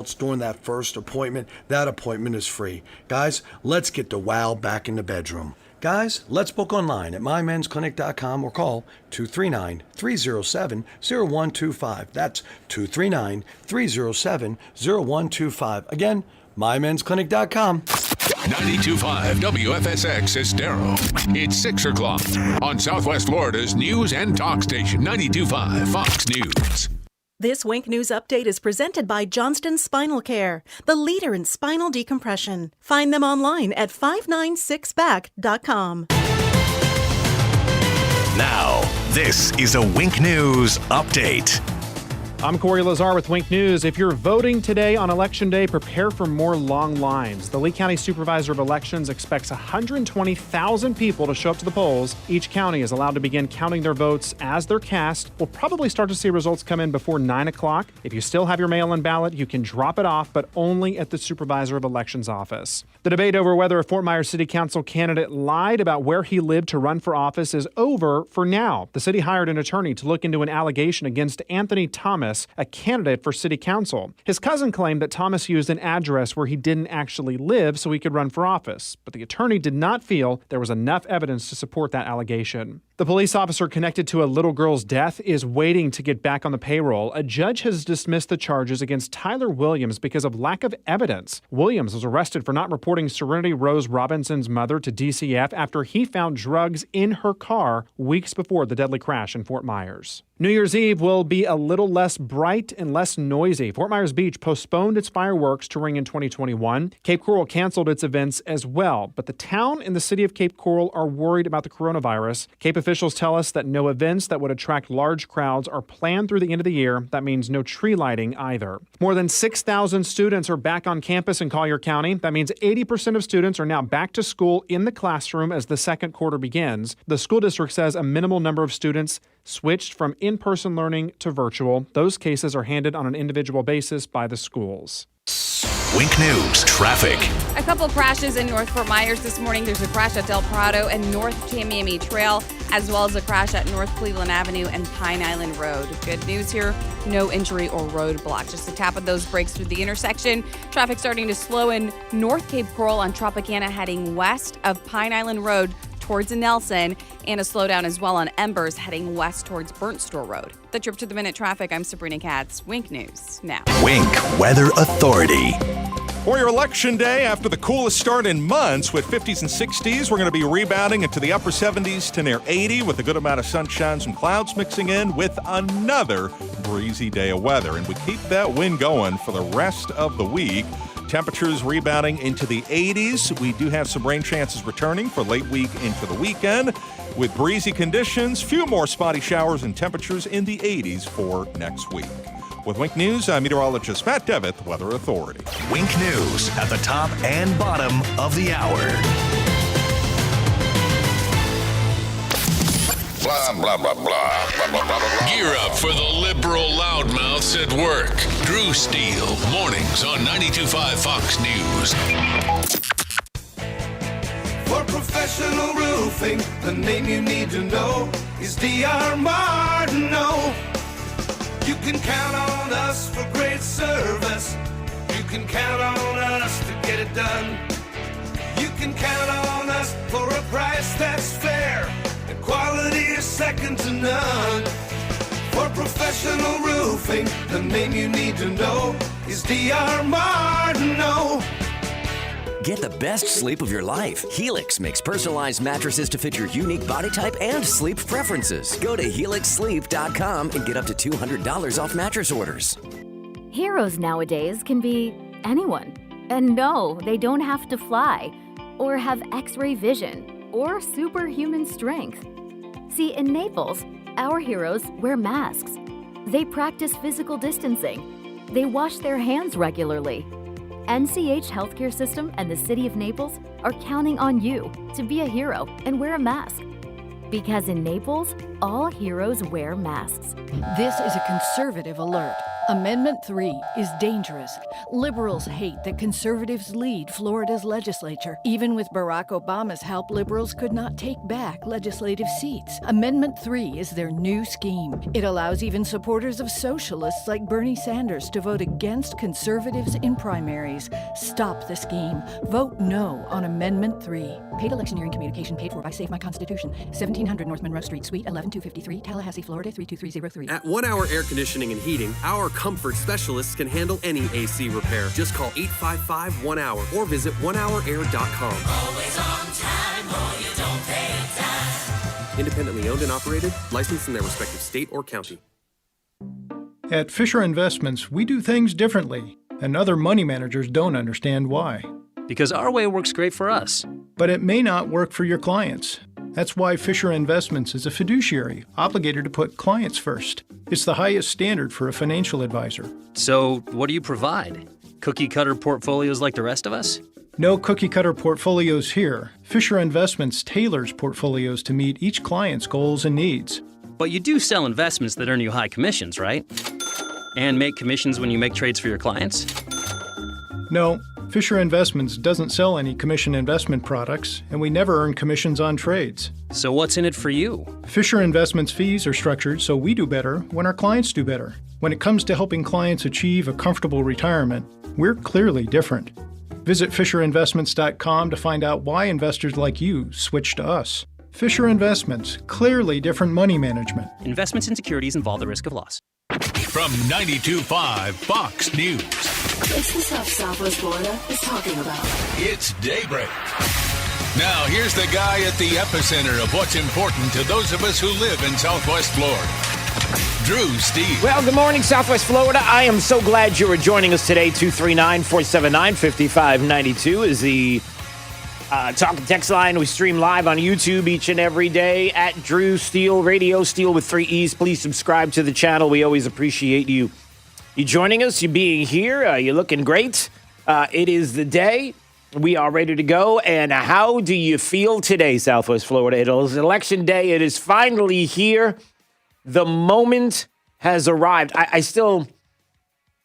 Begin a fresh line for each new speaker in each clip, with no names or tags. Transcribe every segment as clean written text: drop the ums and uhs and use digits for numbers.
during that first appointment, that appointment is free. Guys, let's get the wow back in the bedroom. Guys, let's book online at mymensclinic.com or call 239-307-0125. That's 239-307-0125. Again, mymensclinic.com.
92.5 WFSX Estero. It's 6 o'clock on Southwest Florida's news and talk station, 92.5 Fox News.
This Wink News Update is presented by Johnston Spinal Care, the leader in spinal decompression. Find them online at 596back.com.
Now, this is a Wink News Update.
I'm Corey Lazar with Wink News. If you're voting today on Election Day, prepare for more long lines. The Lee County Supervisor of Elections expects 120,000 people to show up to the polls. Each county is allowed to begin counting their votes as they're cast. We'll probably start to see results come in before 9 o'clock. If you still have your mail-in ballot, you can drop it off, but only at the Supervisor of Elections office. The debate over whether a Fort Myers City Council candidate lied about where he lived to run for office is over for now. The city hired an attorney to look into an allegation against Anthony Thomas, a candidate for city council. His cousin claimed that Thomas used an address where he didn't actually live so he could run for office, but the attorney did not feel there was enough evidence to support that allegation. The police officer connected to a little girl's death is waiting to get back on the payroll. A judge has dismissed the charges against Tyler Williams because of lack of evidence. Williams was arrested for not reporting Serenity Rose Robinson's mother to DCF after he found drugs in her car weeks before the deadly crash in Fort Myers. New Year's Eve will be a little less bright and less noisy. Fort Myers Beach postponed its fireworks to ring in 2021. Cape Coral canceled its events as well, but the town and the city of Cape Coral are worried about the coronavirus. Cape officials tell us that no events that would attract large crowds are planned through the end of the year. That means no tree lighting either. More than 6,000 students are back on campus in Collier County. That means 80% of students are now back to school in the classroom as the second quarter begins. The school district says a minimal number of students switched from in-person learning to virtual. Those cases are handled on an individual basis by the schools.
Wink News Traffic.
A couple crashes in North Fort Myers this morning. There's a crash at Del Prado and North Tamiami Trail, as well as a crash at North Cleveland Avenue and Pine Island Road. Good news here, no injury or roadblock. Just a tap of those brakes through the intersection. Traffic starting to slow in North Cape Coral on Tropicana heading west of Pine Island Road towards Nelson, and a slowdown as well on Embers heading west towards Burnt Store Road. The trip to the minute traffic, I'm Sabrina Katz. Wink News now.
Wink Weather Authority.
For your election day, after the coolest start in months with 50s and 60s, we're going to be rebounding into the upper 70s to near 80 with a good amount of sunshine, some clouds mixing in with another breezy day of weather. And we keep that wind going for the rest of the week. Temperatures rebounding into the 80s. We do have some rain chances returning for late week into the weekend with breezy conditions, few more spotty showers and temperatures in the 80s for next week. With Wink News, I'm meteorologist Matt Devitt, Weather Authority.
Wink News at the top and bottom of the hour.
Blah, blah, blah, blah, blah, blah, blah, blah. Gear up for the liberal loudmouths at work. Drew Steele, mornings on 92.5 Fox News.
For professional roofing, the name you need to know is D.R. Martineau. You can count on us for great service. You can count on us to get it done. You can count on us for a price that's fair. The quality is second to none. For professional roofing, the name you need to know is D.R. Martineau.
Get the best sleep of your life. Helix makes personalized mattresses to fit your unique body type and sleep preferences. Go to helixsleep.com and get up to $200 off mattress orders.
Heroes nowadays can be anyone. And no, they don't have to fly, or have X-ray vision, or superhuman strength. See, in Naples, our heroes wear masks. They practice physical distancing. They wash their hands regularly. NCH Healthcare System and the City of Naples are counting on you to be a hero and wear a mask. Because in Naples, all heroes wear masks.
This is a conservative alert. Amendment 3 is dangerous. Liberals hate that conservatives lead Florida's legislature. Even with Barack Obama's help, liberals could not take back legislative seats. Amendment 3 is their new scheme. It allows even supporters of socialists like Bernie Sanders to vote against conservatives in primaries. Stop the scheme. Vote no on Amendment 3. Paid electioneering communication paid for by Save My Constitution. 1700 North Monroe Street, Suite 11253, Tallahassee, Florida 32303.
At 1 Hour Air Conditioning and Heating, our comfort specialists can handle any AC repair. Just call 855-1-HOUR or visit onehourair.com.
Always on time or you don't pay time.
Independently owned and operated, licensed in their respective state or county.
At Fisher Investments, we do things differently, and other money managers don't understand why.
Because our way works great for us.
But it may not work for your clients. That's why Fisher Investments is a fiduciary, obligated to put clients first. It's the highest standard for a financial advisor.
So, what do you provide? Cookie-cutter portfolios like the rest of us?
No cookie-cutter portfolios here. Fisher Investments tailors portfolios to meet each client's goals and needs.
But you do sell investments that earn you high commissions, right? And make commissions when you make trades for your clients?
No, Fisher Investments doesn't sell any commission investment products, and we never earn commissions on trades.
So what's in it for you?
Fisher Investments fees are structured so we do better when our clients do better. When it comes to helping clients achieve a comfortable retirement, we're clearly different. Visit FisherInvestments.com to find out why investors like you switch to us. Fisher Investments, clearly different money management.
Investments in securities involve the risk of loss.
From 92.5 Fox News.
It's the stuff Southwest Florida is talking about.
It's Daybreak. Now, here's the guy at the epicenter of what's important to those of us who live in Southwest Florida. Drew Steele.
Well, good morning, Southwest Florida. I am so glad you are joining us today. 239-479-5592 is the talk and text line. We stream live on YouTube each and every day at Drew Steele Radio, Steele with 3 E's. Please subscribe to the channel. We always appreciate you joining us, you being here. You're looking great. It is the day. We are ready to go. And how do you feel today, Southwest Florida? It is election day. It is finally here. The moment has arrived. It still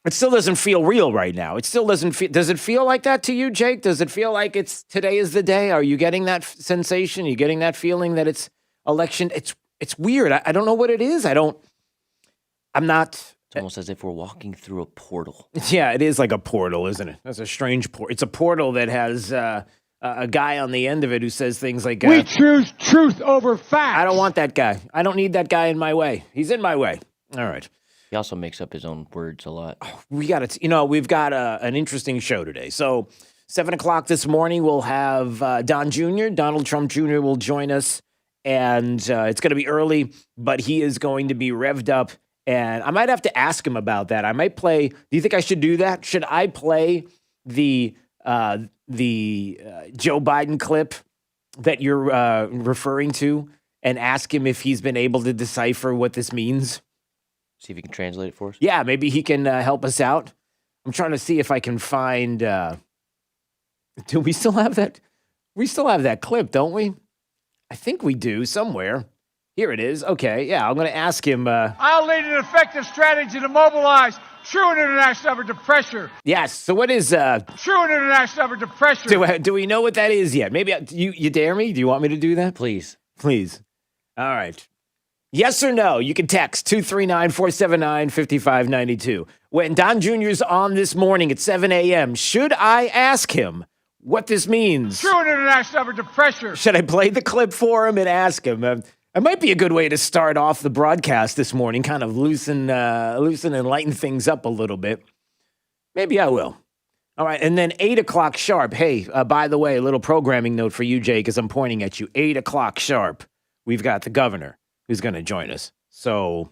doesn't feel real right now. It still doesn't feel. Does it feel like that to you, Jake? Does it feel like today is the day? Are you getting that sensation? Are you getting that feeling that it's election? It's weird. I don't know what it is. I'm not.
It's almost as if we're walking through a portal.
Yeah, it is like a portal, isn't it? That's a strange portal. It's a portal that has a guy on the end of it who says things like,
we choose truth over facts.
I don't want that guy. I don't need that guy in my way. He's in my way. All right.
He also makes up his own words a lot.
We've got an interesting show today. So 7 o'clock this morning, we'll have Don Jr., Donald Trump Jr. will join us. And it's going to be early, but he is going to be revved up. And I might have to ask him about that. I might play. Do you think I should do that? Should I play the Joe Biden clip that you're referring to and ask him if he's been able to decipher what this means?
See if he can translate it for us.
Yeah, maybe he can help us out. I'm trying to see if I can find. Do we still have that? We still have that clip, don't we? I think we do somewhere. Here it is. Okay, yeah, I'm going to ask him.
I'll lead an effective strategy to mobilize true and international effort to pressure.
Yes. So what is
true and international effort to pressure?
Do we know what that is yet? Maybe you dare me? Do you want me to do that?
Please.
All right. Yes or no? You can text 239-479-5592. When Don Jr.'s on this morning at 7 a.m., should I ask him what this means?
True and international effort to pressure.
Should I play the clip for him and ask him? It might be a good way to start off the broadcast this morning, kind of loosen and lighten things up a little bit. Maybe I will. All right, and then 8 o'clock sharp. Hey, by the way, a little programming note for you, Jake, as I'm pointing at you. 8 o'clock sharp, we've got the governor who's going to join us. So,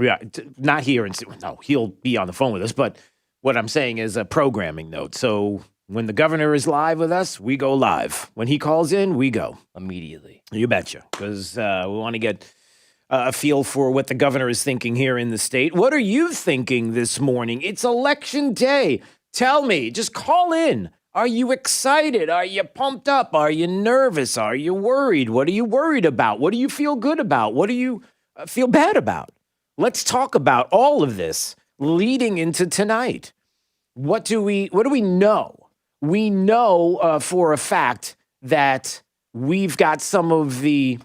yeah, not here. No, he'll be on the phone with us, but what I'm saying is a programming note. So when the governor is live with us, we go live. When he calls in, we go.
Immediately.
You betcha, because we want to get a feel for what the governor is thinking here in the state. What are you thinking this morning? It's election day. Tell me, just call in. Are you excited? Are you pumped up? Are you nervous? Are you worried? What are you worried about? What do you feel good about? What do you feel bad about? Let's talk about all of this. leading into tonight. What do we know? We know for a fact that we've got some of the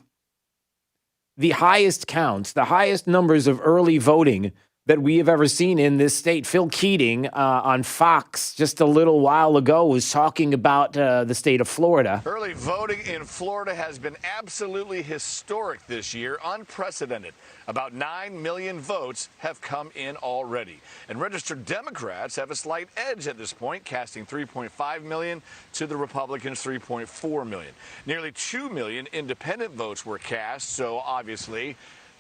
highest counts, the highest numbers of early voting that we have ever seen in this state. Phil Keating on Fox just a little while ago was talking about the state of Florida.
Early voting in Florida has been absolutely historic this year, unprecedented. About 9 million votes have come in already. And registered Democrats have a slight edge at this point, casting 3.5 million to the Republicans' 3.4 million. Nearly 2 million independent votes were cast, so obviously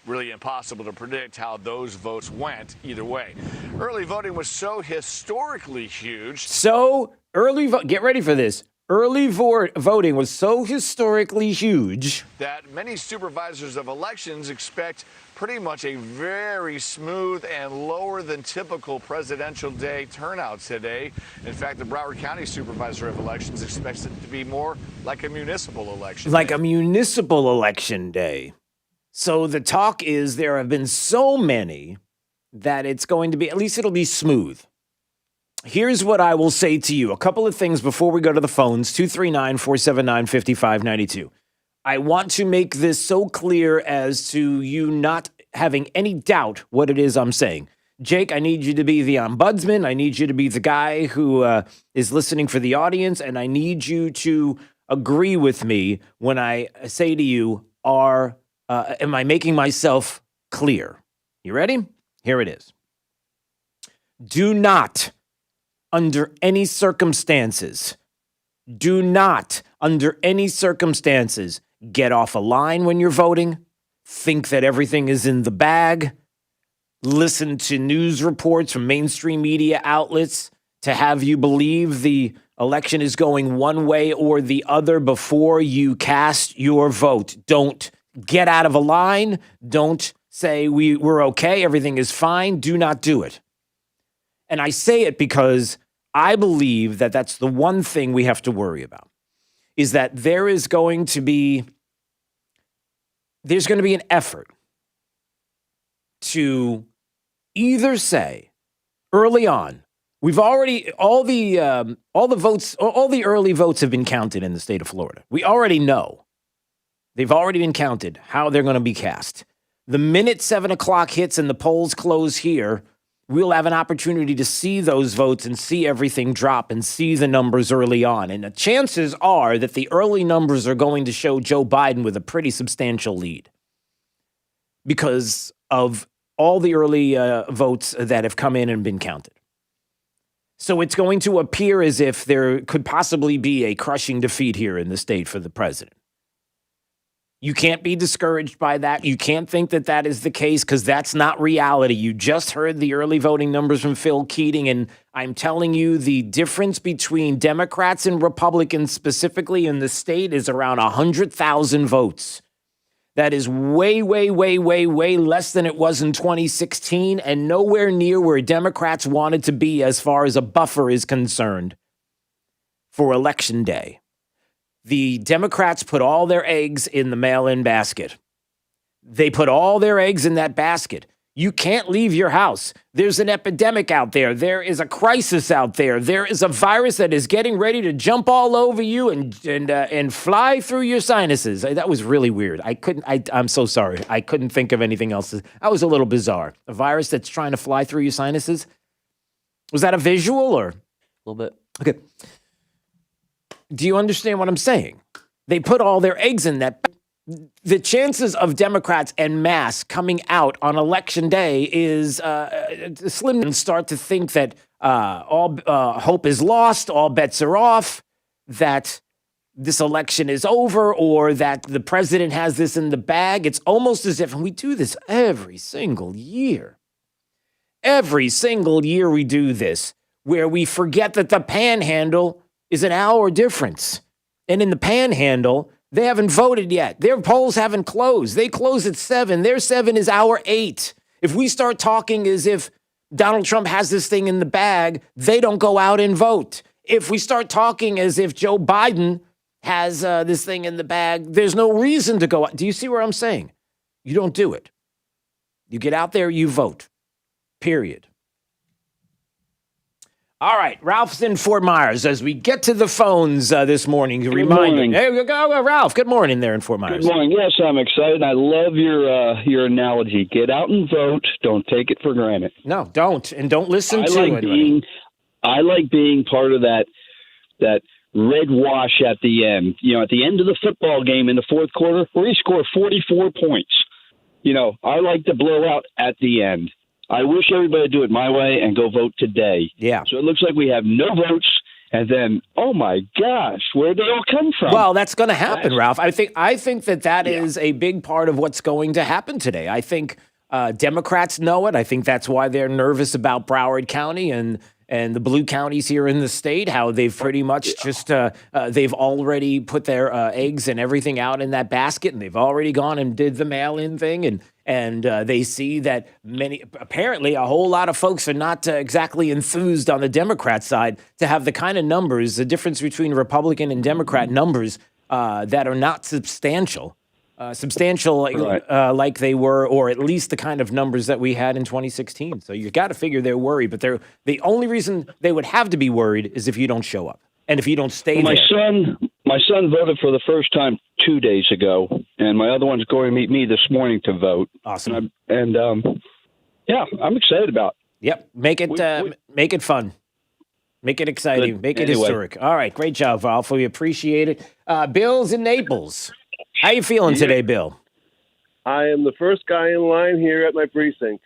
really impossible to predict how those votes went either way. Early voting was so historically huge.
Get ready for this. Early voting was so historically huge
that many supervisors of elections expect pretty much a very smooth and lower than typical presidential day turnout today. In fact, the Broward County Supervisor of Elections expects it to be more like a municipal election.
Like a municipal election day. So the talk is there have been so many that it's going to be, at least it'll be smooth. Here's what I will say to you. A couple of things before we go to the phones, 239-479-5592. I want to make this so clear as to you not having any doubt what it is I'm saying. Jake, I need you to be the ombudsman. I need you to be the guy who is listening for the audience, and I need you to agree with me when I say to you, am I making myself clear? You ready? Here it is. Do not, under any circumstances, get off a line when you're voting, think that everything is in the bag, listen to news reports from mainstream media outlets to have you believe the election is going one way or the other before you cast your vote. Don't get out of a line. Don't say we're okay, everything is fine. Do not do it. And I say it because I believe that that's the one thing we have to worry about, is that there's going to be an effort to either say early on, all the early votes have been counted in the state of Florida. We already know. They've already been counted, how they're going to be cast. The minute 7 o'clock hits and the polls close here, we'll have an opportunity to see those votes and see everything drop and see the numbers early on. And the chances are that the early numbers are going to show Joe Biden with a pretty substantial lead because of all the early votes that have come in and been counted. So it's going to appear as if there could possibly be a crushing defeat here in the state for the president. You can't be discouraged by that. You can't think that that is the case because that's not reality. You just heard the early voting numbers from Phil Keating, and I'm telling you the difference between Democrats and Republicans specifically in the state is around 100,000 votes. That is way, way, way, way, way less than it was in 2016 and nowhere near where Democrats wanted to be as far as a buffer is concerned for Election Day. The Democrats put all their eggs in the mail-in basket. They put all their eggs in that basket. You can't leave your house. There's an epidemic out there. There is a crisis out there. There is a virus that is getting ready to jump all over you and fly through your sinuses. That was really weird. I'm so sorry. I couldn't think of anything else. That was a little bizarre. A virus that's trying to fly through your sinuses? Was that a visual or?
A little bit.
Okay. Do you understand what I'm saying? They put all their eggs in that. The chances of Democrats en masse coming out on Election Day is slim, and start to think that all hope is lost, all bets are off, that this election is over, or that the president has this in the bag. It's almost as if, and we do this every single year. Every single year we do this, where we forget that the panhandle is an hour difference. And in the panhandle, they haven't voted yet. Their polls haven't closed. They close at 7. Their 7 is our 8. If we start talking as if Donald Trump has this thing in the bag, they don't go out and vote. If we start talking as if Joe Biden has this thing in the bag, there's no reason to go out. Do you see what I'm saying? You don't do it. You get out there, you vote. Period. All right, Ralph's in Fort Myers. As we get to the phones this morning,
Good
reminder.
morning.
Hey, we go, Ralph. Good morning there in Fort Myers.
Good morning. Yes, I'm excited. I love your analogy. Get out and vote. Don't take it for granted.
No, don't, and don't listen
I
to
like
anybody.
I like being part of that red wash at the end. You know, at the end of the football game in the fourth quarter, where you score 44 points. You know, I like the blowout at the end. I wish everybody would do it my way and go vote today.
Yeah.
So it looks like we have no votes, and then, oh my gosh, where did they all come from?
Well, that's going to happen, Ralph. I think that is a big part of what's going to happen today. I think Democrats know it. I think that's why they're nervous about Broward County and the blue counties here in the state, how they've pretty much just they've already put their eggs and everything out in that basket, and they've already gone and did the mail-in thing, and they see that apparently a whole lot of folks are not exactly enthused on the Democrat side to have the kind of numbers, the difference between Republican and Democrat numbers that are not substantial. Like they were, or at least the kind of numbers that we had in 2016. So you got to figure they're worried, but the only reason they would have to be worried is if you don't show up and if you don't stay
Well,
there.
My son voted for the first time 2 days ago, and my other one's going to meet me this morning to vote.
Awesome.
Yeah, I'm excited about it.
Yep, make it fun. Make it exciting.
Good.
Make it
Anyway.
historic. All right, great job, Ralph. We appreciate it. Bill's in Naples. How you feeling today, Bill?
I am the first guy in line here at my precinct.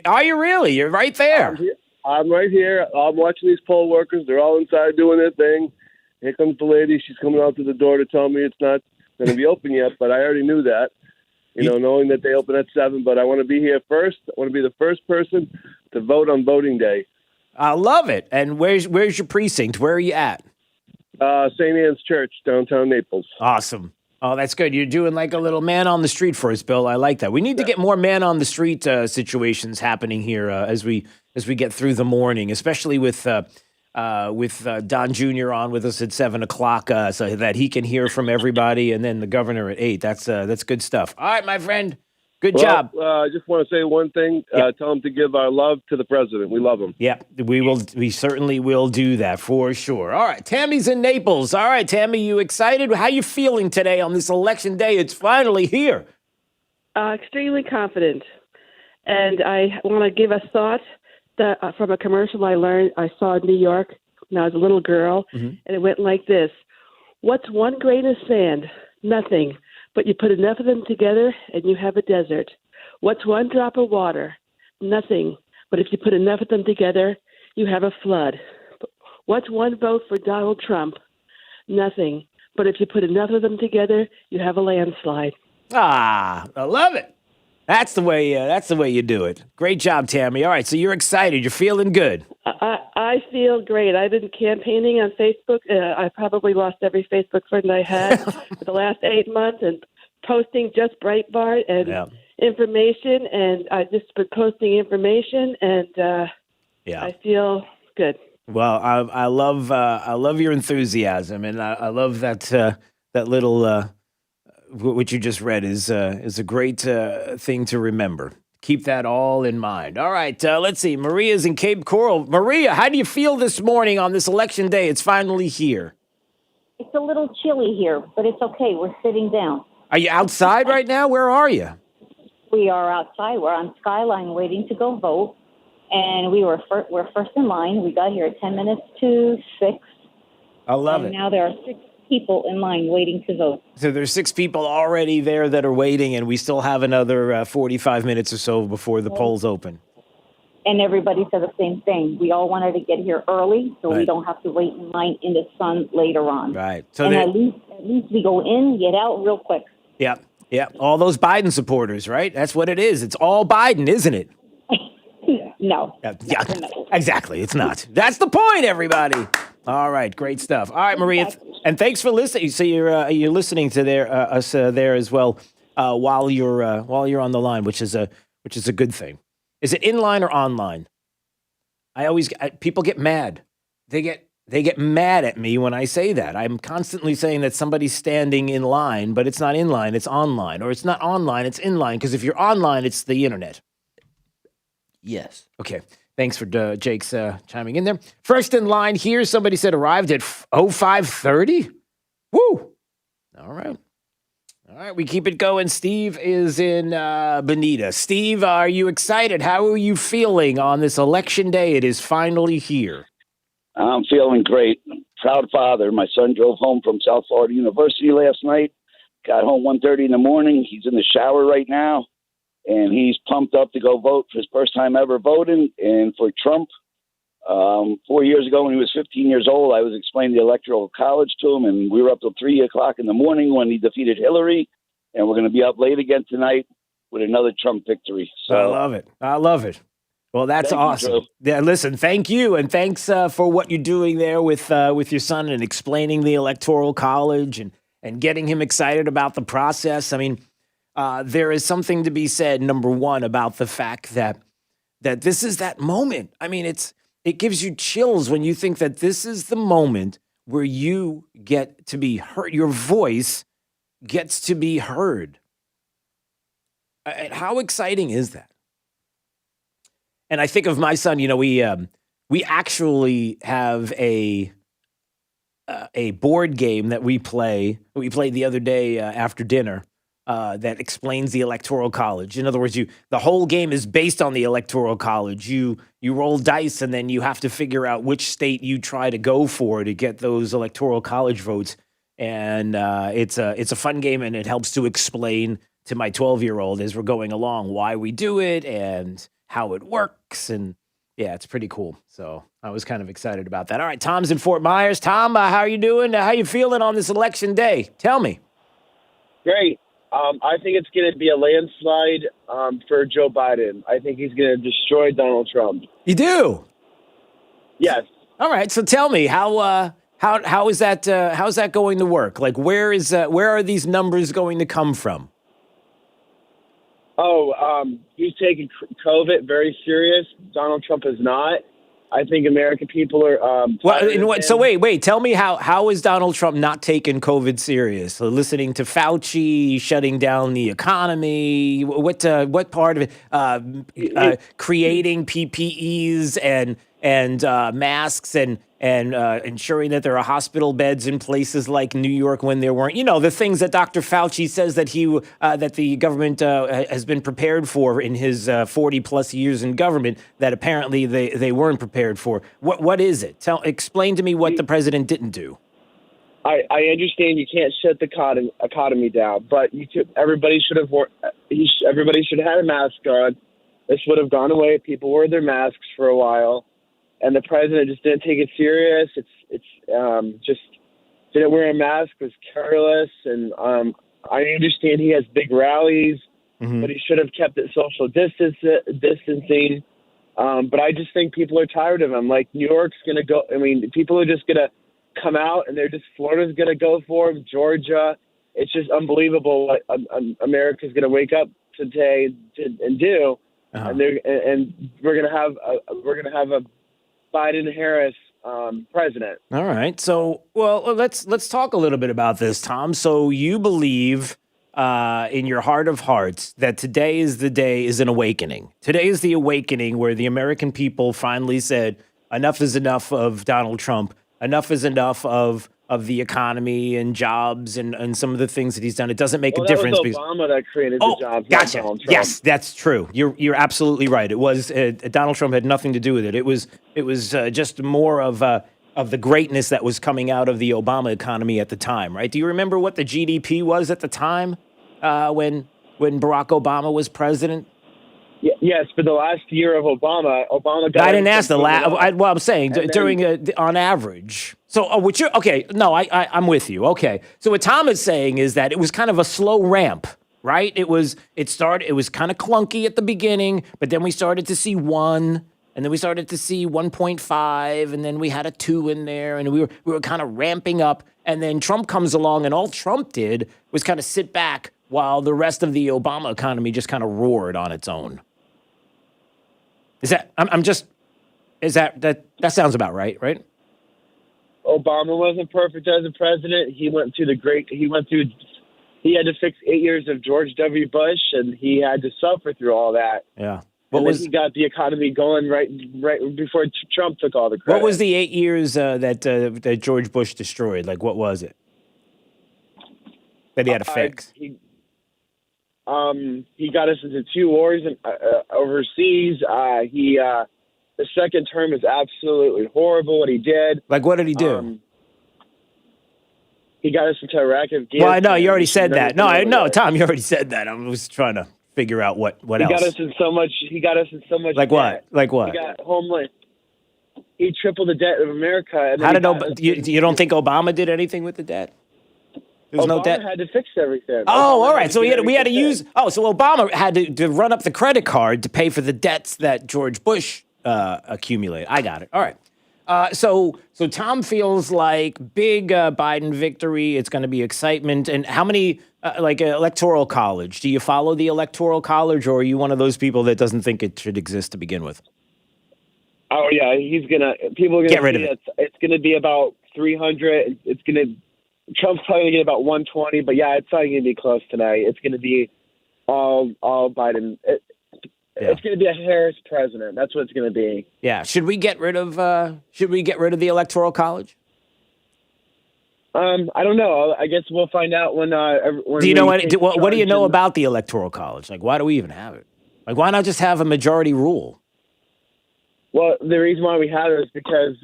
Are you really? You're right there.
I'm right here. I'm watching these poll workers. They're all inside doing their thing. Here comes the lady. She's coming out to the door to tell me it's not going to be open yet, but I already knew that, knowing that they open at 7. But I want to be here first. I want to be the first person to vote on voting day.
I love it. And where's your precinct? Where are you at?
St. Anne's Church, downtown Naples.
Awesome. Oh, that's good. You're doing like a little man on the street for us, Bill. I like that. We need to get more man on the street situations happening here as we get through the morning, especially with Don Jr. on with us at 7 o'clock, so that he can hear from everybody, and then the governor at 8. That's good stuff. All right, my friend. Good job.
I just want to say one thing. Tell him to give our love to the president. We love him.
Yeah, we will. We certainly will do that for sure. All right, Tammy's in Naples. All right, Tammy, you excited? How you feeling today on this election day? It's finally here.
Extremely confident. And I want to give a thought that from a commercial I saw in New York when I was a little girl, and it went like this. What's one grain of sand? Nothing. But you put enough of them together and you have a desert. What's one drop of water? Nothing. But if you put enough of them together, you have a flood. What's one vote for Donald Trump? Nothing. But if you put enough of them together, you have a landslide.
Ah, I love it. That's the way you do it. Great job, Tammy. All right, so you're excited. You're feeling good.
I feel great. I've been campaigning on Facebook. I probably lost every Facebook friend I had for the last 8 months, and posting just Breitbart and information. And I've just been posting information, and I feel good.
Well, I love your enthusiasm, and I love that little what you just read is a great thing to remember. Keep that all in mind. All right, let's see. Maria's in Cape Coral. Maria, how do you feel this morning on this election day? It's finally here.
It's a little chilly here, but it's okay. We're sitting down.
Are you outside right now? Where are you?
We are outside. We're on Skyline waiting to go vote, and we're first in line. We got here at 10 minutes to 6.
I love it.
Now there are 6 people in line waiting to vote.
So there's 6 people already there that are waiting, and we still have another 45 minutes or so before the polls open.
And everybody said the same thing. We all wanted to get here early so we don't have to wait in line in the sun later on.
Right. So
and at least we go in, get out real quick.
Yeah. All those Biden supporters, right? That's what it is. It's all Biden, isn't it?
No.
Yeah, exactly. It's not. That's the point, everybody. All right, great stuff. All right, Maria, and thanks for listening. So you're listening to us there as well while you're on the line, which is a good thing. Is it in line or online? People get mad. They get mad at me when I say that. I'm constantly saying that somebody's standing in line, but it's not in line, it's online, or it's not online, it's in line. Because if you're online, it's the internet.
Yes.
Okay. Thanks for Jake's chiming in there. First in line here, somebody said arrived at 05:30. Woo! All right. All right, we keep it going. Steve is in Bonita. Steve, are you excited? How are you feeling on this election day? It is finally here.
I'm feeling great. Proud father. My son drove home from South Florida University last night. Got home 1:30 in the morning. He's in the shower right now, and he's pumped up to go vote for his first time ever voting, and for Trump. 4 years ago when he was 15 years old, I was explaining the Electoral College to him, and we were up till 3 o'clock in the morning when he defeated Hillary, and we're going to be up late again tonight with another Trump victory. So
I love it. I love it. Well, that's awesome. Yeah, listen, thank you, and thanks for what you're doing there with your son and explaining the Electoral College and getting him excited about the process. I mean, there is something to be said, number one, about the fact that this is that moment. I mean, it gives you chills when you think that this is the moment where you get to be heard. Your voice gets to be heard. And how exciting is that? And I think of my son, we actually have a board game that we played the other day after dinner that explains the Electoral College. In other words, the whole game is based on the Electoral College. You roll dice, and then you have to figure out which state you try to go for to get those Electoral College votes. And it's a fun game, and it helps to explain to my 12-year-old as we're going along why we do it and how it works. And yeah, it's pretty cool. So I was kind of excited about that. All right, Tom's in Fort Myers. Tom, how are you doing? How you feeling on this election day? Tell me.
Great. I think it's going to be a landslide for Joe Biden. I think he's going to destroy Donald Trump.
You do?
Yes.
All right. So tell me how is that? How's that going to work? Like, where are these numbers going to come from?
He's taking COVID very serious. Donald Trump is not. I think American people are.
So wait. Tell me how is Donald Trump not taking COVID serious? So listening to Fauci, shutting down the economy. What part of it? Creating PPEs and masks and ensuring that there are hospital beds in places like New York when there weren't. The things that Dr. Fauci says that that the government has been prepared for in his 40 plus years in government that apparently they weren't prepared for. What is it? Explain to me what the president didn't do.
I understand you can't shut the economy down, but everybody should have had a mask on. This would have gone away. People wore their masks for a while. And the president just didn't take it serious. It's just didn't wear a mask, was careless. And I understand he has big rallies, but he should have kept it social distancing. But I just think people are tired of him. Like, New York's going to go. I mean, people are just going to come out, and Florida's going to go for him, Georgia. It's just unbelievable what America's going to wake up today and do. Uh-huh. And we're going to have a Biden-Harris president.
All right. So, let's talk a little bit about this, Tom. So you believe in your heart of hearts that today is an awakening. Today is the awakening where the American people finally said, enough is enough of Donald Trump. Enough is enough of the economy and jobs and some of the things that he's done. It doesn't make a difference.
That was Obama that created the jobs.
Gotcha. Donald Trump. Yes, that's true. You're absolutely right. It was Donald Trump had nothing to do with it. It was just more of the greatness that was coming out of the Obama economy at the time, right? Do you remember what the GDP was at the time when Barack Obama was president?
Yes, for the last year of Obama got.
I didn't ask the last. I'm saying on average. So, okay? No, I'm with you. Okay, so what Tom is saying is that it was kind of a slow ramp, right? It was kind of clunky at the beginning, but then we started to see 1, and then we started to see 1.5, and then we had a 2 in there, and we were kind of ramping up, and then Trump comes along, and all Trump did was kind of sit back while the rest of the Obama economy just kind of roared on its own. That sounds about right?
Obama wasn't perfect as a president. He had to fix 8 years of George W. Bush, and he had to suffer through all that.
Yeah.
He got the economy going right before Trump took all the credit.
What was the 8 years that George Bush destroyed? Like, what was it that he had to fix?
He got us into 2 wars overseas. The second term is absolutely horrible. What he did.
Like, what did he do?
He got us into Iraq.
Well, I know you already said that. No, Tom, you already said that. I was trying to figure out what else.
He got us in so much.
Like
debt.
what? Like what?
He got homeless. He tripled the debt of America. And
How did you don't think Obama did anything with the debt? There's no debt.
Obama had to fix everything.
Oh, all right. So we had to use. Oh, so Obama had to run up the credit card to pay for the debts that George Bush accumulated. I got it. All right. So Tom feels like big Biden victory. It's going to be excitement. And how many Electoral College? Do you follow the Electoral College, or are you one of those people that doesn't think it should exist to begin with?
Oh yeah, people are gonna
get rid of it.
It's gonna be about 300. Trump's probably gonna get about 120, but yeah, it's not gonna be close tonight. It's gonna be all Biden. It's gonna be a Harris president. That's what it's gonna be.
Yeah. Should we get rid of the Electoral College?
I don't know. I guess we'll find out when.
Do you know what do you know about the Electoral College? Like, why do we even have it? Like, why not just have a majority rule?
Well, the reason why we have it is because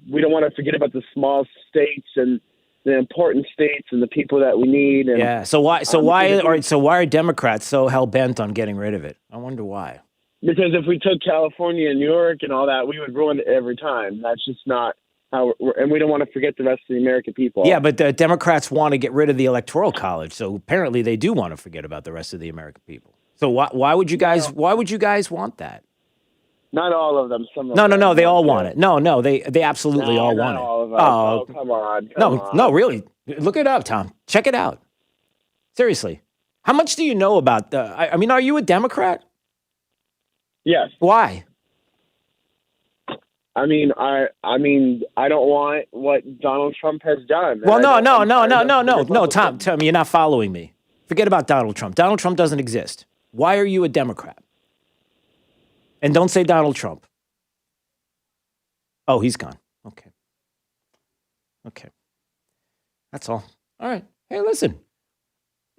we don't want to forget about the small states and the important states and the people that we need. And,
yeah. So why are Democrats so hell bent on getting rid of it? I wonder why.
Because if we took California and New York and all that, we would ruin it every time. That's just not how. And we don't want to forget the rest of the American people.
Yeah, but the Democrats want to get rid of the Electoral College, so apparently they do want to forget about the rest of the American people. So why would you guys want that?
Not all of them. Some of
no,
them.
they all want it. No, they absolutely all want it.
All of them.
Oh,
come on.
No, really. Look it up, Tom. Check it out. Seriously. How much do you know about I mean, are you a Democrat?
Yes.
Why?
I mean, I don't want what Donald Trump has done.
Well, no, Tom, you're not following me. Forget about Donald Trump. Donald Trump doesn't exist. Why are you a Democrat? And don't say Donald Trump. Oh, he's gone. Okay. That's all. All right. Hey, listen.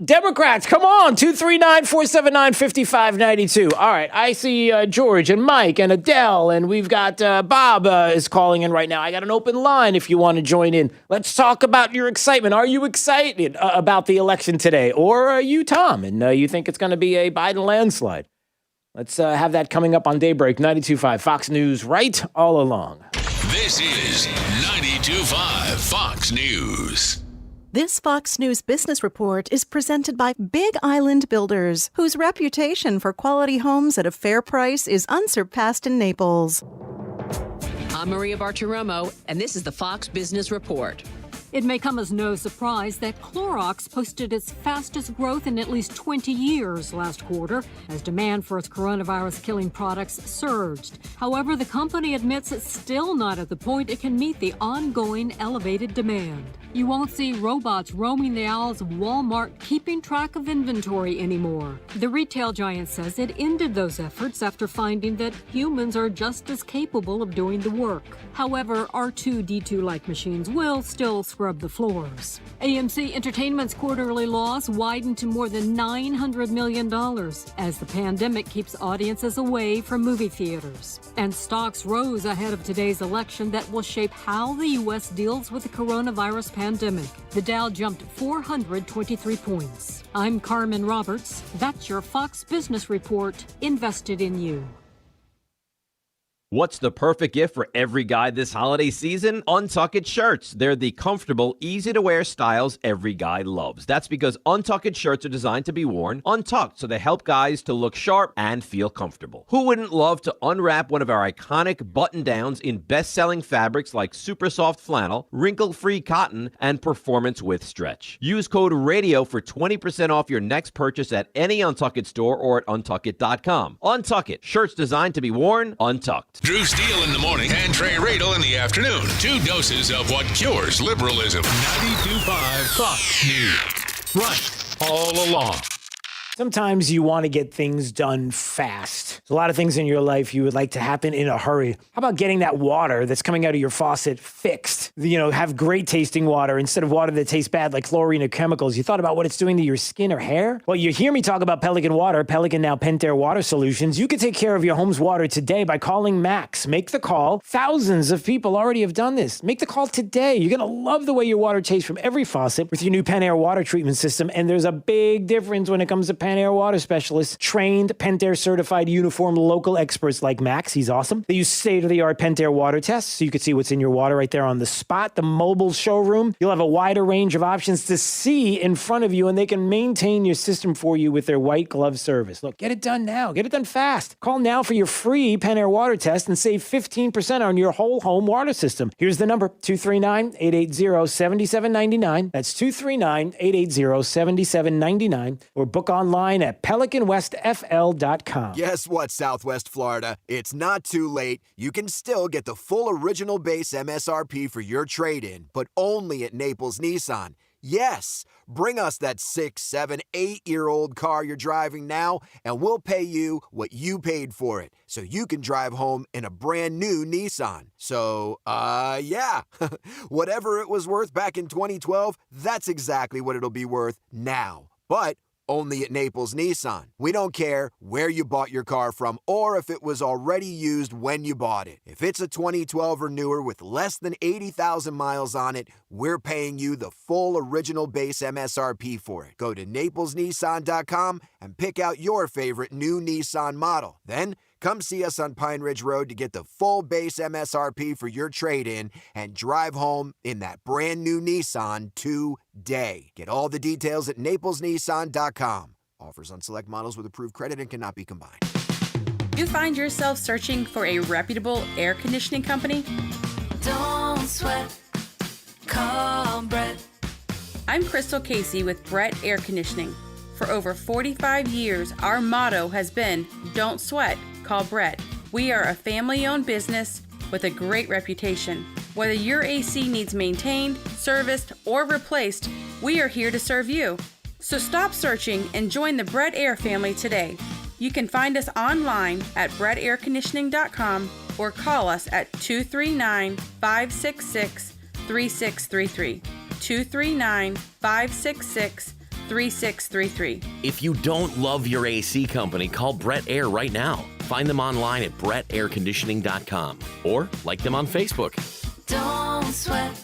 Democrats, come on. 239-479-5592. All right. I see George and Mike and Adele, and we've got Bob is calling in right now. I got an open line if you want to join in. Let's talk about your excitement. Are you excited about the election today? Or are you Tom, and you think it's going to be a Biden landslide? Let's have that coming up on Daybreak 92.5 Fox News right all along.
This is 92.5 Fox News.
This Fox News Business Report is presented by Big Island Builders, whose reputation for quality homes at a fair price is unsurpassed in Naples.
I'm Maria Bartiromo, and this is the Fox Business Report.
It may come as no surprise that Clorox posted its fastest growth in at least 20 years last quarter as demand for its coronavirus-killing products surged. However, the company admits it's still not at the point it can meet the ongoing elevated demand. You won't see robots roaming the aisles of Walmart keeping track of inventory anymore. The retail giant says it ended those efforts after finding that humans are just as capable of doing the work. However, R2-D2-like machines will still scrub the floors. AMC Entertainment's quarterly loss widened to more than $900 million as the pandemic keeps audiences away from movie theaters. And stocks rose ahead of today's election that will shape how the U.S. deals with the coronavirus pandemic. The Dow jumped 423 points. I'm Carmen Roberts. That's your Fox Business Report, invested in you.
What's the perfect gift for every guy this holiday season? Untucked shirts. They're the comfortable, easy-to-wear styles every guy loves. That's because untucked shirts are designed to be worn untucked, so they help guys to look sharp and feel comfortable. Who wouldn't love to unwrap one of our iconic button-downs in best-selling fabrics like super soft flannel, wrinkle-free cotton, and performance with stretch? Use code RADIO for 20% off your next purchase at any Untucked store or at untuckit.com. Untuckit. Shirts designed to be worn untucked.
Drew Steele in the morning and Trey Radel in the afternoon. 2 doses of what cures liberalism. 92.5 Fox News. Right all along.
Sometimes you want to get things done fast. There's a lot of things in your life you would like to happen in a hurry. How about getting that water that's coming out of your faucet fixed? Have great tasting water instead of water that tastes bad like chlorine or chemicals. You thought about what it's doing to your skin or hair? Well, you hear me talk about Pelican Water, Pelican now Pentair Water Solutions. You can take care of your home's water today by calling Max. Make the call. Thousands of people already have done this. Make the call today. You're going to love the way your water tastes from every faucet with your new Pentair water treatment system. And there's a big difference when it comes to Pentair water specialists, trained, Pentair certified, uniform, local experts like Max. He's awesome. They use state-of-the-art Pentair water tests so you can see what's in your water right there on the spot. The mobile showroom, you'll have a wider range of options to see in front of you, and they can maintain your system for you with their white glove service. Look, get it done now. Get it done fast. Call now for your free Pentair water test and save 15% on your whole home water system. Here's the number, 239-880-7799. That's 239-880-7799, or book online at PelicanWestFL.com.
Guess what, Southwest Florida? It's not too late. You can still get the full original base MSRP for your trade-in, but only at Naples Nissan. Yes, bring us that 6, 7, 8-year-old car you're driving now, and we'll pay you what you paid for it, so you can drive home in a brand new Nissan. So, yeah, whatever it was worth back in 2012, that's exactly what it'll be worth now. But only at Naples Nissan. We don't care where you bought your car from or if it was already used when you bought it. If it's a 2012 or newer with less than 80,000 miles on it, we're paying you the full original base MSRP for it. Go to NaplesNissan.com and pick out your favorite new Nissan model. Then come see us on Pine Ridge Road to get the full base MSRP for your trade-in and drive home in that brand new Nissan today. Get all the details at NaplesNissan.com. Offers on select models with approved credit and cannot be combined.
You find yourself searching for a reputable air conditioning company? Don't sweat. Call Brett. I'm Crystal Casey with Brett Air Conditioning. For over 45 years, our motto has been, don't sweat, call Brett. We are a family-owned business with a great reputation. Whether your AC needs maintained, serviced, or replaced, we are here to serve you. So stop searching and join the Brett Air family today. You can find us online at brettairconditioning.com or call us at 239-566-3633. 239-566-3633.
If you don't love your AC company, call Brett Air right now. Find them online at brettairconditioning.com or like them on Facebook.
Don't sweat.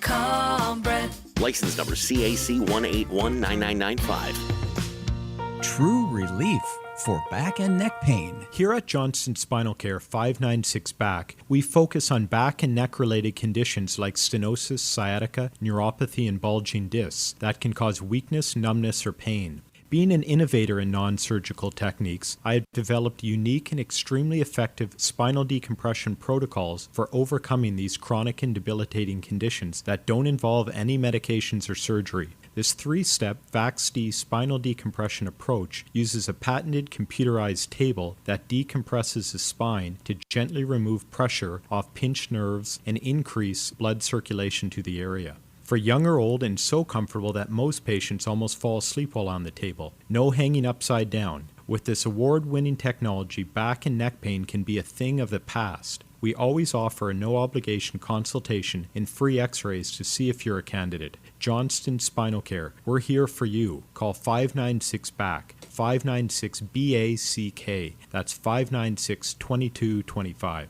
Call Brett.
License number CAC 1819995.
True relief for back and neck pain. Here at Johnston Spinal Care 596 Back, we focus on back and neck related conditions like stenosis, sciatica, neuropathy, and bulging discs that can cause weakness, numbness, or pain. Being an innovator in non-surgical techniques, I have developed unique and extremely effective spinal decompression protocols for overcoming these chronic and debilitating conditions that don't involve any medications or surgery. This 3-step VAX-D spinal decompression approach uses a patented computerized table that decompresses the spine to gently remove pressure off pinched nerves and increase blood circulation to the area. For young or old, and so comfortable that most patients almost fall asleep while on the table. No hanging upside down. With this award-winning technology, back and neck pain can be a thing of the past. We always offer a no-obligation consultation and free x-rays to see if you're a candidate. Johnston Spinal Care. We're here for you. Call 596-BACK. 596-BACK. That's 596-2225.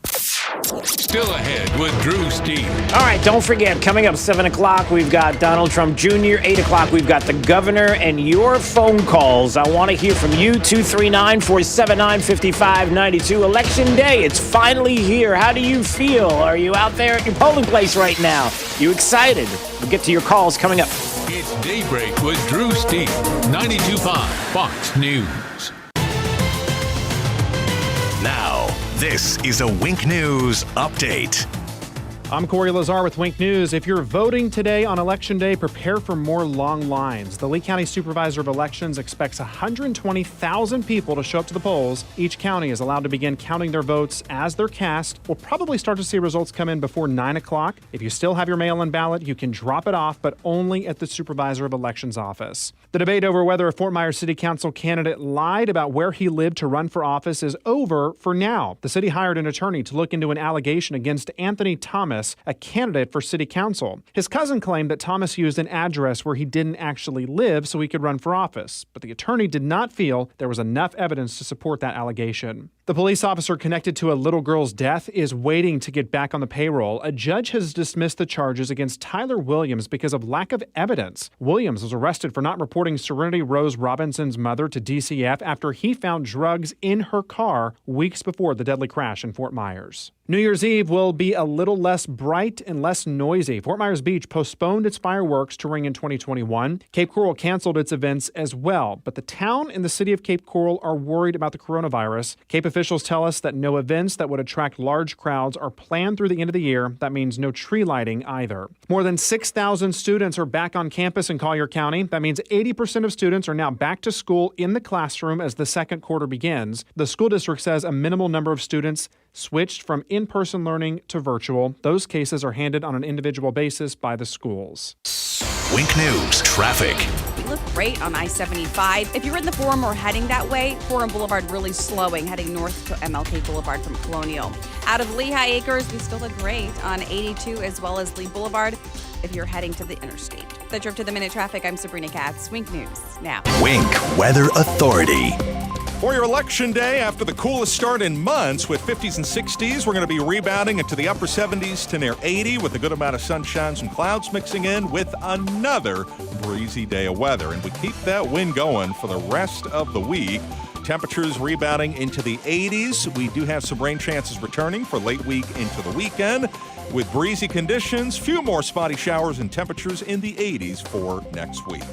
Still ahead with Drew Steele.
All right, don't forget, coming up 7 o'clock, we've got Donald Trump Jr. 8 o'clock, we've got the governor and your phone calls. I want to hear from you, 239-479-5592. Election day, it's finally here. How do you feel? Are you out there at your polling place right now? You excited? We'll get to your calls coming up.
It's Daybreak with Drew Steele, 92.5 Fox News.
Now, this is a Wink News update.
I'm Corey Lazar with Wink News. If you're voting today on Election Day, prepare for more long lines. The Lee County Supervisor of Elections expects 120,000 people to show up to the polls. Each county is allowed to begin counting their votes as they're cast. We'll probably start to see results come in before 9 o'clock. If you still have your mail-in ballot, you can drop it off, but only at the Supervisor of Elections office. The debate over whether a Fort Myers City Council candidate lied about where he lived to run for office is over for now. The city hired an attorney to look into an allegation against Anthony Thomas, a candidate for city council. His cousin claimed that Thomas used an address where he didn't actually live so he could run for office, but the attorney did not feel there was enough evidence to support that allegation. The police officer connected to a little girl's death is waiting to get back on the payroll. A judge has dismissed the charges against Tyler Williams because of lack of evidence. Williams was arrested for not reporting Serenity Rose Robinson's mother to DCF after he found drugs in her car weeks before the deadly crash in Fort Myers. New Year's Eve will be a little less bright and less noisy. Fort Myers Beach postponed its fireworks to ring in 2021. Cape Coral canceled its events as well, but the town and the city of Cape Coral are worried about the coronavirus. Cape officials tell us that no events that would attract large crowds are planned through the end of the year. That means no tree lighting either. More than 6,000 students are back on campus in Collier County. That means 80% of students are now back to school in the classroom as the second quarter begins. The school district says a minimal number of students switched from in-person learning to virtual. Those cases are handled on an individual basis by the schools.
Wink News traffic.
We look great on I-75. If you're in the Forum or heading that way, Forum Boulevard really slowing, heading north to MLK Boulevard from Colonial. Out of Lehigh Acres, we still look great on 82 as well as Lee Boulevard if you're heading to the interstate. The Trip to the Minute traffic, I'm Sabrina Katz. Wink News now.
Wink Weather Authority.
For your election day, after the coolest start in months with 50s and 60s, we're going to be rebounding into the upper 70s to near 80 with a good amount of sunshine and clouds mixing in with another breezy day of weather. And we keep that wind going for the rest of the week. Temperatures rebounding into the 80s. We do have some rain chances returning for late week into the weekend with breezy conditions, few more spotty showers and temperatures in the 80s for next week.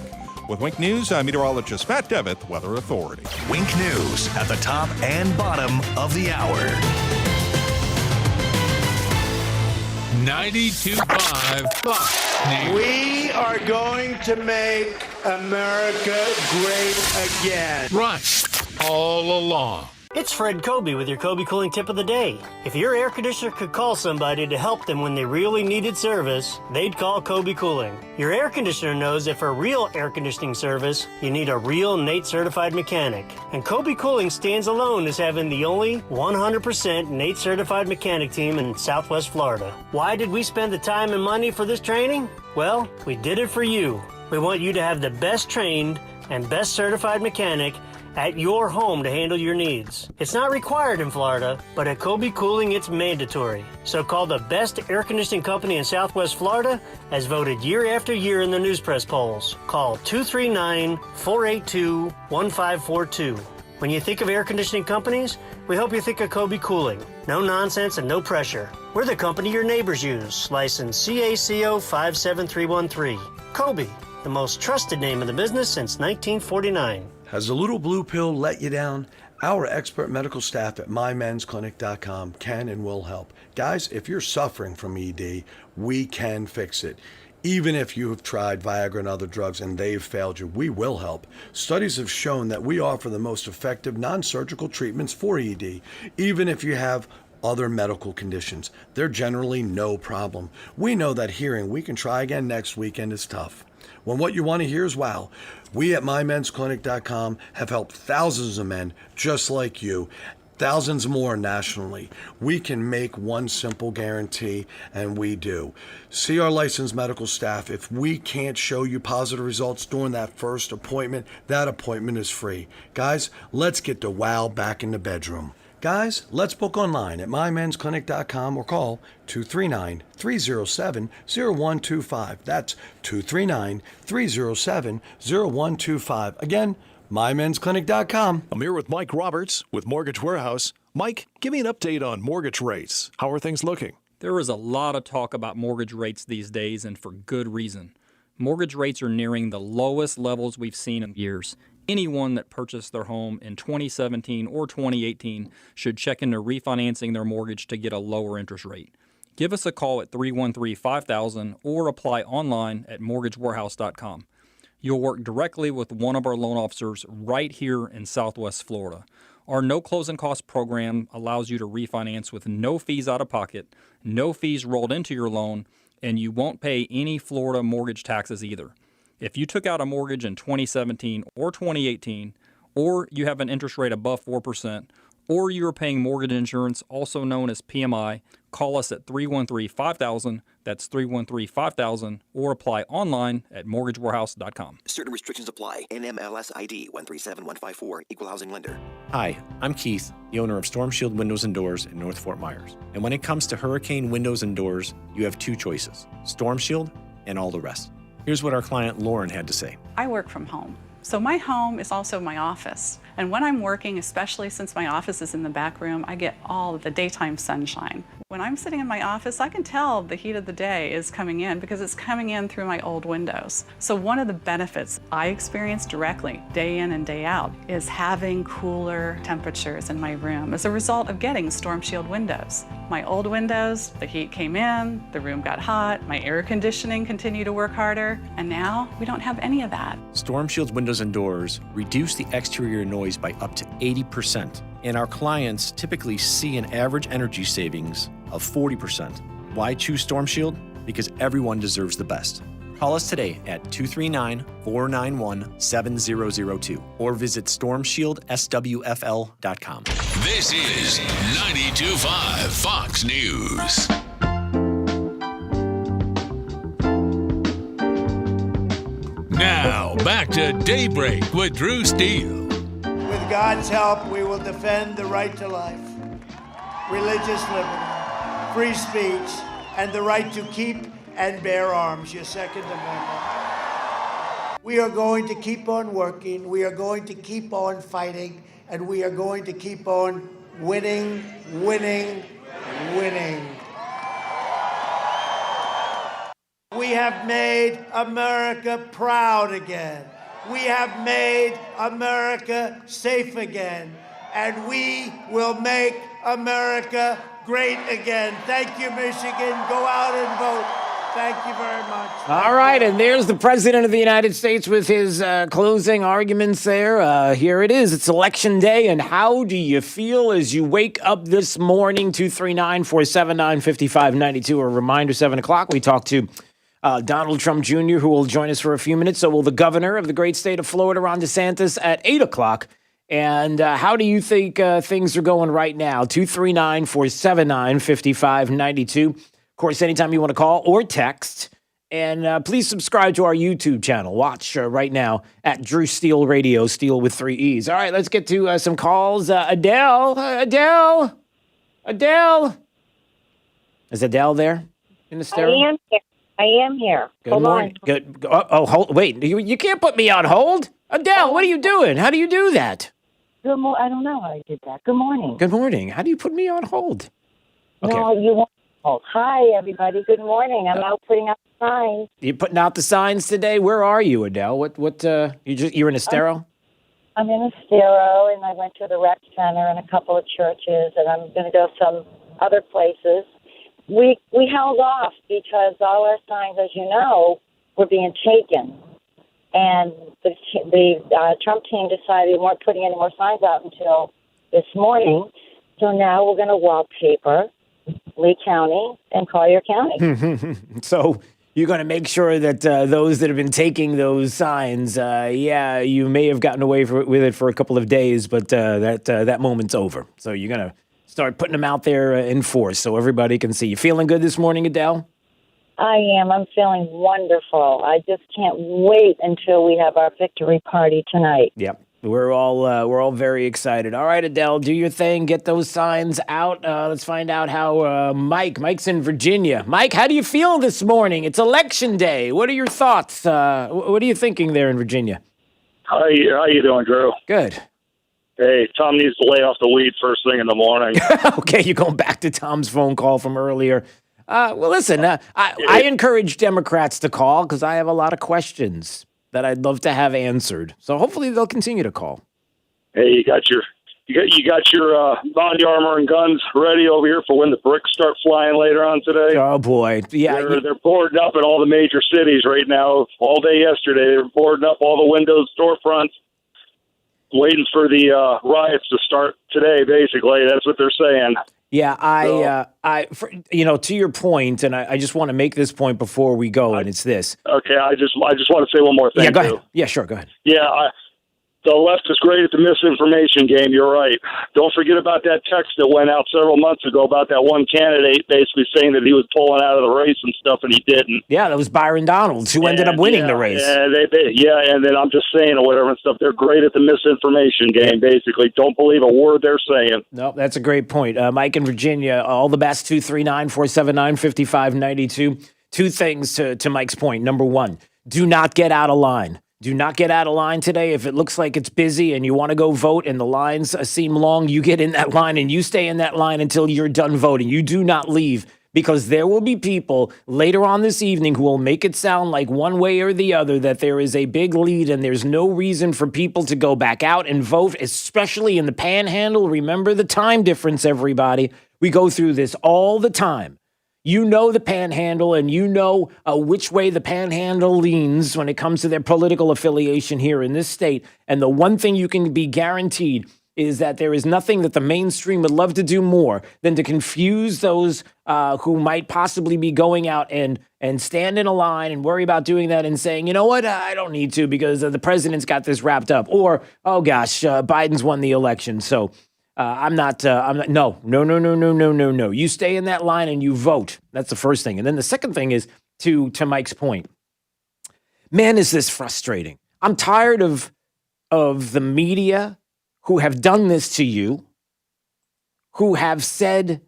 With Wink News, I'm meteorologist Matt Devitt, Weather Authority.
Wink News at the top and bottom of the hour. 92.5 Fox News.
We are going to make America great again.
Right, all along.
It's Fred Kobe with your Kobe Cooling Tip of the Day. If your air conditioner could call somebody to help them when they really needed service, they'd call Kobe Cooling. Your air conditioner knows that for real air conditioning service, you need a real NATE certified mechanic. And Kobe Cooling stands alone as having the only 100% NATE certified mechanic team in Southwest Florida. Why did we spend the time and money for this training? Well, we did it for you. We want you to have the best trained and best certified mechanic at your home to handle your needs. It's not required in Florida, but at Kobe Cooling, it's mandatory. So call the best air conditioning company in Southwest Florida, as voted year after year in the news press polls. Call 239-482-1542. When you think of air conditioning companies, we hope you think of Kobe Cooling. No nonsense and no pressure. We're the company your neighbors use. License CACO 57313. Kobe, the most trusted name in the business since 1949.
Has the little blue pill let you down? Our expert medical staff at mymensclinic.com can and will help. Guys, if you're suffering from ED, we can fix it. Even if you have tried Viagra and other drugs and they've failed you, we will help. Studies have shown that we offer the most effective non-surgical treatments for ED, even if you have other medical conditions. They're generally no problem. We know that hearing "we can try again next weekend" is tough. When what you want to hear is wow, we at mymensclinic.com have helped thousands of men just like you, thousands more nationally. We can make one simple guarantee, and we do. See our licensed medical staff. If we can't show you positive results during that first appointment, that appointment is free. Guys, let's get the wow back in the bedroom. Guys, let's book online at mymensclinic.com or call 239-307-0125. That's 239-307-0125. Again, mymensclinic.com.
I'm here with Mike Roberts with Mortgage Warehouse. Mike, give me an update on mortgage rates. How are things looking?
There is a lot of talk about mortgage rates these days, and for good reason. Mortgage rates are nearing the lowest levels we've seen in years. Anyone that purchased their home in 2017 or 2018 should check into refinancing their mortgage to get a lower interest rate. Give us a call at 313-5000 or apply online at mortgagewarehouse.com. You'll work directly with one of our loan officers right here in Southwest Florida. Our no closing cost program allows you to refinance with no fees out of pocket, no fees rolled into your loan, and you won't pay any Florida mortgage taxes either. If you took out a mortgage in 2017 or 2018, or you have an interest rate above 4%, or you are paying mortgage insurance, also known as PMI, call us at 313-5000, that's 313-5000, or apply online at mortgagewarehouse.com.
Certain restrictions apply. NMLS ID 137154, Equal Housing Lender.
Hi, I'm Keith, the owner of Storm Shield Windows and Doors in North Fort Myers. And when it comes to hurricane windows and doors, you have two choices, Storm Shield and all the rest. Here's what our client Lauren had to say.
I work from home, so my home is also my office. And when I'm working, especially since my office is in the back room, I get all of the daytime sunshine. When I'm sitting in my office, I can tell the heat of the day is coming in because it's coming in through my old windows. So one of the benefits I experience directly, day in and day out, is having cooler temperatures in my room as a result of getting Storm Shield windows. My old windows, the heat came in, the room got hot, my air conditioning continued to work harder, and now we don't have any of that.
Storm Shield's windows and doors reduce the exterior noise by up to 80%. And our clients typically see an average energy savings of 40%. Why choose Storm Shield? Because everyone deserves the best. Call us today at 239-491-7002 or visit stormshieldSWFL.com.
This is 92.5 Fox News. Now, back to Daybreak with Drew Steele.
With God's help, we will defend the right to life, religious liberty, free speech, and the right to keep and bear arms, your Second Amendment. We are going to keep on working, we are going to keep on fighting, and we are going to keep on winning, winning, winning. We have made America proud again. We have made America safe again. And we will make America great again. Thank you, Michigan. Go out and vote. Thank you very much.
All right, and there's the President of the United States with his closing arguments there. Here it is. It's Election Day, and how do you feel as you wake up this morning? 239-479-5592. A reminder, 7 o'clock, we talk to Donald Trump Jr., who will join us for a few minutes. So will the governor of the great state of Florida, Ron DeSantis, at 8 o'clock. And how do you think things are going right now? 239-479-5592. Of course, anytime you want to call or text. And please subscribe to our YouTube channel. Watch right now at Drew Steele Radio, Steele with 3 E's. All right, let's get to some calls. Adele. Is Adele there in the stereo?
I am here.
Good
Hold
morning.
on.
Good. Hold. Wait. You can't put me on hold. Adele, what are you doing? How do you do that?
Good morning. I don't know how I did that. Good morning.
Good morning. How do you put me on hold? Okay.
No, you won't hold. Hi, everybody. Good morning. I'm out putting out signs.
You putting out the signs today? Where are you, Adele? You're in Estero?
I'm in Estero, and I went to the rec center and a couple of churches, and I'm going to go some other places. We held off because all our signs, as you know, were being taken. And the Trump team decided they weren't putting any more signs out until this morning. So now we're going to wallpaper Lee County and Collier County.
So you're going to make sure that those that have been taking those signs, you may have gotten away with it for a couple of days, but that moment's over. So you're going to start putting them out there in force so everybody can see. You feeling good this morning, Adele?
I am. I'm feeling wonderful. I just can't wait until we have our victory party tonight.
Yep. We're all very excited. All right, Adele, do your thing. Get those signs out. Let's find out how Mike's in Virginia. Mike, how do you feel this morning? It's Election Day. What are your thoughts? What are you thinking there in Virginia?
How you doing, Drew?
Good.
Hey, Tom needs to lay off the weed first thing in the morning.
Okay, you're going back to Tom's phone call from earlier. Well, listen, I encourage Democrats to call because I have a lot of questions that I'd love to have answered. So hopefully they'll continue to call.
Hey, you got your You got your body armor and guns ready over here for when the bricks start flying later on today.
Oh boy, yeah,
they're boarding up in all the major cities right now. All day yesterday, they were boarding up all the windows, storefronts, waiting for the riots to start today. Basically, that's what they're saying.
Yeah, to your point, and I just want to make this point before we go, and it's this.
Okay, I just want to say one more thing.
Yeah, go ahead. Yeah, sure, go ahead.
Yeah, the left is great at the misinformation game. You're right. Don't forget about that text that went out several months ago about that one candidate basically saying that he was pulling out of the race and stuff, and he didn't.
Yeah, that was Byron Donalds who ended up winning the race.
Yeah, and then I'm just saying or whatever and stuff. They're great at the misinformation game, basically. Don't believe a word they're saying.
No, that's a great point. Mike in Virginia, all the best, 239-479-5592. Two things to Mike's point. Number one, do not get out of line. Do not get out of line today. If it looks like it's busy and you want to go vote and the lines seem long, you get in that line and you stay in that line until you're done voting. You do not leave, because there will be people later on this evening who will make it sound like one way or the other that there is a big lead and there's no reason for people to go back out and vote, especially in the Panhandle. Remember the time difference, everybody. We go through this all the time. You know the Panhandle, and you know which way the Panhandle leans when it comes to their political affiliation here in this state. And the one thing you can be guaranteed is that there is nothing that the mainstream would love to do more than to confuse those who might possibly be going out and stand in a line and worry about doing that and saying, you know what, I don't need to because the president's got this wrapped up. Or, oh gosh, Biden's won the election, so... no. You stay in that line and you vote. That's the first thing. And then the second thing is to Mike's point. Man, is this frustrating. I'm tired of the media who have done this to you, who have said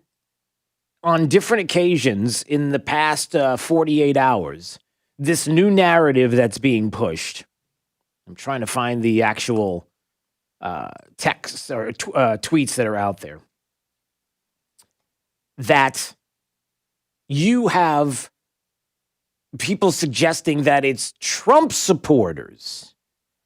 on different occasions in the past 48 hours, this new narrative that's being pushed. I'm trying to find the actual texts or tweets that are out there, that you have people suggesting that it's Trump supporters,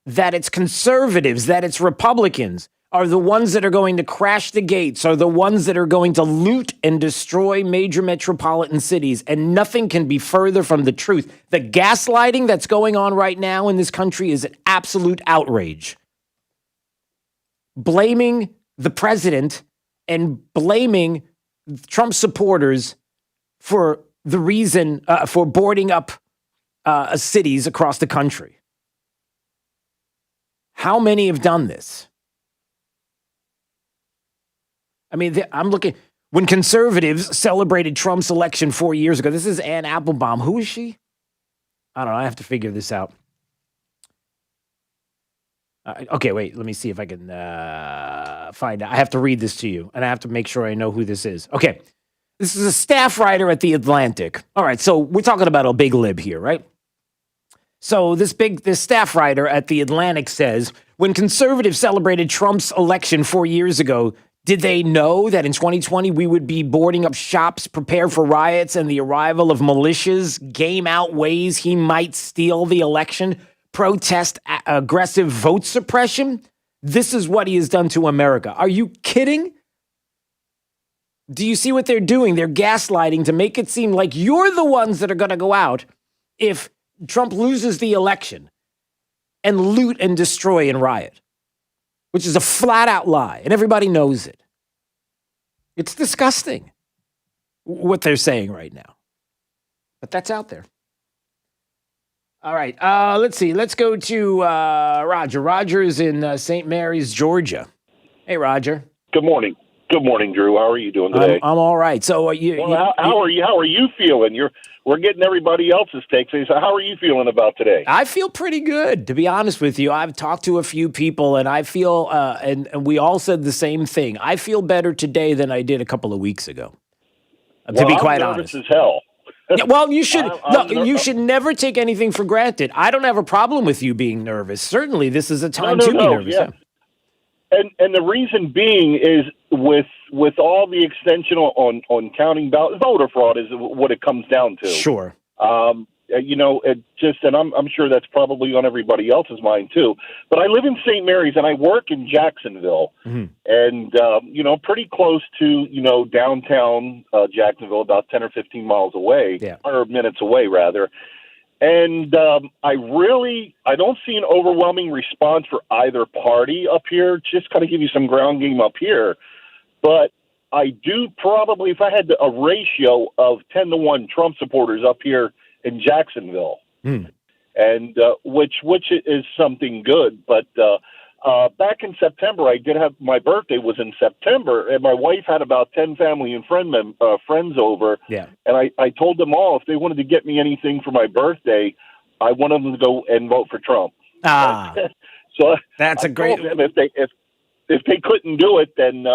that it's conservatives, that it's Republicans are the ones that are going to crash the gates, are the ones that are going to loot and destroy major metropolitan cities. And nothing can be further from the truth. The gaslighting that's going on right now in this country is an absolute outrage. Blaming the president and blaming Trump supporters for the reason for boarding up cities across the country. How many have done this? I mean, I'm looking, when conservatives celebrated Trump's election 4 years ago, this is Ann Applebaum. Who is she? I don't know. I have to figure this out. Okay, wait, let me see if I can find out. I have to read this to you, and I have to make sure I know who this is. Okay, this is a staff writer at The Atlantic. All right, so we're talking about a big lib here, right? So this staff writer at The Atlantic says, when conservatives celebrated Trump's election 4 years ago, did they know that in 2020 we would be boarding up shops, prepared for riots, and the arrival of militias, game out ways he might steal the election? Protest aggressive vote suppression? This is what he has done to America. Are you kidding? Do you see what they're doing? They're gaslighting to make it seem like you're the ones that are going to go out if Trump loses the election and loot and destroy and riot, which is a flat out lie. And everybody knows it. It's disgusting what they're saying right now. But that's out there. All right, let's see. Let's go to Roger. Roger is in St. Mary's, Georgia. Hey, Roger.
Good morning. Good morning, Drew. How are you doing today?
I'm all right. So,
how are you? How are you feeling? We're getting everybody else's takes. So, how are you feeling about today?
I feel pretty good, to be honest with you. I've talked to a few people, and I feel, and we all said the same thing. I feel better today than I did a couple of weeks ago. To be quite honest,
as hell.
Yeah, well, you should you should never take anything for granted. I don't have a problem with you being nervous. Certainly, this is a time to be nervous.
Yeah. And the reason being is with all the extension on counting voter fraud is what it comes down to.
Sure.
and I'm sure that's probably on everybody else's mind too. But I live in St. Mary's and I work in Jacksonville, and pretty close to downtown Jacksonville, about 10 or 15 miles away, or minutes away rather. And I don't see an overwhelming response for either party up here. Just kind of give you some ground game up here, but I do probably, if I had a ratio of 10-1 Trump supporters up here in Jacksonville, and which is something good. But back in September, I did have, my birthday was in September, and my wife had about 10 family and friends over. Yeah. And I told them all if they wanted to get me anything for my birthday, I wanted them to go and vote for Trump.
Ah,
so
that's
I
a great.
told them if they couldn't do it, then.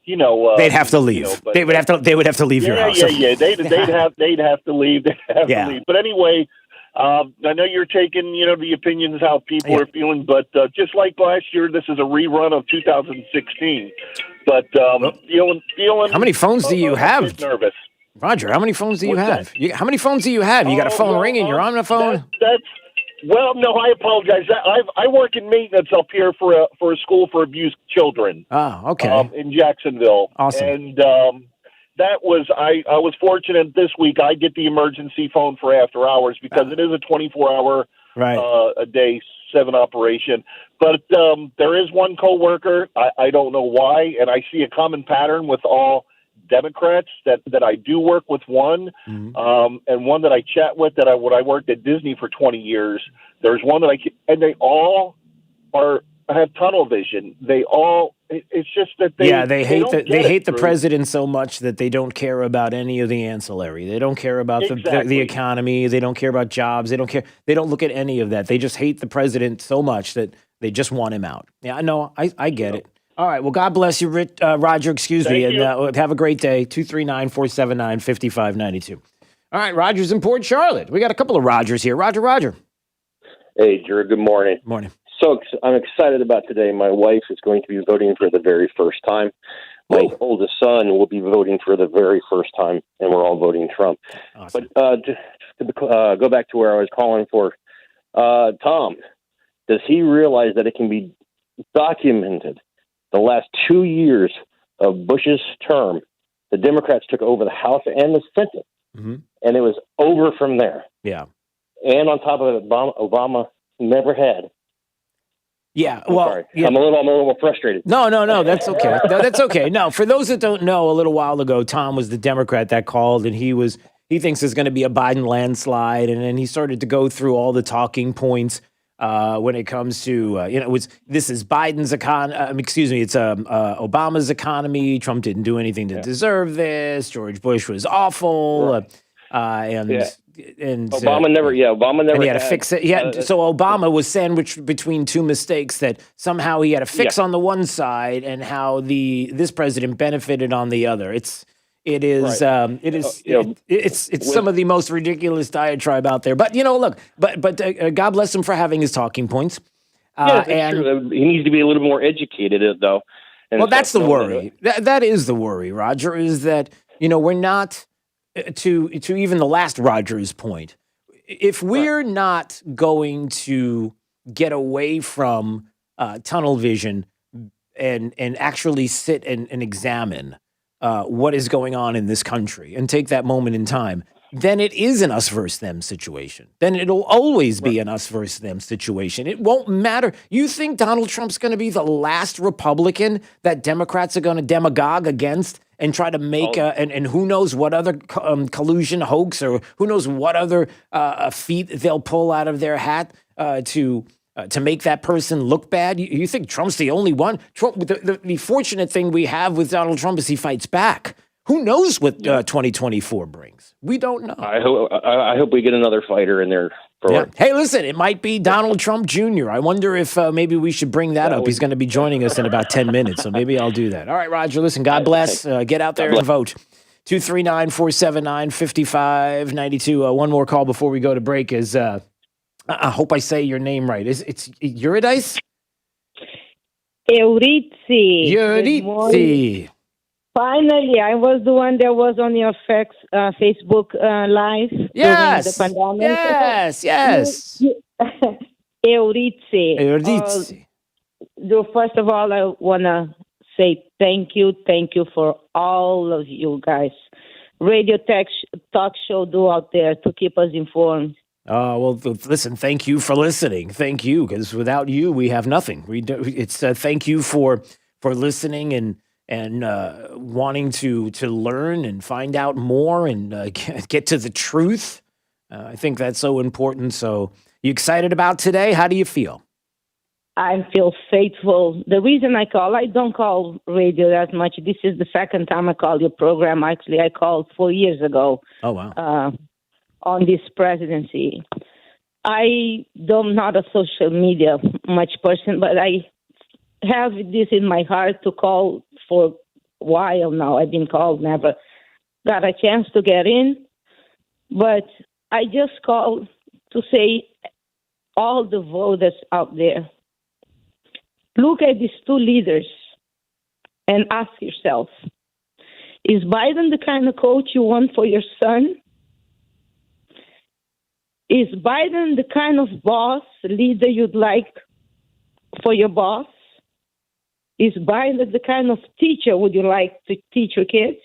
They'd have to leave. They would have to leave your house.
Yeah. They'd have to leave. To leave. But anyway, I know you're taking the opinions how people are feeling, but just like last year, this is a rerun of 2016. But feeling.
How many phones do you have?
Nervous.
Roger, how many phones do you have? How many phones do you have? You got a phone ringing. You're on the phone.
Well, no, I apologize. I work in maintenance up here for a school for abused children.
Oh, okay.
In Jacksonville.
Awesome.
And that was I was fortunate this week. I get the emergency phone for after hours because it is a 24-hour a day 7 operation. But there is one coworker. I don't know why, and I see a common pattern with all Democrats that I do work with one, and one that I chat with that I worked at Disney for 20 years. There's one and they all have tunnel vision. They all, it's just that they
hate the president so much that they don't care about any of the ancillary. They don't care about the economy. They don't care about jobs. They don't look at any of that. They just hate the president so much that they just want him out. Yeah, I know. I get it. All right. Well, God bless you, Roger. Excuse me. And have a great day. 239-479-5592. All right. Roger's in Port Charlotte. We got a couple of Rogers here. Roger.
Hey, Drew. Good morning.
Morning.
So I'm excited about today. My wife is going to be voting for the very first time. My oldest son will be voting for the very first time, and we're all voting Trump. Awesome. But to go back to where I was calling for, Tom, does he realize that it can be documented? The last 2 years of Bush's term, the Democrats took over the House and the Senate, and it was over from there.
Yeah.
And on top of it, Obama never had.
Yeah,
I'm sorry. I'm a little frustrated.
No, that's okay. That's okay. No, for those that don't know, a little while ago, Tom was the Democrat that called, and he thinks there's going to be a Biden landslide, and then he started to go through all the talking points. When it comes to, this is Biden's economy, it's Obama's economy. Trump didn't do anything to deserve this. George Bush was awful. And
Obama never
and he had to fix it. So Obama was sandwiched between two mistakes that somehow he had to fix on the one side and how this president benefited on the other. It's some of the most ridiculous diatribe out there. But look, God bless him for having his talking points.
And true. He needs to be a little more educated, though.
Well, that's the worry. That is the worry, Roger. Is that we're not to even the last Roger's point. If we're not going to get away from tunnel vision and actually sit and examine what is going on in this country and take that moment in time, then it is an us versus them situation. Then it'll always be an us versus them situation. It won't matter. You think Donald Trump's going to be the last Republican that Democrats are going to demagogue against and try to make and who knows what other collusion hoax or who knows what other feat they'll pull out of their hat to make that person look bad? You think Trump's the only one? Trump, the fortunate thing we have with Donald Trump is he fights back. Who knows what 2024 brings? We don't know.
I hope we get another fighter in there.
Hey, listen, it might be Donald Trump Jr. I wonder if maybe we should bring that up. He's going to be joining us in about 10 minutes, so maybe I'll do that. All right, Roger, listen, God bless. Get out there and vote. 239-479-5592. One more call before we go to break is... I hope I say your name right. It's Eurydice?
Eurydice.
Eurydice.
Finally, I was the one that was on your Facebook Live during the pandemic.
Yes.
Euridice. First of all, I want to say thank you for all of you guys. Radio talk show do out there to keep us informed.
Well, listen, thank you for listening. Thank you, because without you, we have nothing. It's thank you for listening and wanting to learn and find out more and get to the truth. I think that's so important. So, you excited about today? How do you feel?
I feel faithful. The reason I don't call radio that much. This is the second time I call your program. Actually, I called 4 years ago.
Oh, wow.
On this presidency. I'm not a social media much person, but I have this in my heart to call for a while now. I've been called, never got a chance to get in, but I just called to say all the voters out there, look at these two leaders and ask yourself, is Biden the kind of coach you want for your son? Is Biden the kind of leader you'd like for your boss? Is Biden the kind of teacher would you like to teach your kids?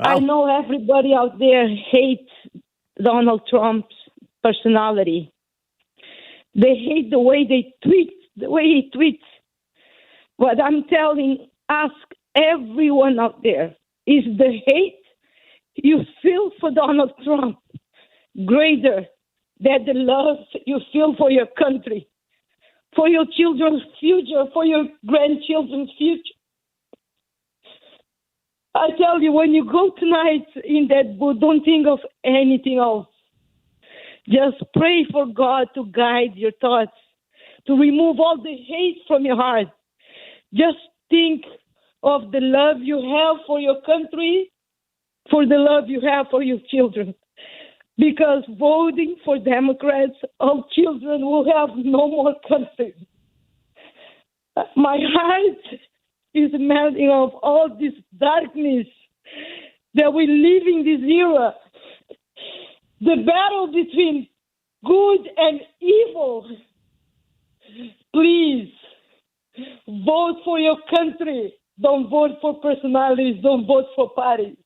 Wow. I know everybody out there hates Donald Trump's personality. They hate the way he tweets. But I'm ask everyone out there, is the hate you feel for Donald Trump greater than the love you feel for your country, for your children's future, for your grandchildren's future? I tell you, when you go tonight in that booth, don't think of anything else. Just pray for God to guide your thoughts, to remove all the hate from your heart. Just think of the love you have for your country, for the love you have for your children. Because voting for Democrats, our children will have no more country. My heart is melting of all this darkness that we live in this era. The battle between good and evil. Please, vote for your country. Don't vote for personalities. Don't vote for parties.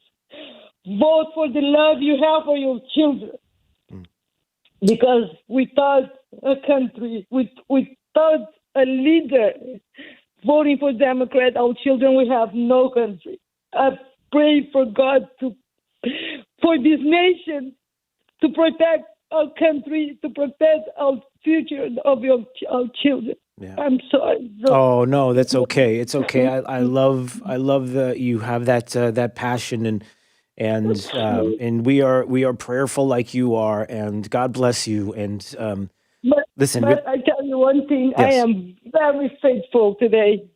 Vote for the love you have for your children. Because without a country, without a leader voting for Democrat, our children will have no country. I pray for God for this nation to protect our country, to protect our future of our children.
Yeah.
I'm sorry.
Oh no, that's okay. It's okay. I love that you have that passion and we are prayerful like you are, and God bless you. And listen,
but I tell you one thing.
Yes.
I am very faithful today.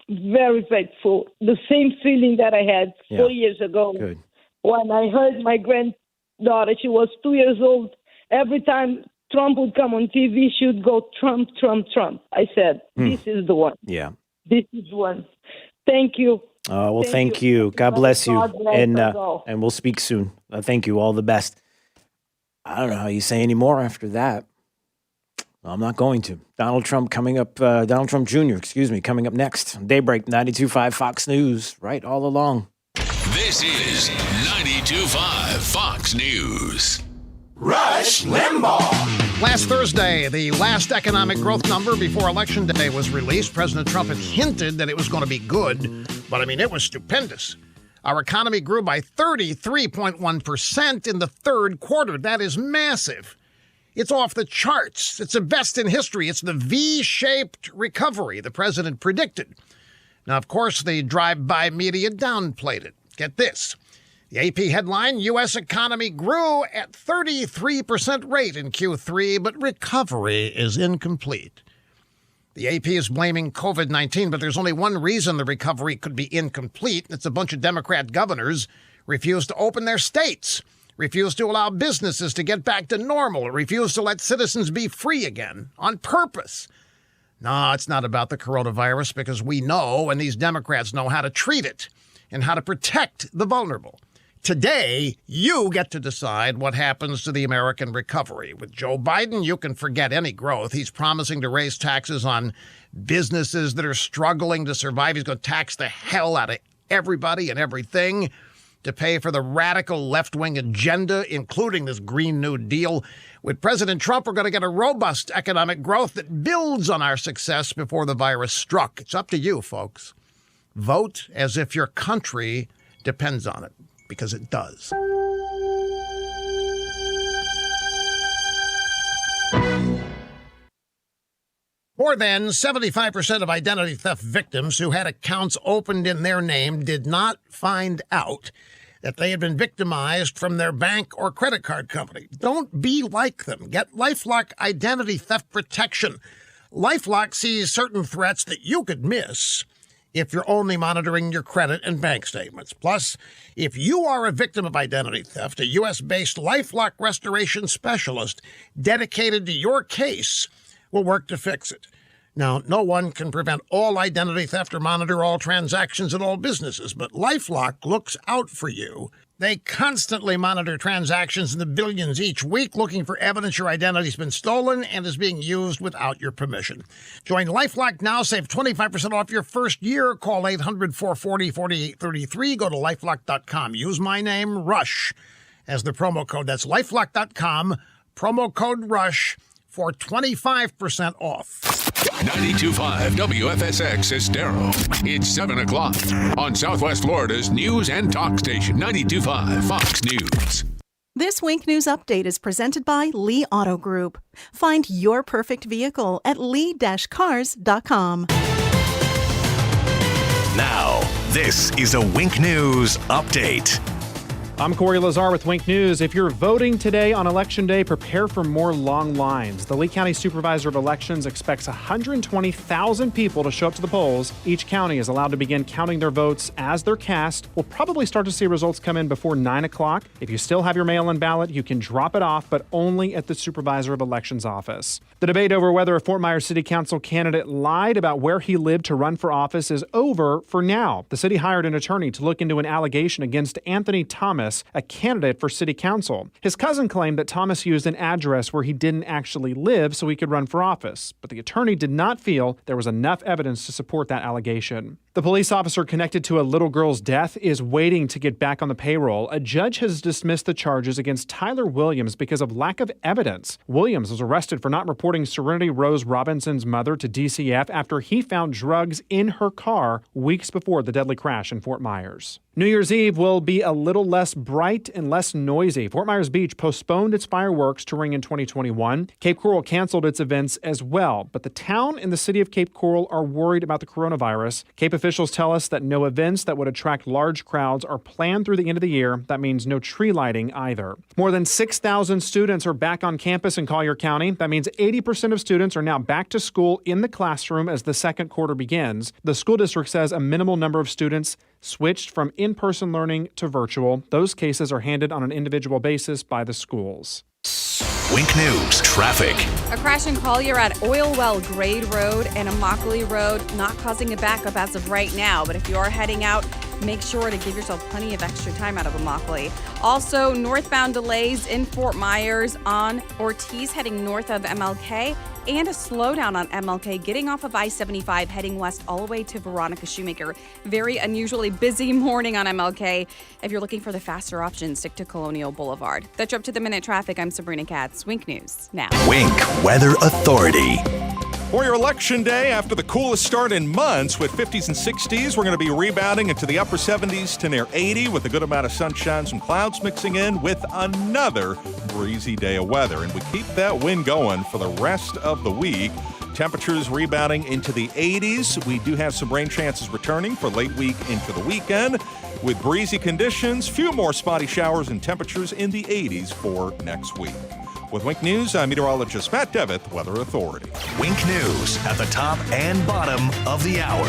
Very faithful. The same feeling that I had 4 years ago.
Good.
When I heard my granddaughter, she was 2 years old. Every time Trump would come on TV, she would go, Trump, Trump, Trump. I said, this is the one.
Yeah.
This is one. Thank you.
Well, thank you. God bless you.
God bless us all.
And we'll speak soon. Thank you. All the best. I don't know how you say any more after that. I'm not going to. Donald Trump Jr., coming up next. Daybreak, 92.5 Fox News, right all along.
This is 92.5 Fox News.
Rush Limbaugh. Last Thursday, the last economic growth number before Election Day was released. President Trump had hinted that it was going to be good, but I mean, it was stupendous. Our economy grew by 33.1% in the third quarter. That is massive. It's off the charts. It's the best in history. It's the V-shaped recovery the president predicted. Now, of course, the drive-by media downplayed it. Get this. The AP headline, U.S. economy grew at 33% rate in Q3, but recovery is incomplete. The AP is blaming COVID-19, but there's only one reason the recovery could be incomplete. It's a bunch of Democrat governors refused to open their states, refused to allow businesses to get back to normal, refused to let citizens be free again on purpose. No, it's not about the coronavirus because we know, and these Democrats know how to treat it and how to protect the vulnerable. Today, you get to decide what happens to the American recovery. With Joe Biden, you can forget any growth. He's promising to raise taxes on businesses that are struggling to survive. He's going to tax the hell out of everybody and everything to pay for the radical left-wing agenda, including this Green New Deal. With President Trump, we're going to get a robust economic growth that builds on our success before the virus struck. It's up to you, folks. Vote as if your country depends on it, because it does. More than 75% of identity theft victims who had accounts opened in their name did not find out that they had been victimized from their bank or credit card company. Don't be like them. Get LifeLock identity theft protection. LifeLock sees certain threats that you could miss if you're only monitoring your credit and bank statements. Plus, if you are a victim of identity theft, a U.S.-based LifeLock restoration specialist dedicated to your case will work to fix it. Now, no one can prevent all identity theft or monitor all transactions at all businesses, but LifeLock looks out for you. They constantly monitor transactions in the billions each week, looking for evidence your identity's been stolen and is being used without your permission. Join LifeLock now. Save 25% off your first year. Call 800-440-4833. Go to LifeLock.com. Use my name, Rush, as the promo code. That's LifeLock.com, promo code RUSH for 25% off.
92.5 WFSX Estero. It's 7 o'clock on Southwest Florida's news and talk station, 92.5 Fox News.
This Wink News Update is presented by Lee Auto Group. Find your perfect vehicle at lee-cars.com.
Now, this is a Wink News Update.
I'm Corey Lazar with Wink News. If you're voting today on Election Day, prepare for more long lines. The Lee County Supervisor of Elections expects 120,000 people to show up to the polls. Each county is allowed to begin counting their votes as they're cast. We'll probably start to see results come in before 9 o'clock. If you still have your mail-in ballot, you can drop it off, but only at the Supervisor of Elections office. The debate over whether a Fort Myers City Council candidate lied about where he lived to run for office is over for now. The city hired an attorney to look into an allegation against Anthony Thomas, a candidate for city council. His cousin claimed that Thomas used an address where he didn't actually live so he could run for office, but the attorney did not feel there was enough evidence to support that allegation. The police officer connected to a little girl's death is waiting to get back on the payroll. A judge has dismissed the charges against Tyler Williams because of lack of evidence. Williams was arrested for not reporting Serenity Rose Robinson's mother to DCF after he found drugs in her car weeks before the deadly crash in Fort Myers. New Year's Eve will be a little less bright and less noisy. Fort Myers Beach postponed its fireworks to ring in 2021. Cape Coral canceled its events as well, but the town and the city of Cape Coral are worried about the coronavirus. Cape officials tell us that no events that would attract large crowds are planned through the end of the year. That means no tree lighting either. More than 6,000 students are back on campus in Collier County. That means 80% of students are now back to school in the classroom as the second quarter begins. The school district says a minimal number of students switched from in-person learning to virtual. Those cases are handled on an individual basis by the schools.
Wink News Traffic.
A crash in Collier at Oil Well Grade Road and Immokalee Road, not causing a backup as of right now, but if you are heading out, make sure to give yourself plenty of extra time out of Immokalee. Also, northbound delays in Fort Myers on Ortiz heading north of MLK, and a slowdown on MLK getting off of I-75 heading west all the way to Veronica Shoemaker. Very unusually busy morning on MLK. If you're looking for the faster option, stick to Colonial Boulevard. That's your up-to-the-minute traffic. I'm Sabrina Katz. Wink News now.
Wink Weather Authority.
For your election day, after the coolest start in months with 50s and 60s, we're going to be rebounding into the upper 70s to near 80 with a good amount of sunshine, some clouds mixing in with another breezy day of weather. And we keep that wind going for the rest of the week. Temperatures rebounding into the 80s. We do have some rain chances returning for late week into the weekend with breezy conditions, few more spotty showers and temperatures in the 80s for next week. With Wink News, I'm meteorologist Matt Devitt, Weather Authority.
Wink News at the top and bottom of the hour.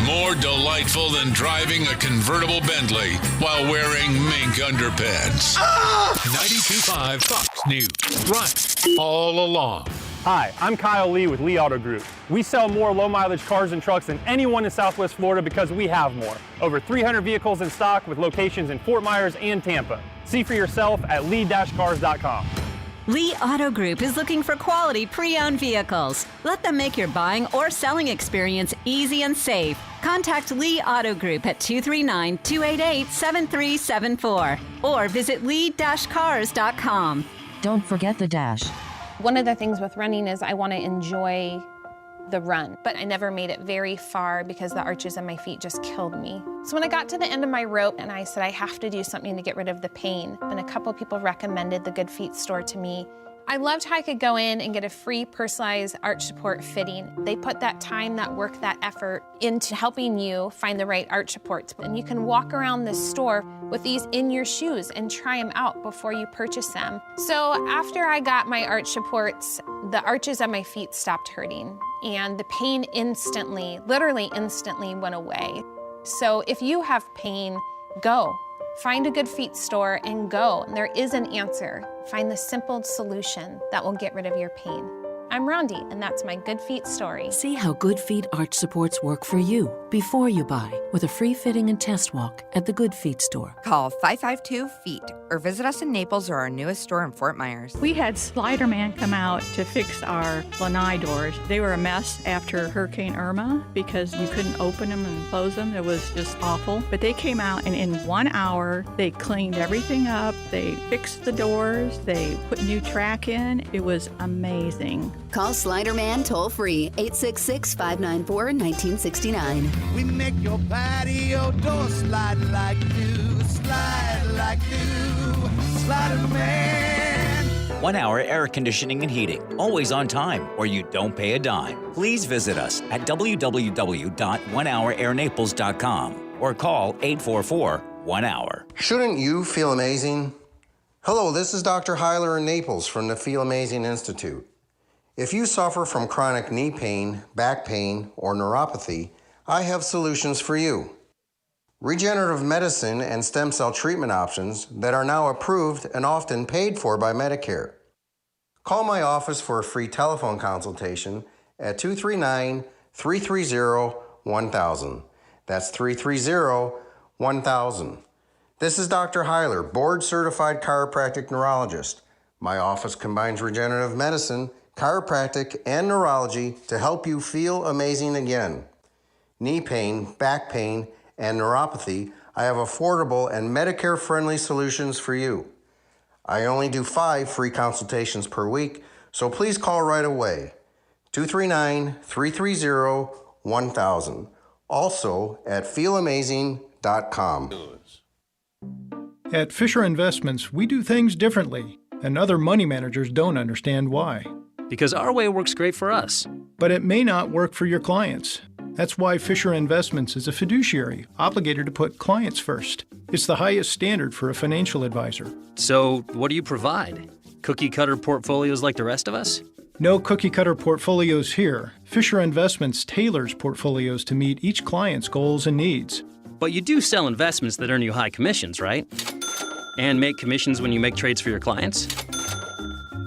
more delightful than driving a convertible Bentley while wearing mink underpants.
92.5 Fox News. Right all along.
Hi, I'm Kyle Lee with Lee Auto Group. We sell more low-mileage cars and trucks than anyone in Southwest Florida because we have more. Over 300 vehicles in stock with locations in Fort Myers and Tampa. See for yourself at lee-cars.com.
Lee Auto Group is looking for quality pre-owned vehicles. Let them make your buying or selling experience easy and safe. Contact Lee Auto Group at 239-288-7374 or visit lee-cars.com.
Don't forget the dash.
One of the things with running is I want to enjoy the run, but I never made it very far because the arches on my feet just killed me. So when I got to the end of my rope and I said I have to do something to get rid of the pain, and a couple people recommended the Good Feet store to me. I loved how I could go in and get a free personalized arch support fitting. They put that time, that work, that effort into helping you find the right arch supports. And you can walk around this store with these in your shoes and try them out before you purchase them. So after I got my arch supports, the arches on my feet stopped hurting and the pain instantly, literally instantly went away. So if you have pain, go. Find a Good Feet store and go. And there is an answer. Find the simple solution that will get rid of your pain. I'm Rondi, and that's my Good Feet story.
See how Good Feet arch supports work for you before you buy with a free fitting and test walk at the Good Feet store.
Call 552-FEET or visit us in Naples or our newest store in Fort Myers.
We had Sliderman come out to fix our lanai doors. They were a mess after Hurricane Irma because you couldn't open them and close them. It was just awful. But they came out and in 1 hour, they cleaned everything up. They fixed the doors. They put new track in. It was amazing.
Call Sliderman toll-free, 866-594-1969.
We make your patio door slide like new, slide like new. Sliderman.
1 Hour Air Conditioning and Heating, always on time, or you don't pay a dime. Please visit us at www.onehourairnaples.com or call 844-1HOUR.
Shouldn't you feel amazing? Hello, this is Dr. Heiler in Naples from the Feel Amazing Institute. If you suffer from chronic knee pain, back pain, or neuropathy, I have solutions for you. Regenerative medicine and stem cell treatment options that are now approved and often paid for by Medicare. Call my office for a free telephone consultation at 239-330-1000. That's 330-1000. This is Dr. Heiler, board-certified chiropractic neurologist. My office combines regenerative medicine, chiropractic, and neurology to help you feel amazing again. Knee pain, back pain, and neuropathy, I have affordable and Medicare-friendly solutions for you. I only do 5 free consultations per week, so please call right away. 239-330-1000. Also at feelamazing.com.
At Fisher Investments, we do things differently, and other money managers don't understand why.
Because our way works great for us.
But it may not work for your clients. That's why Fisher Investments is a fiduciary, obligated to put clients first. It's the highest standard for a financial advisor.
So, what do you provide? Cookie-cutter portfolios like the rest of us?
No cookie-cutter portfolios here. Fisher Investments tailors portfolios to meet each client's goals and needs.
But you do sell investments that earn you high commissions, right? And make commissions when you make trades for your clients?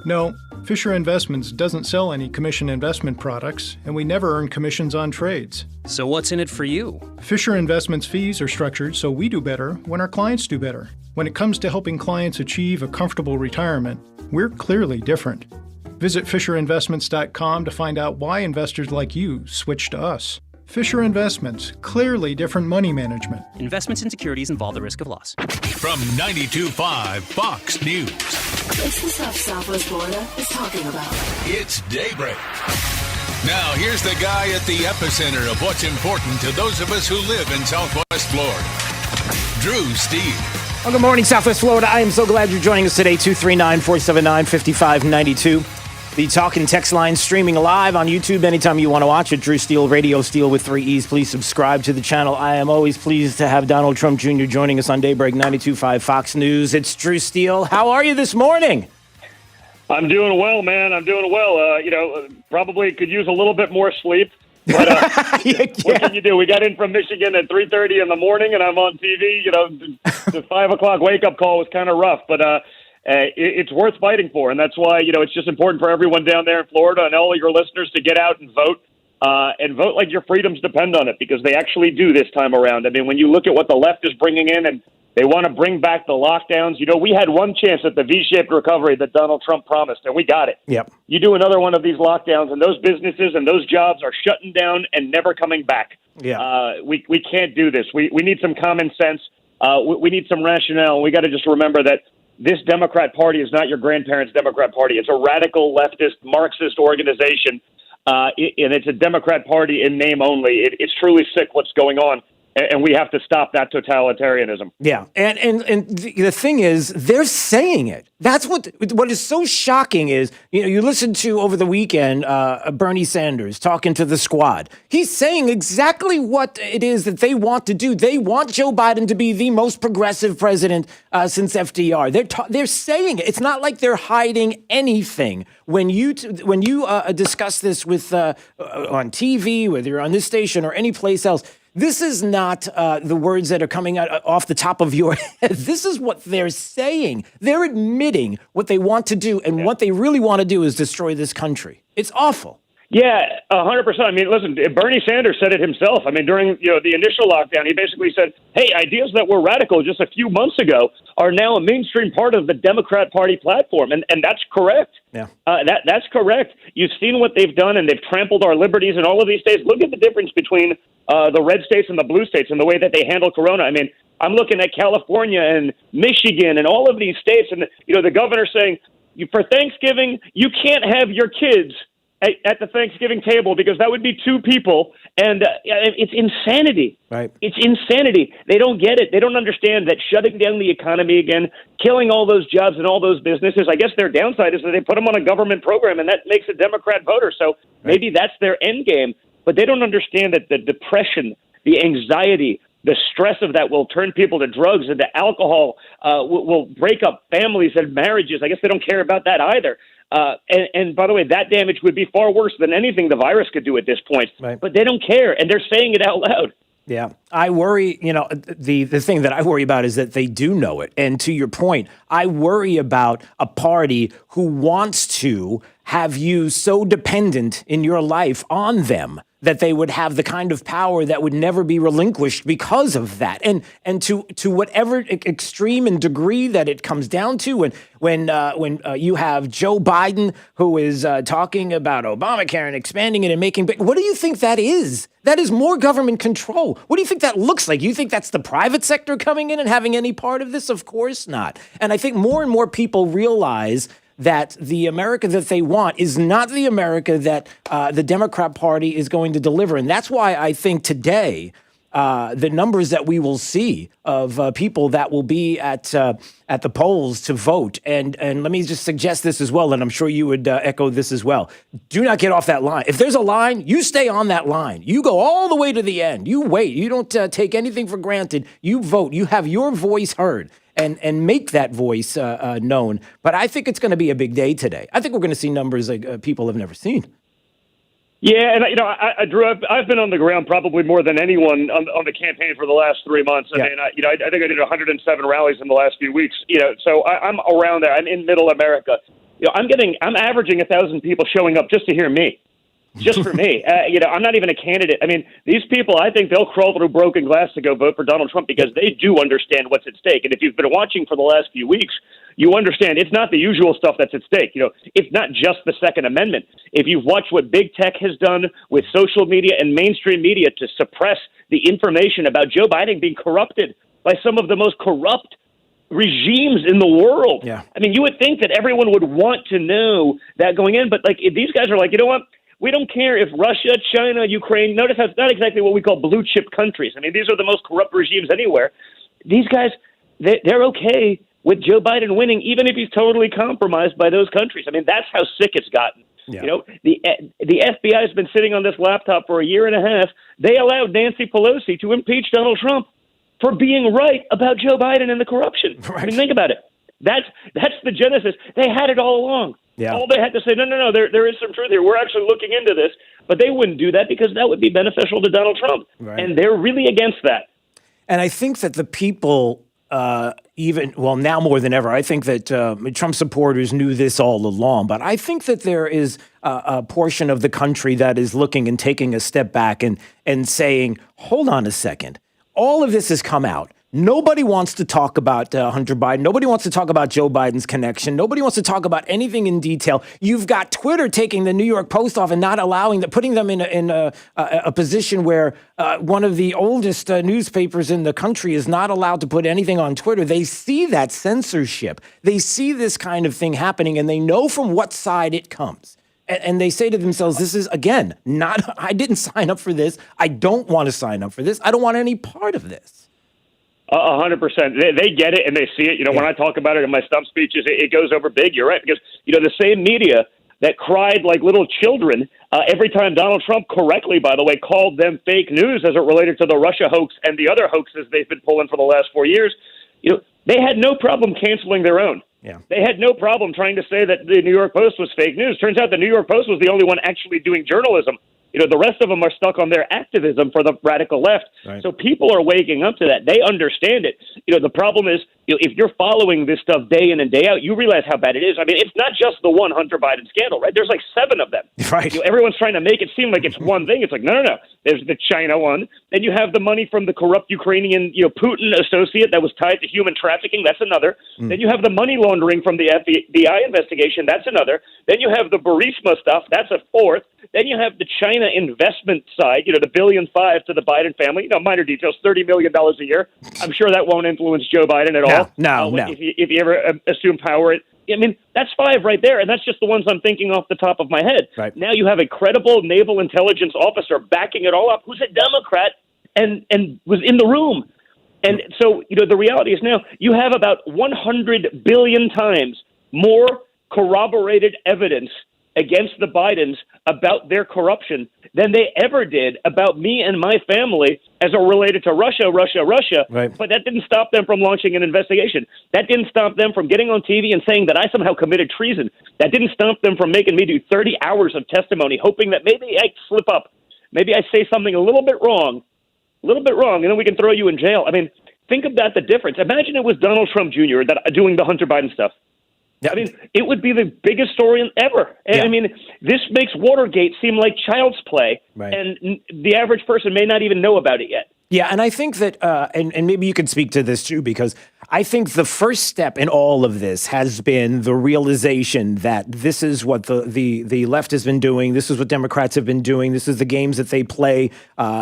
No, Fisher Investments doesn't sell any commission investment products, and we never earn commissions on trades.
So what's in it for you?
Fisher Investments fees are structured so we do better when our clients do better. When it comes to helping clients achieve a comfortable retirement, we're clearly different. Visit FisherInvestments.com to find out why investors like you switch to us. Fisher Investments, clearly different money management.
Investments in securities involve the risk of loss.
From 92.5 Fox News.
It's the stuff Southwest Florida is talking about.
It's Daybreak. Now, here's the guy at the epicenter of what's important to those of us who live in Southwest Florida. Drew Steele.
Well, good morning, Southwest Florida. I am so glad you're joining us today. 239-479-5592. The talk and text line streaming live on YouTube anytime you want to watch it. Drew Steele, Radio Steele with 3 E's. Please subscribe to the channel. I am always pleased to have Donald Trump Jr. joining us on Daybreak 92.5 Fox News. It's Drew Steele. How are you this morning?
I'm doing well, man. I'm doing well. Probably could use a little bit more sleep.
But what can you do? We got in from Michigan at 3:30 in the morning, and I'm on TV. The 5 o'clock wake-up call was kind of rough, but it's worth fighting for, and that's why it's just important for everyone down there in Florida and all of your listeners to get out and vote. And vote like your freedoms depend on it, because they actually do this time around. I mean, when you look at what the left is bringing in, and they want to bring back the lockdowns. We had one chance at the V-shaped recovery that Donald Trump promised, and we got it.
Yep.
You do another one of these lockdowns, and those businesses and those jobs are shutting down and never coming back.
Yeah.
We can't do this. We need some common sense. We need some rationale. We got to just remember that this Democrat Party is not your grandparents' Democrat Party. It's a radical leftist Marxist organization. And it's a Democrat Party in name only. It's truly sick what's going on, and we have to stop that totalitarianism.
Yeah, and the thing is, they're saying it. That's what is so shocking is, you listen to over the weekend Bernie Sanders talking to the squad. He's saying exactly what it is that they want to do. They want Joe Biden to be the most progressive president since FDR. They're saying it. It's not like they're hiding anything. When you discuss this with on TV, whether you're on this station or any place else, this is not the words that are coming out off the top of your head. This is what they're saying. They're admitting what they want to do, and what they really want to do is destroy this country. It's awful.
Yeah, 100%. I mean, listen, Bernie Sanders said it himself. I mean, during the initial lockdown, he basically said, hey, ideas that were radical just a few months ago are now a mainstream part of the Democrat Party platform. And that's correct.
Yeah.
That's correct. You've seen what they've done, and they've trampled our liberties in all of these states. Look at the difference between the red states and the blue states and the way that they handle corona. I mean, I'm looking at California and Michigan and all of these states, and the governor saying, for Thanksgiving, you can't have your kids at the Thanksgiving table because that would be two people, and it's insanity.
Right.
It's insanity. They don't get it. They don't understand that shutting down the economy again, killing all those jobs and all those businesses, I guess their downside is that they put them on a government program, and that makes a Democrat voter. So maybe that's their end game, but they don't understand that the depression, the anxiety, the stress of that will turn people to drugs and to alcohol, will break up families and marriages. I guess they don't care about that either. And by the way, that damage would be far worse than anything the virus could do at this point.
Right.
But they don't care, and they're saying it out loud.
Yeah, I worry, the thing that I worry about is that they do know it. And to your point, I worry about a party who wants to have you so dependent in your life on them that they would have the kind of power that would never be relinquished because of that. And to whatever extreme and degree that it comes down to, when you have Joe Biden who is talking about Obamacare and expanding it and making big, what do you think that is? That is more government control. What do you think that looks like? You think that's the private sector coming in and having any part of this? Of course not. And I think more and more people realize that the America that they want is not the America that the Democrat Party is going to deliver. And that's why I think today the numbers that we will see of people that will be at the polls to vote. And let me just suggest this as well, and I'm sure you would echo this as well. Do not get off that line. If there's a line, you stay on that line. You go all the way to the end. You wait. You don't take anything for granted. You vote. You have your voice heard. And make that voice known. But I think it's going to be a big day today. I think we're going to see numbers like people have never seen.
Yeah, and I Drew, I've been on the ground probably more than anyone on the campaign for the last 3 months. I mean, I think I did 107 rallies in the last few weeks. So I'm around there. I'm in Middle America. I'm averaging 1,000 people showing up just to hear me. Just for me. I'm not even a candidate. I mean, these people, I think they'll crawl through broken glass to go vote for Donald Trump because they do understand what's at stake. And if you've been watching for the last few weeks, you understand it's not the usual stuff that's at stake. It's not just the Second Amendment. If you've watched what big tech has done with social media and mainstream media to suppress the information about Joe Biden being corrupted by some of the most corrupt regimes in the world.
Yeah.
I mean, you would think that everyone would want to know that going in, but these guys are like, you know what? We don't care if Russia, China, Ukraine, notice how it's not exactly what we call blue chip countries. I mean, these are the most corrupt regimes anywhere. These guys, they're okay with Joe Biden winning, even if he's totally compromised by those countries. I mean, that's how sick it's gotten.
Yeah.
The FBI has been sitting on this laptop for a year and a half. They allowed Nancy Pelosi to impeach Donald Trump for being right about Joe Biden and the corruption.
Right.
I mean, think about it. That's the genesis. They had it all along.
Yeah.
All they had to say, no, there is some truth here. We're actually looking into this. But they wouldn't do that because that would be beneficial to Donald Trump.
Right.
And they're really against that.
And I think that the people, now more than ever, I think that Trump supporters knew this all along. But I think that there is a portion of the country that is looking and taking a step back and saying, hold on a second. All of this has come out. Nobody wants to talk about Hunter Biden. Nobody wants to talk about Joe Biden's connection. Nobody wants to talk about anything in detail. You've got Twitter taking the New York Post off and not allowing putting them in a position where one of the oldest newspapers in the country is not allowed to put anything on Twitter. They see that censorship. They see this kind of thing happening, and they know from what side it comes. And they say to themselves, this is, again, I didn't sign up for this. I don't want to sign up for this. I don't want any part of this.
100%. They get it and they see it. When I talk about it in my stump speeches, it goes over big. You're right. Because, the same media that cried like little children every time Donald Trump correctly, by the way, called them fake news as it related to the Russia hoax and the other hoaxes they've been pulling for the last 4 years, they had no problem canceling their own.
Yeah.
They had no problem trying to say that the New York Post was fake news. Turns out the New York Post was the only one actually doing journalism. The rest of them are stuck on their activism for the radical left.
Right.
So people are waking up to that. They understand it. The problem is, if you're following this stuff day in and day out, you realize how bad it is. I mean, it's not just the one Hunter Biden scandal, right? There's like 7 of them.
Right.
Everyone's trying to make it seem like it's one thing. It's like, no. There's the China one. Then you have the money from the corrupt Ukrainian, Putin associate that was tied to human trafficking. That's another. Then you have the money laundering from the FBI investigation. That's another. Then you have the Burisma stuff. That's a fourth. Then you have the China investment side, the $1.5 billion to the Biden family. Minor details, $30 million a year. I'm sure that won't influence Joe Biden at all.
No.
If you ever assume power, that's 5 right there, and that's just the ones I'm thinking off the top of my head.
Right.
Now you have a credible naval intelligence officer backing it all up, who's a Democrat and was in the room. And so, the reality is now you have about 100 billion times more corroborated evidence against the Bidens about their corruption than they ever did about me and my family as it related to Russia.
Right.
But that didn't stop them from launching an investigation. That didn't stop them from getting on TV and saying that I somehow committed treason. That didn't stop them from making me do 30 hours of testimony, hoping that maybe I slip up. Maybe I say something a little bit wrong, and then we can throw you in jail. Think about the difference. Imagine it was Donald Trump Jr. doing the Hunter Biden stuff.
Yeah.
It would be the biggest story ever.
Yeah.
This makes Watergate seem like child's play,
right.
And the average person may not even know about it yet.
Yeah, and I think that, and maybe you can speak to this too, because I think the first step in all of this has been the realization that this is what the left has been doing. This is what Democrats have been doing. This is the games that they play.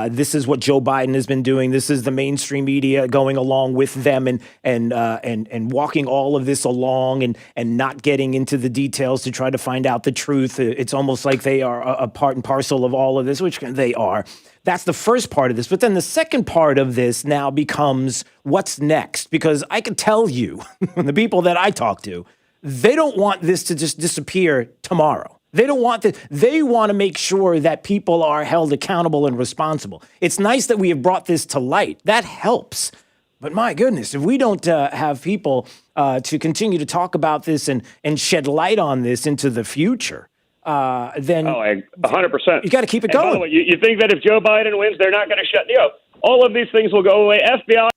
This is what Joe Biden has been doing. This is the mainstream media going along with them and walking all of this along and not getting into the details to try to find out the truth. It's almost like they are a part and parcel of all of this, which they are. That's the first part of this. But then the second part of this now becomes what's next? Because I can tell you, the people that I talk to, they don't want this to just disappear tomorrow. They don't want this. They want to make sure that people are held accountable and responsible. It's nice that we have brought this to light. That helps. But my goodness, if we don't have people to continue to talk about this and shed light on this into the future, then
100%.
You got to keep it
going.
going.
By the way, you think that if Joe Biden wins, they're not going to shut. All of these things will go away. FBI.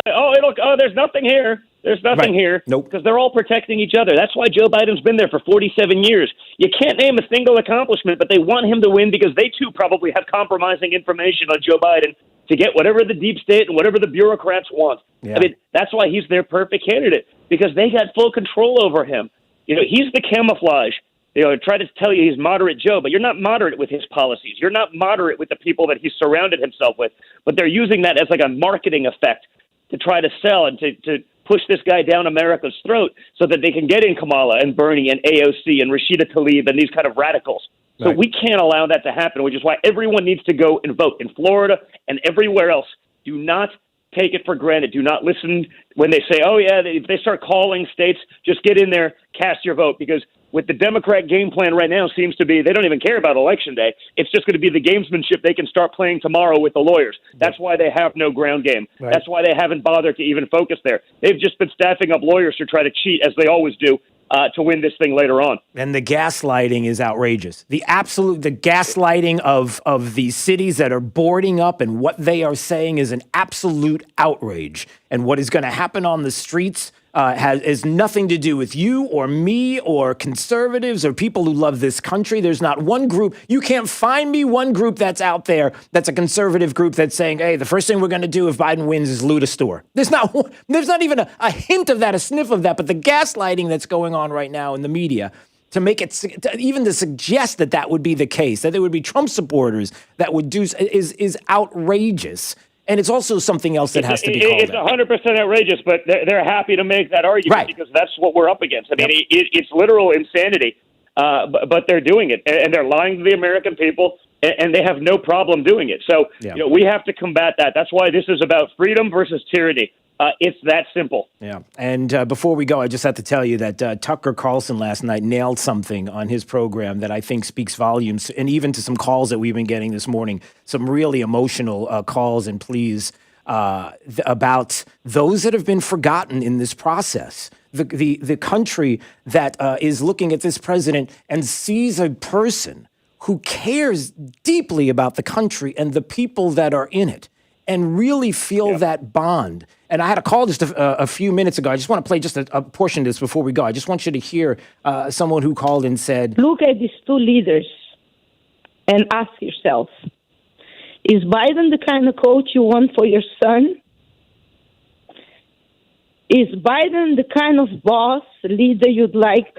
There's nothing here. There's nothing here.
Nope.
Because they're all protecting each other. That's why Joe Biden's been there for 47 years. You can't name a single accomplishment, but they want him to win because they too probably have compromising information on Joe Biden to get whatever the deep state and whatever the bureaucrats want.
Yeah.
That's why he's their perfect candidate, because they got full control over him. He's the camouflage. Try to tell you he's moderate Joe, but you're not moderate with his policies. You're not moderate with the people that he's surrounded himself with. But they're using that as like a marketing effect to try to sell and to push this guy down America's throat so that they can get in Kamala and Bernie and AOC and Rashida Tlaib and these kind of radicals. So
Right.
we can't allow that to happen, which is why everyone needs to go and vote in Florida and everywhere else. Do not take it for granted. Do not listen when they say, if they start calling states, just get in there, cast your vote, because with the Democrat game plan right now seems to be they don't even care about Election Day. It's just going to be the gamesmanship they can start playing tomorrow with the lawyers. That's why they have no ground game.
Right.
That's why they haven't bothered to even focus there. They've just been staffing up lawyers to try to cheat, as they always do, to win this thing later on.
And the gaslighting is outrageous. The gaslighting of the cities that are boarding up and what they are saying is an absolute outrage. And what is going to happen on the streets has nothing to do with you or me or conservatives or people who love this country. There's not one group. You can't find me one group that's out there that's a conservative group that's saying, hey, the first thing we're going to do if Biden wins is loot a store. There's not even a hint of that, a sniff of that. But the gaslighting that's going on right now in the media to make it, even to suggest that would be the case, that there would be Trump supporters that would do, is outrageous. And it's also something else that has to be called out.
It's 100% outrageous, but they're happy to make that argument because that's what we're up against. I mean, it's literal insanity, but they're doing it, and they're lying to the American people, and they have no problem doing it. So we have to combat that. That's why this is about freedom versus tyranny. It's that simple.
Yeah. And before we go, I just have to tell you that Tucker Carlson last night nailed something on his program that I think speaks volumes, and even to some calls that we've been getting this morning, some really emotional calls and pleas about those that have been forgotten in this process. The country that is looking at this president and sees a person who cares deeply about the country and the people that are in it, and really feel that bond. And I had a call just a few minutes ago. I just want to play just a portion of this before we go. I just want you to hear someone who called and said,
look at these two leaders and ask yourself, is Biden the kind of coach you want for your son? Is Biden the kind of boss, leader you'd like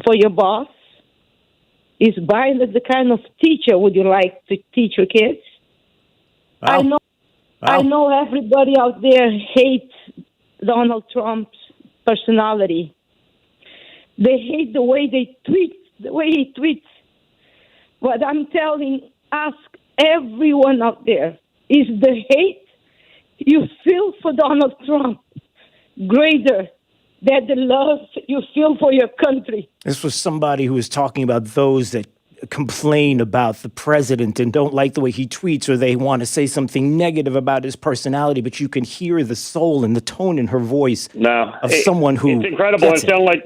for your boss? Is Biden the kind of teacher would you like to teach your kids?
Wow.
I know everybody out there hates Donald Trump's personality. They hate the way he tweets. But I'm ask everyone out there, is the hate you feel for Donald Trump greater than the love you feel for your country?
This was somebody who was talking about those that complain about the president and don't like the way he tweets, or they want to say something negative about his personality, but you can hear the soul and the tone in her voice of someone who
it's incredible. It sounds like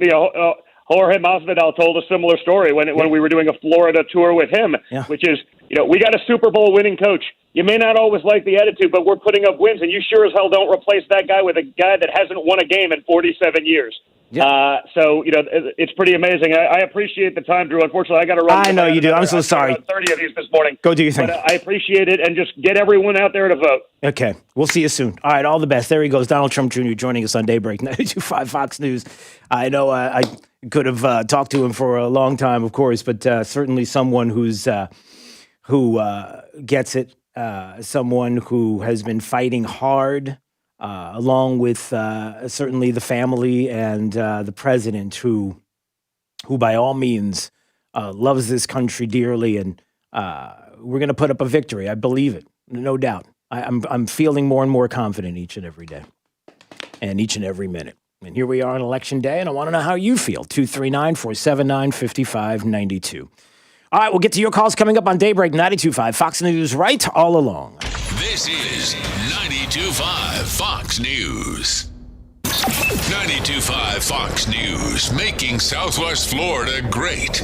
Jorge Masvidal told a similar story when we were doing a Florida tour with him, which is, we got a Super Bowl winning coach. You may not always like the attitude, but we're putting up wins, and you sure as hell don't replace that guy with a guy that hasn't won a game in 47 years. Yeah. So, it's pretty amazing. I appreciate the time, Drew. Unfortunately, I got to run.
I know you do. I'm so sorry.
30 of these this morning.
Go do your thing.
But I appreciate it, and just get everyone out there to vote.
Okay. We'll see you soon. All right. All the best. There he goes. Donald Trump Jr. joining us on Daybreak 92.5 Fox News. I know I could have talked to him for a long time, of course, but certainly someone who gets it, someone who has been fighting hard, along with certainly the family and the president, who by all means loves this country dearly, and we're going to put up a victory. I believe it, no doubt. I'm feeling more and more confident each and every day, and each and every minute. And here we are on Election Day, and I want to know how you feel. 239-479-5592. All right, we'll get to your calls coming up on Daybreak 92.5 Fox News right all along.
This is 92.5 Fox News. 92.5 Fox News, making Southwest Florida great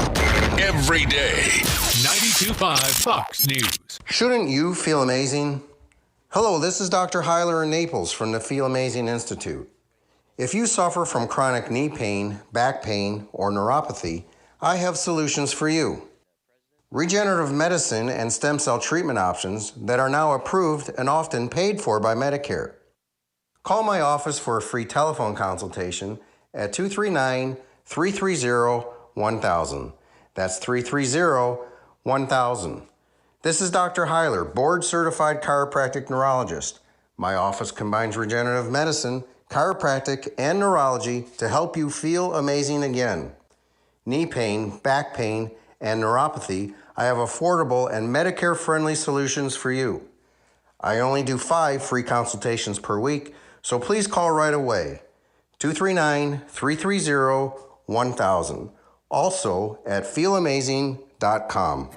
every day. 92.5 Fox News.
Shouldn't you feel amazing? Hello, this is Dr. Heiler in Naples from the Feel Amazing Institute. If you suffer from chronic knee pain, back pain, or neuropathy, I have solutions for you. Regenerative medicine and stem cell treatment options that are now approved and often paid for by Medicare. Call my office for a free telephone consultation at 239-330-1000. That's 330-1000. This is Dr. Heiler, board-certified chiropractic neurologist. My office combines regenerative medicine, chiropractic, and neurology to help you feel amazing again. Knee pain, back pain, and neuropathy, I have affordable and Medicare-friendly solutions for you. I only do 5 free consultations per week, so please call right away. 239-330-1000. Also at feelamazing.com.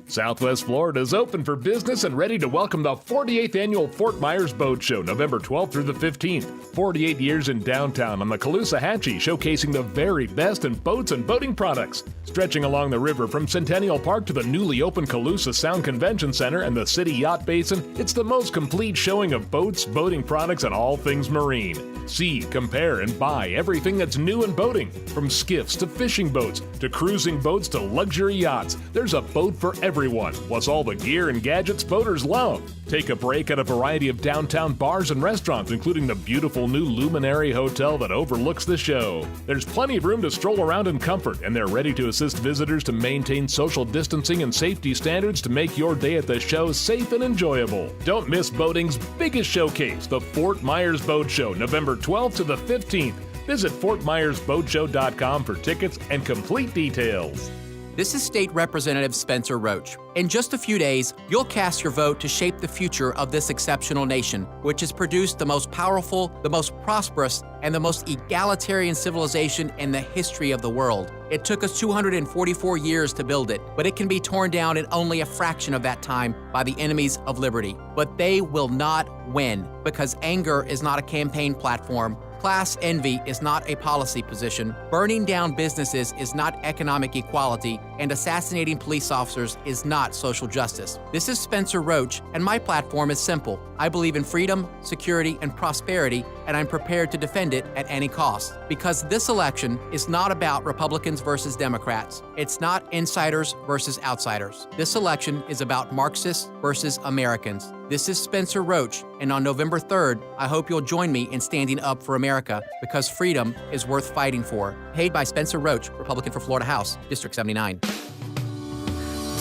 Southwest Florida is open for business and ready to welcome the 48th Annual Fort Myers Boat Show, November 12th through the 15th. 48 years in downtown on the Caloosahatchee, showcasing the very best in boats and boating products. Stretching along the river from Centennial Park to the newly opened Calusa Sound Convention Center and the City Yacht Basin, it's the most complete showing of boats, boating products, and all things marine. See, compare, and buy everything that's new in boating. From skiffs to fishing boats to cruising boats to luxury yachts, there's a boat for everyone, plus all the gear and gadgets boaters love. Take a break at a variety of downtown bars and restaurants, including the beautiful new Luminary Hotel that overlooks the show. There's plenty of room to stroll around in comfort, and they're ready to assist visitors to maintain social distancing and safety standards to make your day at the show safe and enjoyable. Don't miss boating's biggest showcase, the Fort Myers Boat Show, November 12th to the 15th. Visit FortMyersBoatShow.com for tickets and complete details.
This is State Representative Spencer Roach. In just a few days, you'll cast your vote to shape the future of this exceptional nation, which has produced the most powerful, the most prosperous, and the most egalitarian civilization in the history of the world. It took us 244 years to build it, but it can be torn down in only a fraction of that time by the enemies of liberty. But they will not win, because anger is not a campaign platform. Class envy is not a policy position, burning down businesses is not economic equality, and assassinating police officers is not social justice. This is Spencer Roach, and my platform is simple. I believe in freedom, security, and prosperity, and I'm prepared to defend it at any cost. Because this election is not about Republicans versus Democrats. It's not insiders versus outsiders. This election is about Marxists versus Americans. This is Spencer Roach, and on November 3rd, I hope you'll join me in standing up for America, because freedom is worth fighting for. Paid by Spencer Roach, Republican for Florida House, District 79.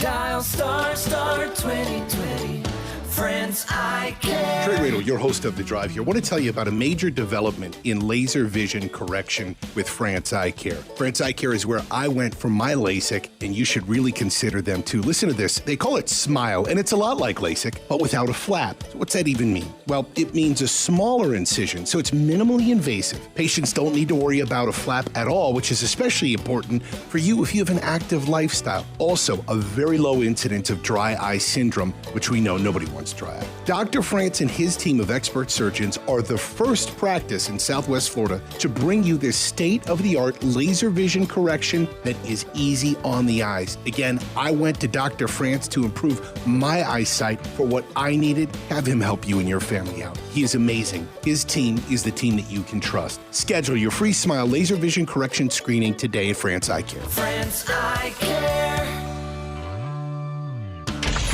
Dial star 2020. Friends, I care.
Trey Radel, your host of The Drive here. I want to tell you about a major development in laser vision correction with France Eye Care. France Eye Care is where I went for my LASIK, and you should really consider them too. Listen to this. They call it Smile, and it's a lot like LASIK, but without a flap. So what's that even mean? Well, it means a smaller incision, so it's minimally invasive. Patients don't need to worry about a flap at all, which is especially important for you if you have an active lifestyle. Also, a very low incidence of dry eye syndrome, which we know nobody wants dry eye. Dr. France and his team of expert surgeons are the first practice in Southwest Florida to bring you this state-of-the-art laser vision correction that is easy on the eyes. Again, I went to Dr. France to improve my eyesight for what I needed. Have him help you and your family out. He is amazing. His team is the team that you can trust. Schedule your free Smile laser vision correction screening today at France Eye Care.
France Eye Care.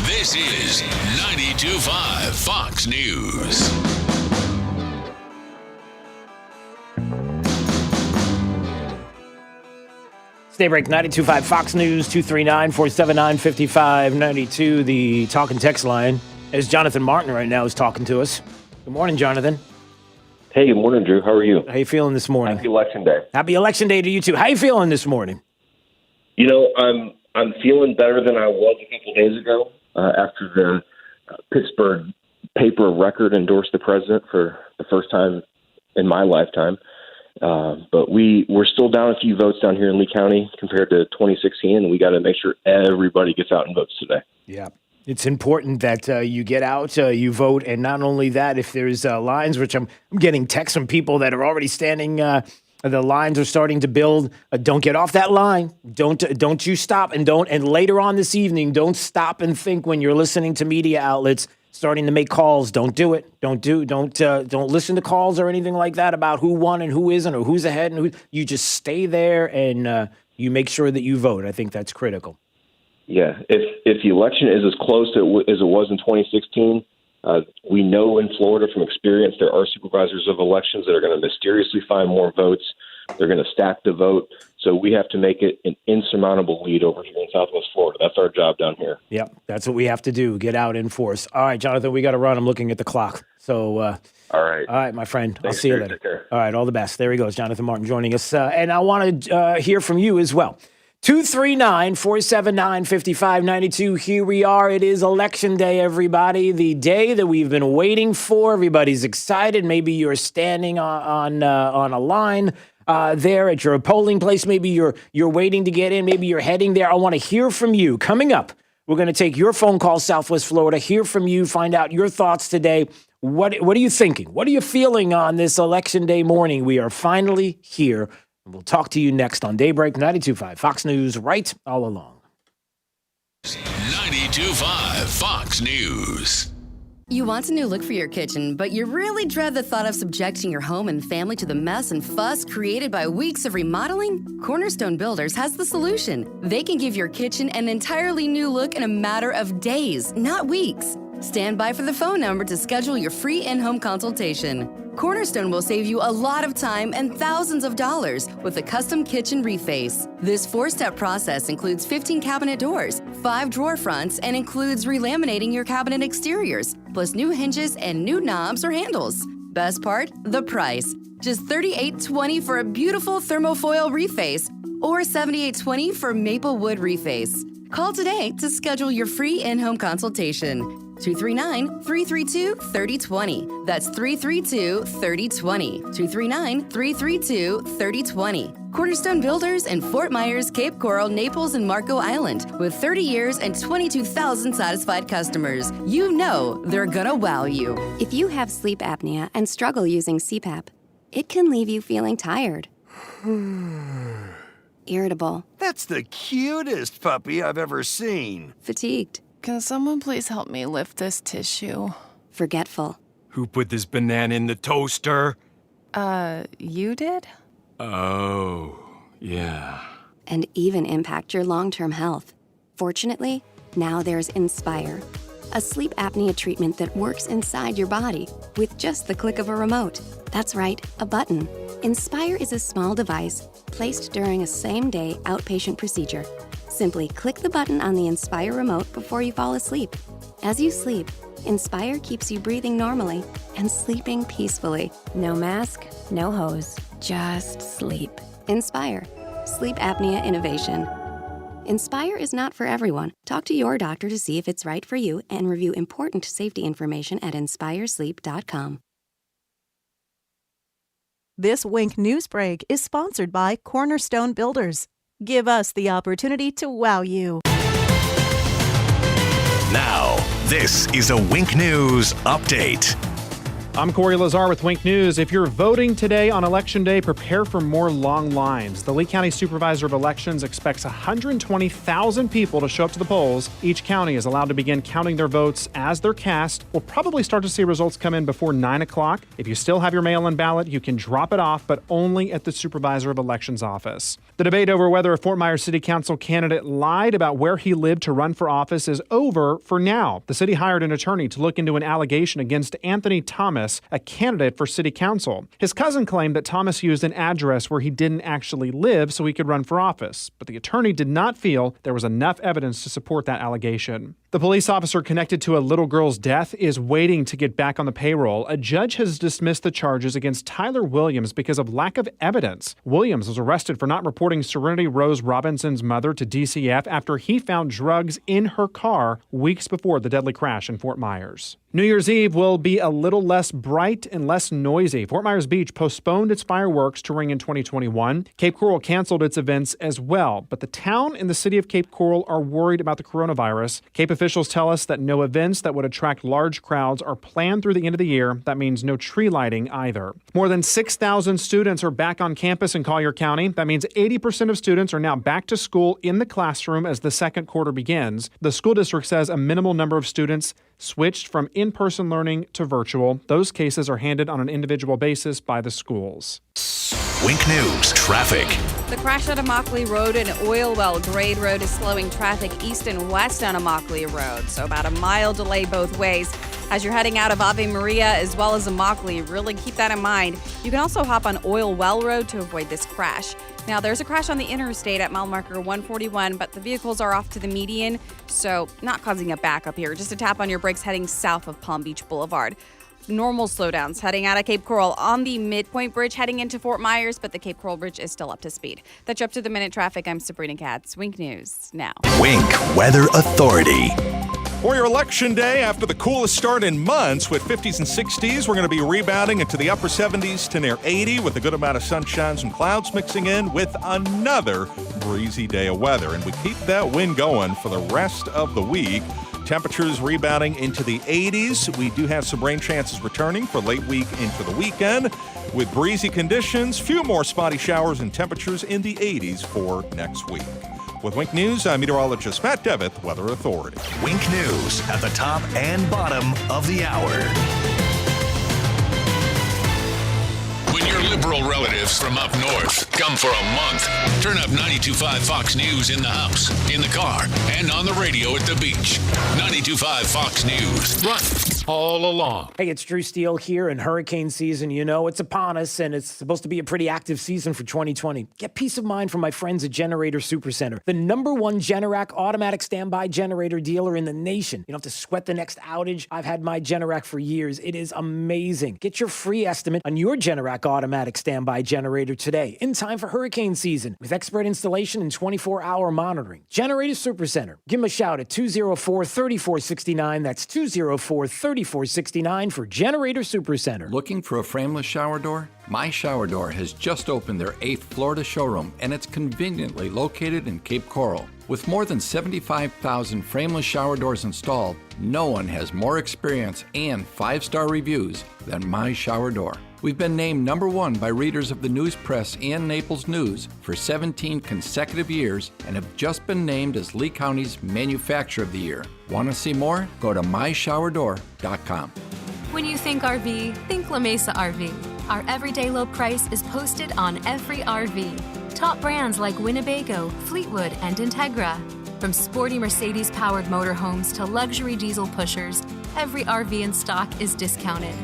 This is 92.5 Fox News.
Daybreak 92.5 Fox News, 239-479-5592, the talk and text line. As Jonathan Martin right now is talking to us. Good morning, Jonathan.
Hey, good morning, Drew. How are you?
How you feeling this morning?
Happy Election Day.
Happy Election Day to you too. How you feeling this morning?
You know, I'm feeling better than I was a couple days ago after the Pittsburgh paper of record endorsed the president for the first time in my lifetime. But we're still down a few votes down here in Lee County compared to 2016, and we got to make sure everybody gets out and votes today.
Yeah. It's important that you get out, you vote, and not only that, if there's lines, which I'm getting texts from people that are already standing, the lines are starting to build. Don't get off that line. Don't you stop, and later on this evening, don't stop and think when you're listening to media outlets starting to make calls. Don't do it. Don't listen to calls or anything like that about who won and who isn't or who's ahead and who. You just stay there and you make sure that you vote. I think that's critical.
Yeah, if the election is as close as it was in 2016, we know in Florida from experience there are supervisors of elections that are going to mysteriously find more votes. They're going to stack the vote. So we have to make it an insurmountable lead over here in Southwest Florida. That's our job down here.
Yep, that's what we have to do, get out in force. All right, Jonathan, we got to run. I'm looking at the clock. So,
all right,
my friend.
Thanks,
I'll see you later. All right, all the best. There he goes, Jonathan Martin joining us. And I want to hear from you as well. 239-479-5592. Here we are. It is Election Day, everybody. The day that we've been waiting for. Everybody's excited. Maybe you're standing on a line there at your polling place. Maybe you're waiting to get in. Maybe you're heading there. I want to hear from you. Coming up We're going to take your phone call, Southwest Florida, hear from you, find out your thoughts today. What are you thinking? What are you feeling on this Election Day morning? We are finally here. We'll talk to you next on Daybreak 92.5 Fox News, right all along.
92.5 Fox News.
You want a new look for your kitchen, but you really dread the thought of subjecting your home and family to the mess and fuss created by weeks of remodeling? Cornerstone Builders has the solution. They can give your kitchen an entirely new look in a matter of days, not weeks. Stand by for the phone number to schedule your free in-home consultation. Cornerstone will save you a lot of time and thousands of dollars with a custom kitchen reface. This 4-step process includes 15 cabinet doors, 5 drawer fronts, and includes relaminating your cabinet exteriors, plus new hinges and new knobs or handles. Best part? The price. Just $38.20 for a beautiful thermofoil reface or $78.20 for maple wood reface. Call today to schedule your free in-home consultation. 239-332-3020. That's 332-3020. 239-332-3020. Cornerstone Builders in Fort Myers, Cape Coral, Naples, and Marco Island. With 30 years and 22,000 satisfied customers. You know they're gonna wow you.
If you have sleep apnea and struggle using CPAP, it can leave you feeling tired. Irritable.
That's the cutest puppy I've ever seen.
Fatigued.
Can someone please help me lift this tissue?
Forgetful.
Who put this banana in the toaster?
You did?
Oh, yeah.
And even impact your long-term health. Fortunately, now there's Inspire, a sleep apnea treatment that works inside your body with just the click of a remote. That's right, a button. Inspire is a small device placed during a same-day outpatient procedure. Simply click the button on the Inspire remote before you fall asleep. As you sleep, Inspire keeps you breathing normally and sleeping peacefully. No mask, no hose, just sleep. Inspire. Sleep apnea innovation. Inspire is not for everyone. Talk to your doctor to see if it's right for you and review important safety information at inspiresleep.com.
This Wink News Break is sponsored by Cornerstone Builders. Give us the opportunity to wow you.
Now, this is a Wink News Update.
I'm Corey Lazar with Wink News. If you're voting today on Election Day, prepare for more long lines. The Lee County Supervisor of Elections expects 120,000 people to show up to the polls. Each county is allowed to begin counting their votes as they're cast. We'll probably start to see results come in before 9 o'clock. If you still have your mail-in ballot, you can drop it off, but only at the Supervisor of Elections office. The debate over whether a Fort Myers City Council candidate lied about where he lived to run for office is over for now. The city hired an attorney to look into an allegation against Anthony Thomas, a candidate for city council. His cousin claimed that Thomas used an address where he didn't actually live so he could run for office, but the attorney did not feel there was enough evidence to support that allegation. The police officer connected to a little girl's death is waiting to get back on the payroll. A judge has dismissed the charges against Tyler Williams because of lack of evidence. Williams was arrested for not reporting Serenity Rose Robinson's mother to DCF after he found drugs in her car weeks before the deadly crash in Fort Myers. New Year's Eve will be a little less bright and less noisy. Fort Myers Beach postponed its fireworks to ring in 2021. Cape Coral canceled its events as well, but the town and the city of Cape Coral are worried about the coronavirus. Cape officials tell us that no events that would attract large crowds are planned through the end of the year. That means no tree lighting either. More than 6,000 students are back on campus in Collier County. That means 80% of students are now back to school in the classroom as the second quarter begins. The school district says a minimal number of students switched from in-person learning to virtual. Those cases are handled on an individual basis by the schools.
Wink News Traffic.
The crash at Immokalee Road and Oil Well Grade Road is slowing traffic east and west on Immokalee Road, so about a mile delay both ways. As you're heading out of Ave Maria as well as Immokalee, really keep that in mind. You can also hop on Oil Well Road to avoid this crash. Now, there's a crash on the interstate at mile marker 141, but the vehicles are off to the median, so not causing a backup here. Just a tap on your brakes heading south of Palm Beach Boulevard. Normal slowdowns heading out of Cape Coral on the Midpoint Bridge heading into Fort Myers, but the Cape Coral Bridge is still up to speed. That's your up-to-the-minute traffic. I'm Sabrina Katz. Wink News now.
Wink Weather Authority.
For your election day, after the coolest start in months with 50s and 60s, we're going to be rebounding into the upper 70s to near 80 with a good amount of sunshine and clouds mixing in with another breezy day of weather. And we keep that wind going for the rest of the week. Temperatures rebounding into the 80s. We do have some rain chances returning for late week into the weekend. With breezy conditions, few more spotty showers and temperatures in the 80s for next week. With Wink News, I'm meteorologist Matt Devitt, Weather Authority.
Wink News at the top and bottom of the hour.
When your liberal relatives from up north come for a month, turn up 92.5 Fox News in the house, in the car, and on the radio at the beach. 92.5 Fox News. Run all along.
Hey, it's Drew Steele here, and hurricane season, you know, it's upon us, and it's supposed to be a pretty active season for 2020. Get peace of mind from my friends at Generator Supercenter, the #1 Generac automatic standby generator dealer in the nation. You don't have to sweat the next outage. I've had my Generac for years. It is amazing. Get your free estimate on your Generac automatic standby generator today, in time for hurricane season, with expert installation and 24-hour monitoring. Generator Supercenter. Give them a shout at 204-3469. That's 204-3469 for Generator Supercenter.
Looking for a frameless shower door? My Shower Door has just opened their 8th Florida showroom, and it's conveniently located in Cape Coral. With more than 75,000 frameless shower doors installed, no one has more experience and 5-star reviews than My Shower Door. We've been named #1 by readers of the News Press and Naples News for 17 consecutive years and have just been named as Lee County's Manufacturer of the Year. Want to see more? Go to myshowerdor.com.
When you think RV, think La Mesa RV. Our everyday low price is posted on every RV. Top brands like Winnebago, Fleetwood, and Integra. From sporty Mercedes-powered motorhomes to luxury diesel pushers, every RV in stock is discounted.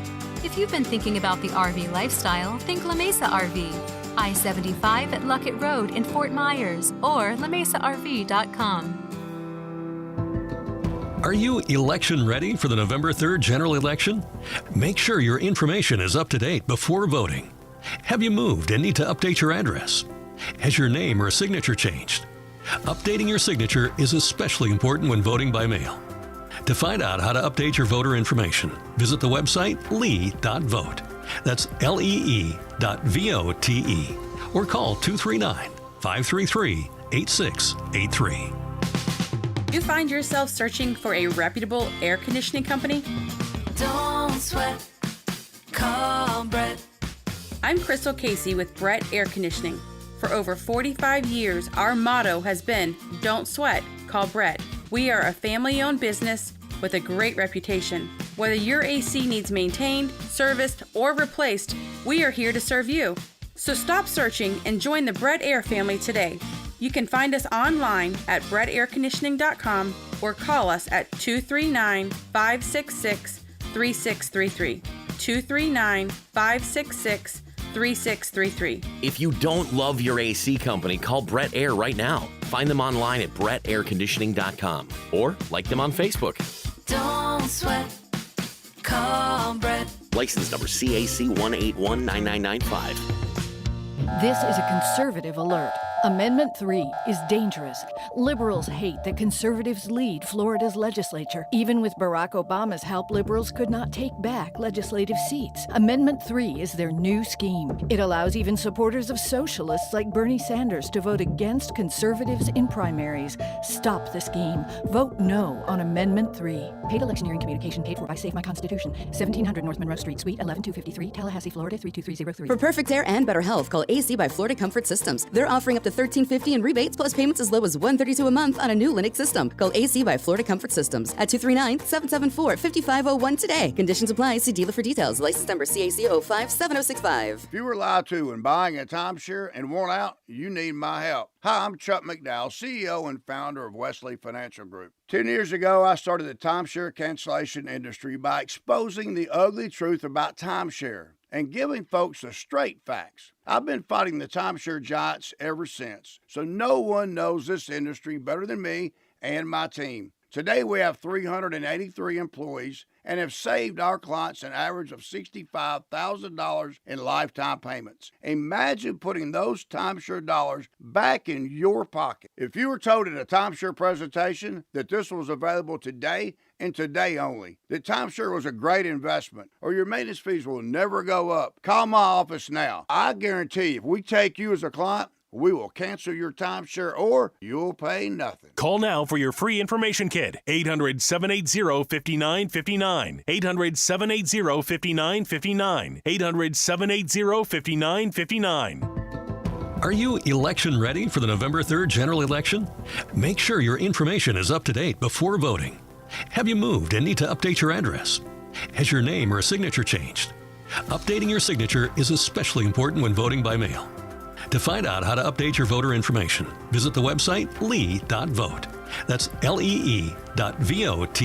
If you've been thinking about the RV lifestyle, think La Mesa RV. I-75 at Luckett Road in Fort Myers or lamesarv.com.
Are you election ready for the November 3rd general election? Make sure your information is up to date before voting. Have you moved and need to update your address? Has your name or signature changed? Updating your signature is especially important when voting by mail. To find out how to update your voter information, visit the website lee.vote. That's lee.vote. Or call 239-533-8683.
You find yourself searching for a reputable air conditioning company?
Don't sweat. Call Brett.
I'm Crystal Casey with Brett Air Conditioning. For over 45 years, our motto has been, don't sweat, call Brett. We are a family-owned business with a great reputation. Whether your AC needs maintained, serviced, or replaced, we are here to serve you. So stop searching and join the Brett Air family today. You can find us online at brettairconditioning.com or call us at 239-566-3633. 239-566-3633.
If you don't love your AC company, call Brett Air right now. Find them online at brettairconditioning.com or like them on Facebook.
Don't sweat. Call Brett.
License number CAC 1819995.
This is a conservative alert. Amendment 3 is dangerous. Liberals hate that conservatives lead Florida's legislature. Even with Barack Obama's help, liberals could not take back legislative seats. Amendment 3 is their new scheme. It allows even supporters of socialists like Bernie Sanders to vote against conservatives in primaries. Stop the scheme. Vote no on Amendment 3. Paid electioneering communication paid for by Save My Constitution. 1700 North Monroe Street, Suite 11253, Tallahassee, Florida 32303.
For perfect air and better health, call AC by Florida Comfort Systems. They're offering up to $13.50 in rebates plus payments as low as $132 a month on a new Linux system. Call AC by Florida Comfort Systems at 239-774-5501 today. Conditions apply. See dealer for details. License number CAC 057065.
If you were lied to when buying a timeshare and worn out, you need my help. Hi, I'm Chuck McDowell, CEO and founder of Wesley Financial Group. 10 years ago, I started the timeshare cancellation industry by exposing the ugly truth about timeshare and giving folks the straight facts. I've been fighting the timeshare giants ever since, so no one knows this industry better than me and my team. Today we have 383 employees and have saved our clients an average of $65,000 in lifetime payments. Imagine putting those timeshare dollars back in your pocket. If you were told at a timeshare presentation that this was available today and today only, that timeshare was a great investment, or your maintenance fees will never go up, call my office now. I guarantee if we take you as a client, we will cancel your timeshare or you'll pay nothing.
Call now for your free information kit. 800-780-5959. 800-780-5959. 800-780-5959.
Are you election ready for the November 3rd general election? Make sure your information is up to date before voting. Have you moved and need to update your address? Has your name or signature changed? Updating your signature is especially important when voting by mail. To find out how to update your voter information, visit the website lee.vote. That's lee.vote.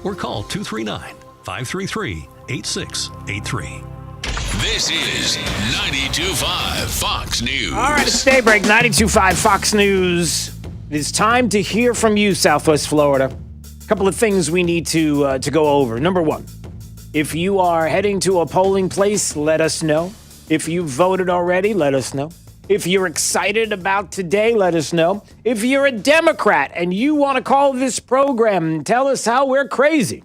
Or call 239-533-8683.
This is 92.5 Fox News.
All right, it's Daybreak, 92.5 Fox News. It's time to hear from you, Southwest Florida. A couple of things we need to go over. Number one, if you are heading to a polling place, let us know. If you voted already, let us know. If you're excited about today, let us know. If you're a Democrat and you want to call this program and tell us how we're crazy.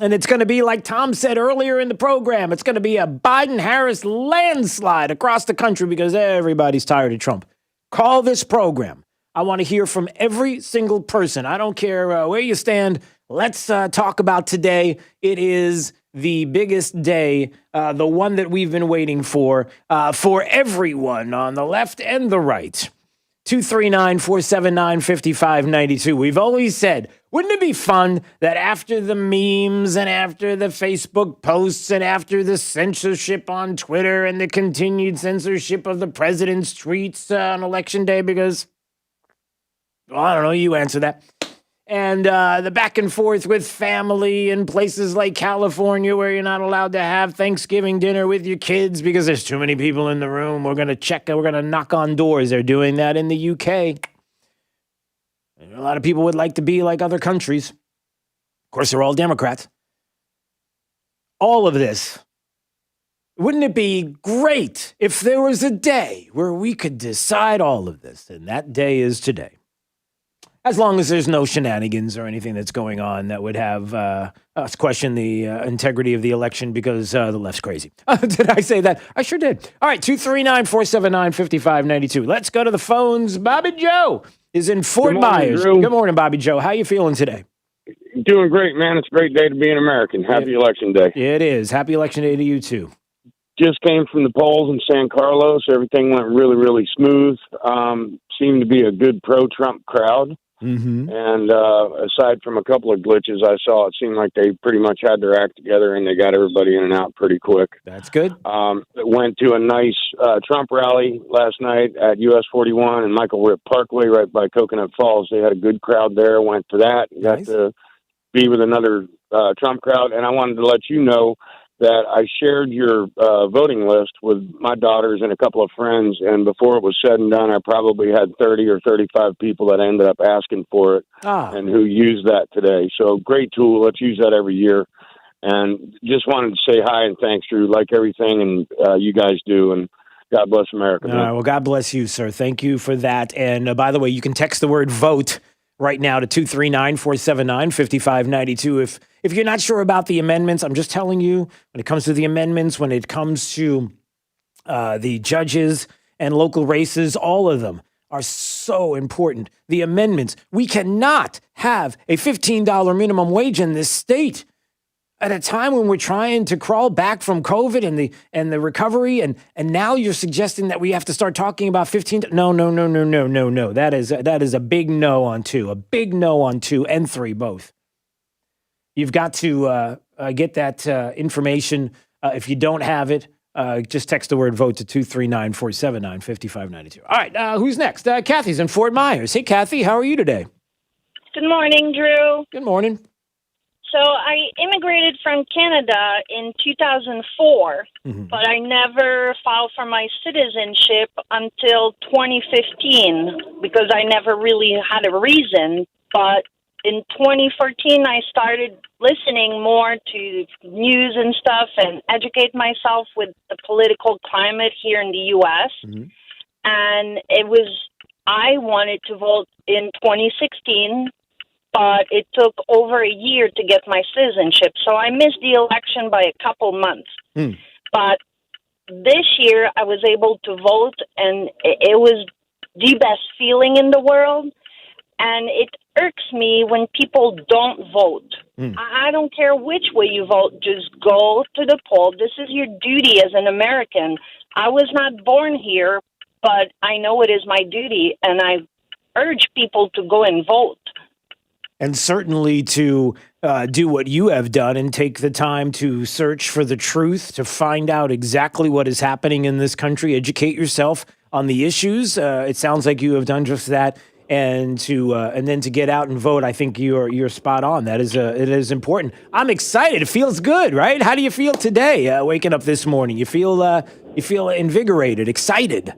And it's going to be like Tom said earlier in the program, it's going to be a Biden-Harris landslide across the country because everybody's tired of Trump. Call this program. I want to hear from every single person. I don't care where you stand. Let's talk about today. It is the biggest day, the one that we've been waiting for everyone on the left and the right. 239-479-5592. We've always said, wouldn't it be fun that after the memes and after the Facebook posts and after the censorship on Twitter and the continued censorship of the president's tweets on Election Day, because, well, I don't know, you answer that. And the back and forth with family in places like California where you're not allowed to have Thanksgiving dinner with your kids because there's too many people in the room. We're going to knock on doors. They're doing that in the UK. And a lot of people would like to be like other countries. Of course, they're all Democrats. All of this. Wouldn't it be great if there was a day where we could decide all of this? And that day is today. As long as there's no shenanigans or anything that's going on that would have us question the integrity of the election because the left's crazy. Did I say that? I sure did. All right, 239-479-5592. Let's go to the phones. Bobby Joe is in Fort Myers.
Drew.
Good morning, Bobby Joe. How you feeling today?
Doing great, man. It's a great day to be an American. Happy Election Day.
It is. Happy Election Day to you, too.
Just came from the polls in San Carlos. Everything went really, really smooth. Seemed to be a good pro-Trump crowd.
Mm-hmm.
And aside from a couple of glitches I saw, it seemed like they pretty much had their act together and they got everybody in and out pretty quick.
That's good.
Went to a nice Trump rally last night at US 41 and Michael Rip Parkway right by Coconut Falls. They had a good crowd there. Went to that. Got to be with another Trump crowd. And I wanted to let you know that I shared your voting list with my daughters and a couple of friends, and before it was said and done, I probably had 30 or 35 people that ended up asking for it and who used that today. So great tool. Let's use that every year. And just wanted to say hi and thanks, Drew, like everything and you guys do, and God bless America.
All right, well, God bless you, sir. Thank you for that. And by the way, you can text the word VOTE right now to 239-479-5592. If you're not sure about the amendments, I'm just telling you, when it comes to the amendments, when it comes to the judges and local races, all of them are so important. The amendments, we cannot have a $15 minimum wage in this state at a time when we're trying to crawl back from COVID and the recovery, and now you're suggesting that we have to start talking about 15. No. That is a big no on two, and three both. You've got to get that information. If you don't have it, just text the word VOTE to 239-479-5592. All right, who's next? Kathy's in Fort Myers. Hey, Kathy, how are you today?
Good morning, Drew.
Good morning.
So I immigrated from Canada in 2004, but I never filed for my citizenship until 2015 because I never really had a reason. But in 2014, I started listening more to news and stuff and educate myself with the political climate here in the U.S. And I wanted to vote in 2016, but it took over a year to get my citizenship. So I missed the election by a couple months. But this year I was able to vote, and it was the best feeling in the world. And it irks me when people don't vote. I don't care which way you vote. Just go to the poll. This is your duty as an American. I was not born here, but I know it is my duty, and I urge people to go and vote.
And certainly to do what you have done and take the time to search for the truth, to find out exactly what is happening in this country, educate yourself on the issues. It sounds like you have done just that. And then to get out and vote, I think you're spot on. It is important. I'm excited. It feels good, right? How do you feel today, waking up this morning? You feel invigorated, excited?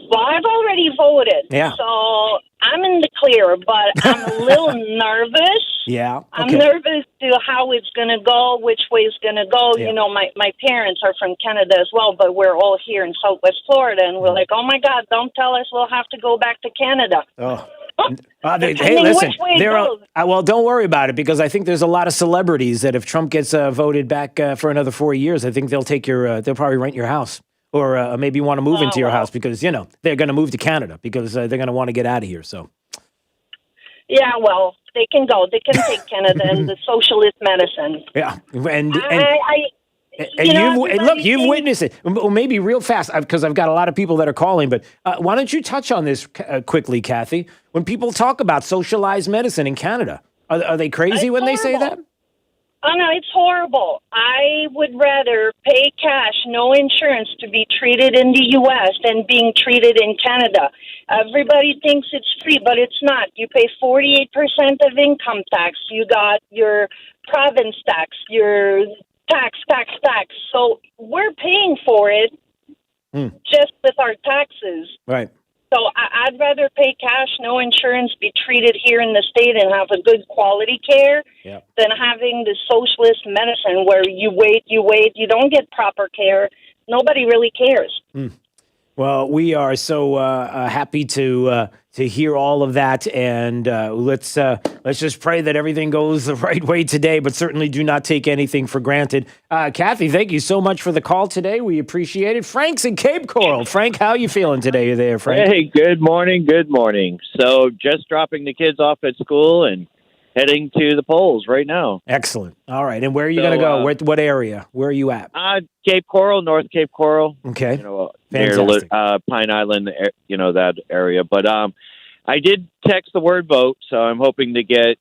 Well, I've already voted, so I'm in the clear, but I'm a little nervous.
Yeah, okay.
I'm nervous to how it's going to go, which way it's going to go.
Yeah.
You know, my parents are from Canada as well, but we're all here in Southwest Florida, and we're like, oh, my God, don't tell us we'll have to go back to Canada.
Oh.
Hey, listen,
well, don't worry about it, because I think there's a lot of celebrities that if Trump gets voted back for another 4 years, I think they'll take they'll probably rent your house. Or maybe want to move into your house because, they're going to move to Canada because they're going to want to get out of here. So,
yeah, well, they can go. They can take Canada and the socialist medicine.
Yeah, you've witnessed it. Well, maybe real fast, because I've got a lot of people that are calling. But why don't you touch on this quickly, Kathy? When people talk about socialized medicine in Canada, are they crazy when they say that?
Oh, no, it's horrible. I would rather pay cash, no insurance, to be treated in the U.S. than being treated in Canada. Everybody thinks it's free, but it's not. You pay 48% of income tax. You got your province tax, your tax. So we're paying for it just with our taxes.
Right.
So I'd rather pay cash, no insurance, be treated here in the state and have a good quality care than having the socialist medicine where you wait, you don't get proper care. Nobody really cares.
Well, we are so happy to hear all of that, and let's just pray that everything goes the right way today, but certainly do not take anything for granted. Kathy, thank you so much for the call today. We appreciate it. Frank's in Cape Coral. Frank, how are you feeling today there, Frank?
Hey, good morning. So just dropping the kids off at school and heading to the polls right now.
Excellent. All right, and where are you going to go? What area? Where are you at?
Cape Coral, North Cape Coral.
Okay.
Near Pine Island, that area. But I did text the word vote, so I'm hoping to get,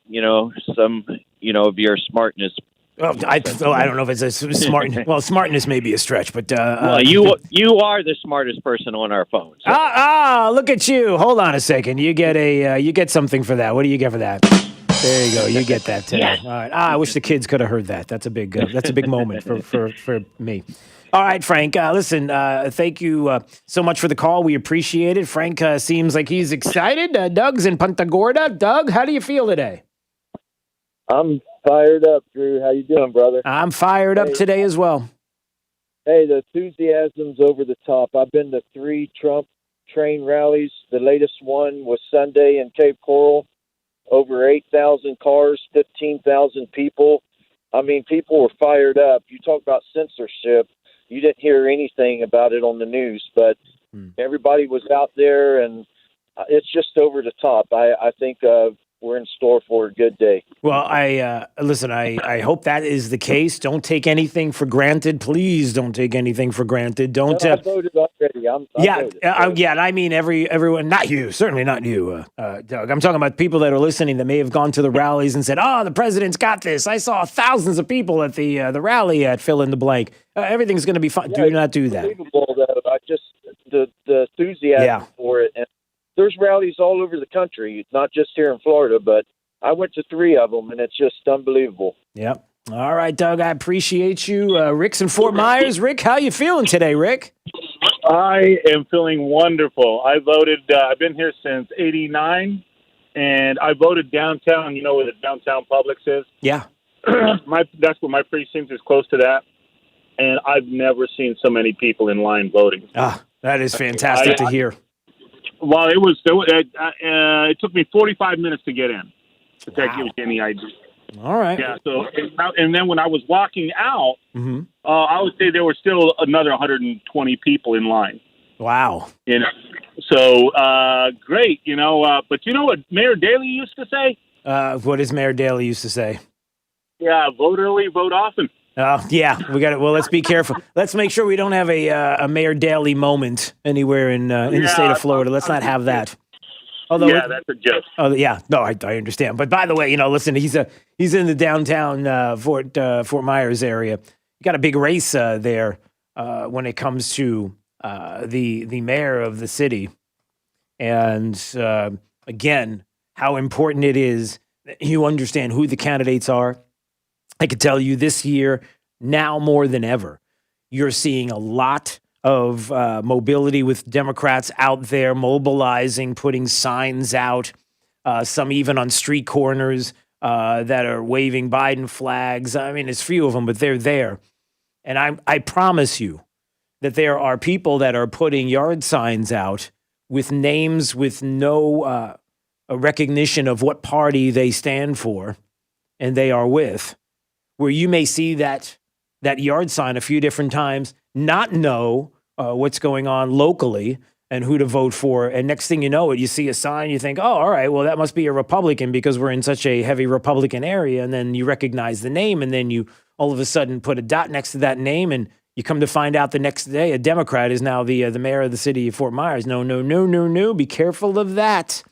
some, of your smartness.
Oh, I don't know if it's a smart. Well, smartness may be a stretch, but
you are the smartest person on our phone. So.
Look at you! Hold on a second. You get something for that. What do you get for that? There you go. You get that today. Yes. All right. I wish the kids could have heard that. That's a big moment for me. All right, Frank. Listen, thank you so much for the call. We appreciate it. Frank seems like he's excited. Doug's in Punta Gorda. Doug, how do you feel today?
I'm fired up, Drew. How you doing, brother?
I'm fired up today as well.
Hey, the enthusiasm's over the top. I've been to 3 Trump train rallies. The latest one was Sunday in Cape Coral. Over 8,000 cars, 15,000 people. I mean, people were fired up. You talk about censorship. You didn't hear anything about it on the news, but everybody was out there, and it's just over the top. I think we're in store for a good day.
Well, I hope that is the case. Don't take anything for granted. Please don't take anything for granted. Don't.
I voted already. I voted.
And I mean everyone. Not you. Certainly not you, Doug. I'm talking about people that are listening that may have gone to the rallies and said, "Oh, the president's got this." I saw thousands of people at the rally at fill in the blank. Everything's going to be fine. Do not do that.
Unbelievable, though. The enthusiasm for it. And there's rallies all over the country, not just here in Florida, but I went to 3 of them, and it's just unbelievable.
Yep. All right, Doug, I appreciate you. Rick's in Fort Myers. Rick, how you feeling today, Rick?
I am feeling wonderful. I voted, I've been here since 89,
and I voted downtown. You know where the downtown Publix is?
Yeah.
That's where my precinct is, close to that. And I've never seen so many people in line voting.
Ah, that is fantastic to hear.
Well, it took me 45 minutes to get in, to give you any idea.
All right.
Yeah. So, and then when I was walking out,
Mm-hmm.
I would say there were still another 120 people in line.
Wow.
You know, so great. You know, but you know what Mayor Daley used to say?
What does Mayor Daley used to say?
Yeah, vote early, vote often.
Oh, yeah, we got it. Well, let's be careful. Let's make sure we don't have a Mayor Daley moment anywhere in the state of Florida. Let's not have that. Although
that's a joke.
Oh, yeah. No, I understand. But by the way, listen, he's in the downtown Fort Myers area. You got a big race there when it comes to the mayor of the city. And again, how important it is that you understand who the candidates are. I can tell you this year, now more than ever, you're seeing a lot of mobility with Democrats out there mobilizing, putting signs out, some even on street corners that are waving Biden flags. I mean, there's few of them, but they're there. And I promise you that there are people that are putting yard signs out with names with no a recognition of what party they stand for and they are with, where you may see that yard sign a few different times, not know what's going on locally and who to vote for. And next thing you know it, you see a sign, you think, oh, all right, well, that must be a Republican because we're in such a heavy Republican area. And then you recognize the name, and then you all of a sudden put a dot next to that name, and you come to find out the next day a Democrat is now the mayor of the city of Fort Myers. No. Be careful of that.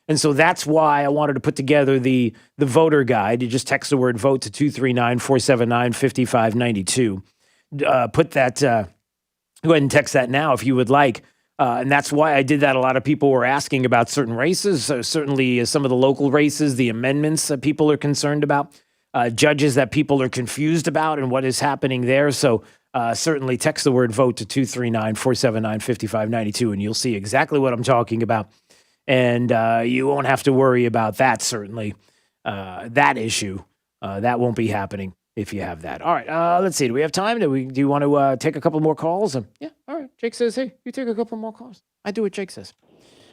And so that's why I wanted to put together the voter guide. You just text the word vote to 239-479-5592. Put that, go ahead and text that now if you would like. And that's why I did that. A lot of people were asking about certain races, certainly some of the local races, the amendments that people are concerned about, judges that people are confused about and what is happening there. So certainly text the word vote to 239-479-5592 and you'll see exactly what I'm talking about. And you won't have to worry about that, certainly, that issue. That won't be happening if you have that. All right, let's see. Do we have time? Do you want to take a couple more calls? Yeah, all right. Jake says, hey, you take a couple more calls. I do what Jake says.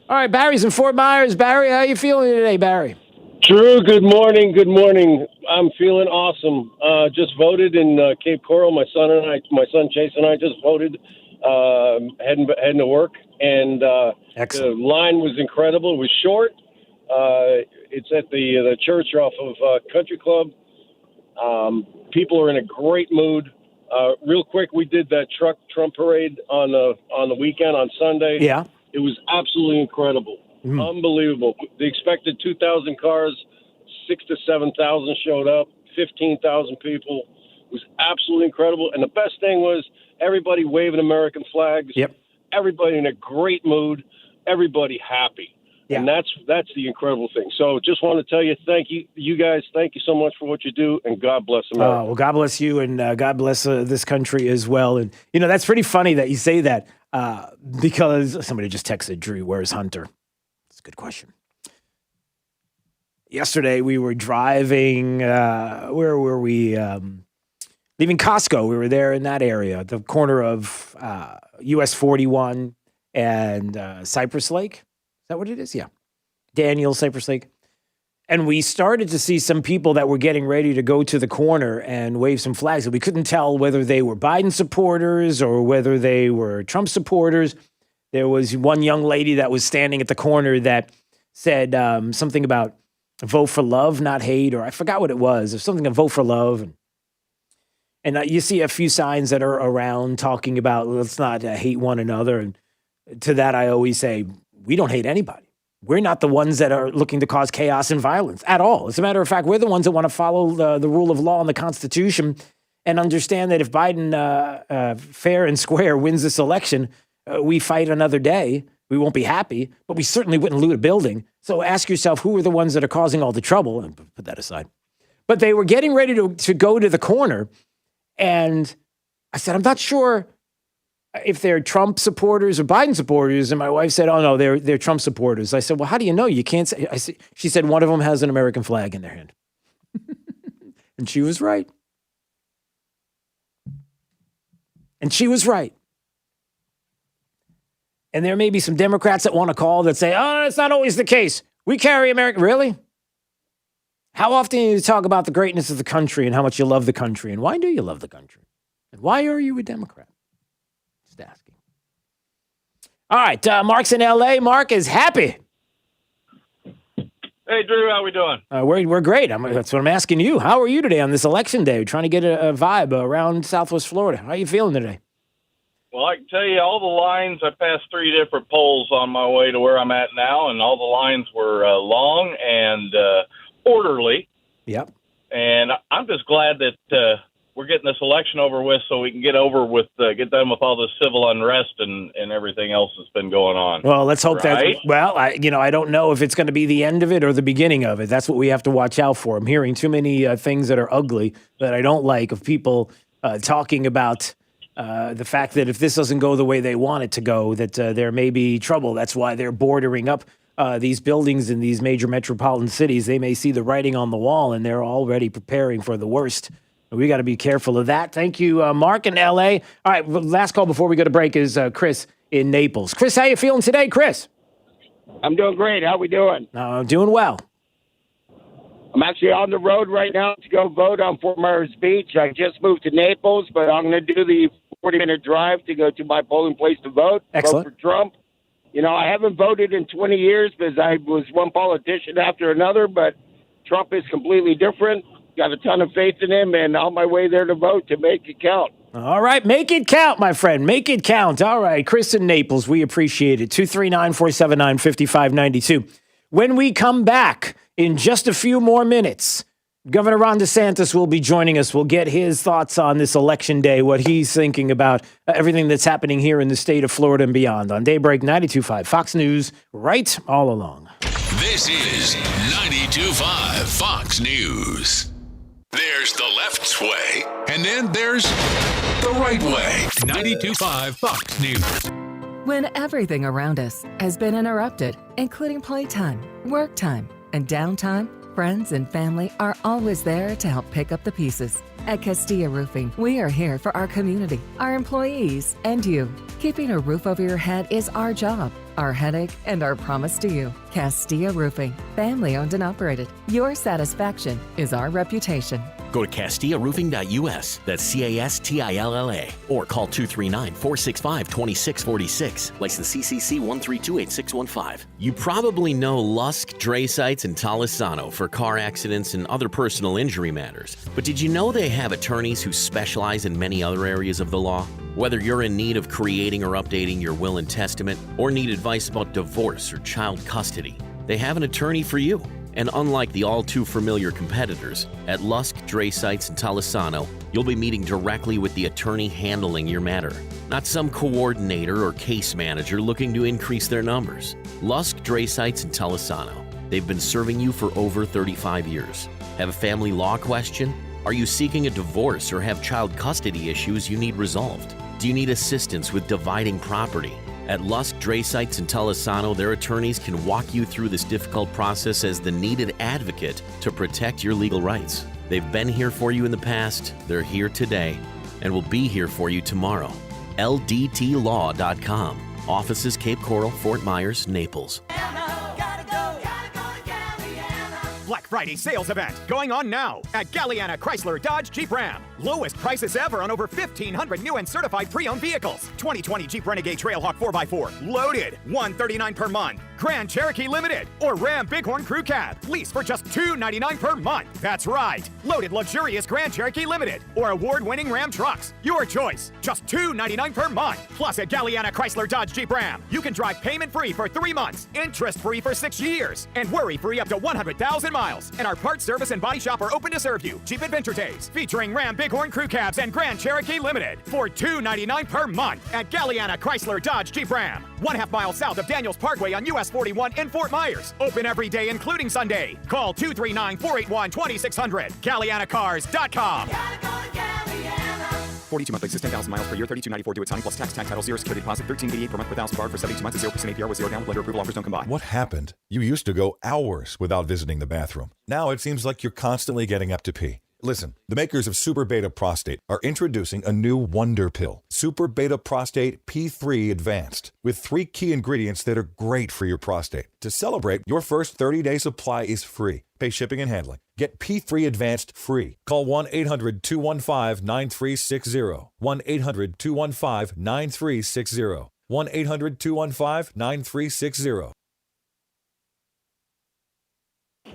All right, Barry's in Fort Myers. Barry, how you feeling today, Barry?
Drew, good morning. Good morning. I'm feeling awesome. Just voted in Cape Coral. My son Chase and I just voted, heading to work. And the line was incredible. It was short. It's at the church off of Country Club. People are in a great mood. Real quick, we did that Trump parade on the weekend on Sunday.
Yeah,
it was absolutely incredible, unbelievable. They expected 2,000 cars, 6,000 to 7,000 showed up, 15,000 people. It was absolutely incredible. And the best thing was everybody waving American flags.
Yep.
Everybody in a great mood, everybody happy. Yeah. And that's the incredible thing. So just want to tell you, thank you guys. Thank you so much for what you do, and God bless America.
Well, God bless you, and God bless this country as well. And, that's pretty funny that you say that because somebody just texted, Drew, where's Hunter? That's a good question. Yesterday, we were driving, where were we? Leaving Costco. We were there in that area, the corner of US 41 and Cypress Lake. Is that what it is? Yeah. Daniel, Cypress Lake. And we started to see some people that were getting ready to go to the corner and wave some flags. And we couldn't tell whether they were Biden supporters or whether they were Trump supporters. There was one young lady that was standing at the corner that said something about vote for love, not hate, or I forgot what it was. There's something to vote for love. And you see a few signs that are around talking about let's not hate one another. And to that, I always say, we don't hate anybody. We're not the ones that are looking to cause chaos and violence at all. As a matter of fact, we're the ones that want to follow the rule of law and the Constitution and understand that if Biden fair and square wins this election, we fight another day. We won't be happy, but we certainly wouldn't loot a building. So ask yourself, who are the ones that are causing all the trouble? And put that aside. But they were getting ready to go to the corner. And I said, I'm not sure if they're Trump supporters or Biden supporters. And my wife said, oh, no, they're Trump supporters. I said, well, how do you know? You can't say. She said, one of them has an American flag in their hand. And she was right. And she was right. And there may be some Democrats that want to call that say, oh, that's not always the case. We carry America. Really? How often do you talk about the greatness of the country and how much you love the country? And why do you love the country? And why are you a Democrat? Just asking. All right. Mark's in L.A. Mark is happy.
Hey, Drew, how we doing?
We're great. That's what I'm asking you. How are you today on this election day? We're trying to get a vibe around Southwest Florida. How are you feeling today?
Well, I can tell you all the lines. I passed 3 different polls on my way to where I'm at now, and all the lines were long and orderly.
Yep.
And I'm just glad that we're getting this election over with so we can get done with all this civil unrest and everything else that's been going on.
Well, let's hope
right?
I don't know if it's going to be the end of it or the beginning of it. That's what we have to watch out for. I'm hearing too many things that are ugly that I don't like of people talking about the fact that if this doesn't go the way they want it to go, that there may be trouble. That's why they're bordering up these buildings in these major metropolitan cities. They may see the writing on the wall, and they're already preparing for the worst. We got to be careful of that. Thank you, Mark in L.A. All right, last call before we go to break is Chris in Naples. Chris, how you feeling today, Chris?
I'm doing great. How we doing?
Doing well.
I'm actually on the road right now to go vote on Fort Myers Beach. I just moved to Naples, but I'm going to do the 40-minute drive to go to my polling place to vote.
Excellent.
Vote for Trump. You know, I haven't voted in 20 years because I was one politician after another, but Trump is completely different. Got a ton of faith in him, and on my way there to vote to make it count.
All right, make it count, my friend. Make it count. All right, Chris in Naples, we appreciate it. 239-479-5592. When we come back in just a few more minutes, Governor Ron DeSantis will be joining us. We'll get his thoughts on this election day, what he's thinking about everything that's happening here in the state of Florida and beyond. On Daybreak 92.5 Fox News, right all along.
This is 92.5 Fox News. There's the left way, and then there's the right way. 92.5 Fox News.
When everything around us has been interrupted, including playtime, work time, and downtime, friends and family are always there to help pick up the pieces. At Castilla Roofing, we are here for our community, our employees, and you. Keeping a roof over your head is our job, our headache, and our promise to you. Castilla Roofing, family owned and operated. Your satisfaction is our reputation.
Go to CastillaRoofing.us, that's CASTILLA, or call 239-465-2646, license CCC 1328615. You probably know Lusk, Dre Sites, and Talisano for car accidents and other personal injury matters. But did you know they have attorneys who specialize in many other areas of the law? Whether you're in need of creating or updating your will and testament, or need advice about divorce or child custody, they have an attorney for you. And unlike the all-too-familiar competitors, at Lusk, Dre Sites, and Talisano, you'll be meeting directly with the attorney handling your matter, not some coordinator or case manager looking to increase their numbers. Lusk, Dre Sites, and Talisano. They've been serving you for over 35 years. Have a family law question? Are you seeking a divorce or have child custody issues you need resolved? Do you need assistance with dividing property? At Lusk, Dre Sites, and Talisano, their attorneys can walk you through this difficult process as the needed advocate to protect your legal rights. They've been here for you in the past, they're here today, and will be here for you tomorrow. LDTlaw.com. Offices Cape Coral, Fort Myers, Naples.
Black Friday sales event going on now at Galliana Chrysler Dodge Jeep Ram. Lowest prices ever on over 1,500 new and certified pre-owned vehicles. 2020 Jeep Renegade Trailhawk 4x4 loaded, $139 per month. Grand Cherokee Limited or Ram Bighorn Crew Cab, lease for just $299 per month. That's right, loaded luxurious Grand Cherokee Limited or award-winning Ram trucks. Your choice, just $299 per month. Plus at Galliana Chrysler Dodge Jeep Ram, you can drive payment-free for 3 months, interest-free for 6 years, and worry-free up to 100,000 miles. And our parts service and body shop are open to serve you. Jeep Adventure Days, featuring Ram Bighorn Crew Cabs and Grand Cherokee Limited for $299 per month at Galliana Chrysler Dodge Jeep Ram. 1/2 mile south of Daniels Parkway on US 41 in Fort Myers. Open every day, including Sunday. Call 239-481-2600. GallianaCars.com. 42 monthly, 10,000 miles per year, $32.94 due at signing plus tax title, 0 security deposit, $13.88 per month per thousand borrowed for 72 months at 0% APR with 0 down. Lender approval offers don't combine.
What happened? You used to go hours without visiting the bathroom. Now it seems like you're constantly getting up to pee. Listen, the makers of Super Beta Prostate are introducing a new wonder pill, Super Beta Prostate P3 Advanced, with 3 key ingredients that are great for your prostate. To celebrate, your first 30-day supply is free. Pay shipping and handling. Get P3 Advanced free. Call 1-800-215-9360. 1-800-215-9360. 1-800-215-9360.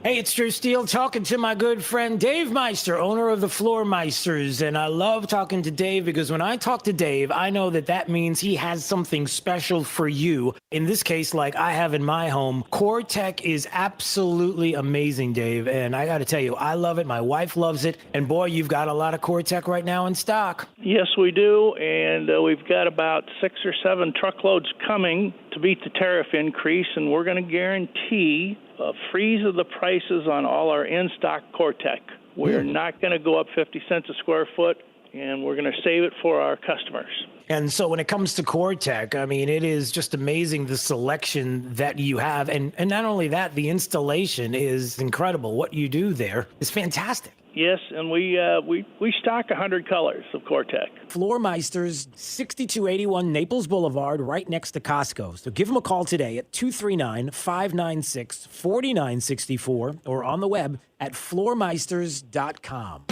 Hey, it's Drew Steele talking to my good friend Dave Meister, owner of the Floor Meisters. And I love talking to Dave because when I talk to Dave, I know that means he has something special for you. In this case, like I have in my home, Core Tech is absolutely amazing, Dave. And I got to tell you, I love it. My wife loves it. And boy, you've got a lot of Core Tech right now in stock.
Yes, we do. And we've got about 6 or 7 truckloads coming to beat the tariff increase. And we're going to guarantee a freeze of the prices on all our in-stock Core-Tech. We're not going to go up 50 cents a square foot, and we're going to save it for our customers.
And so when it comes to Core-Tech, I mean, it is just amazing the selection that you have. And not only that, the installation is incredible. What you do there is fantastic.
Yes, and we stock 100 colors of Core-Tech.
Floor Meisters, 6281 Naples Boulevard, right next to Costco. So give them a call today at 239-596-4964 or on the web at floormeisters.com.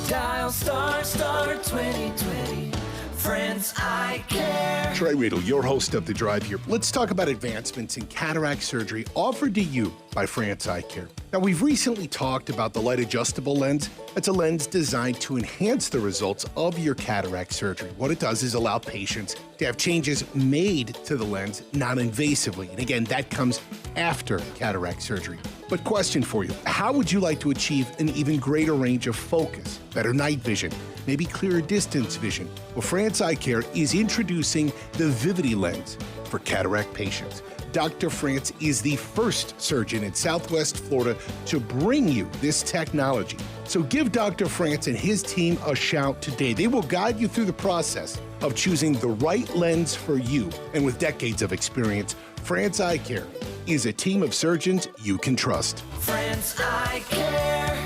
Dial star 2020. Friends, I care.
Trey Riedel, your host of The Drive here. Let's talk about advancements in cataract surgery offered to you by France Eye Care. Now, we've recently talked about the light adjustable lens. That's a lens designed to enhance the results of your cataract surgery. What it does is allow patients to have changes made to the lens non-invasively. And again, that comes after cataract surgery. But question for you, how would you like to achieve an even greater range of focus, better night vision, maybe clearer distance vision? Well, France Eye Care is introducing the Vivity lens for cataract patients. Dr. France is the first surgeon in Southwest Florida to bring you this technology. So give Dr. France and his team a shout today. They will guide you through the process of choosing the right lens for you. And with decades of experience, France Eye Care is a team of surgeons you can trust.
France Eye Care.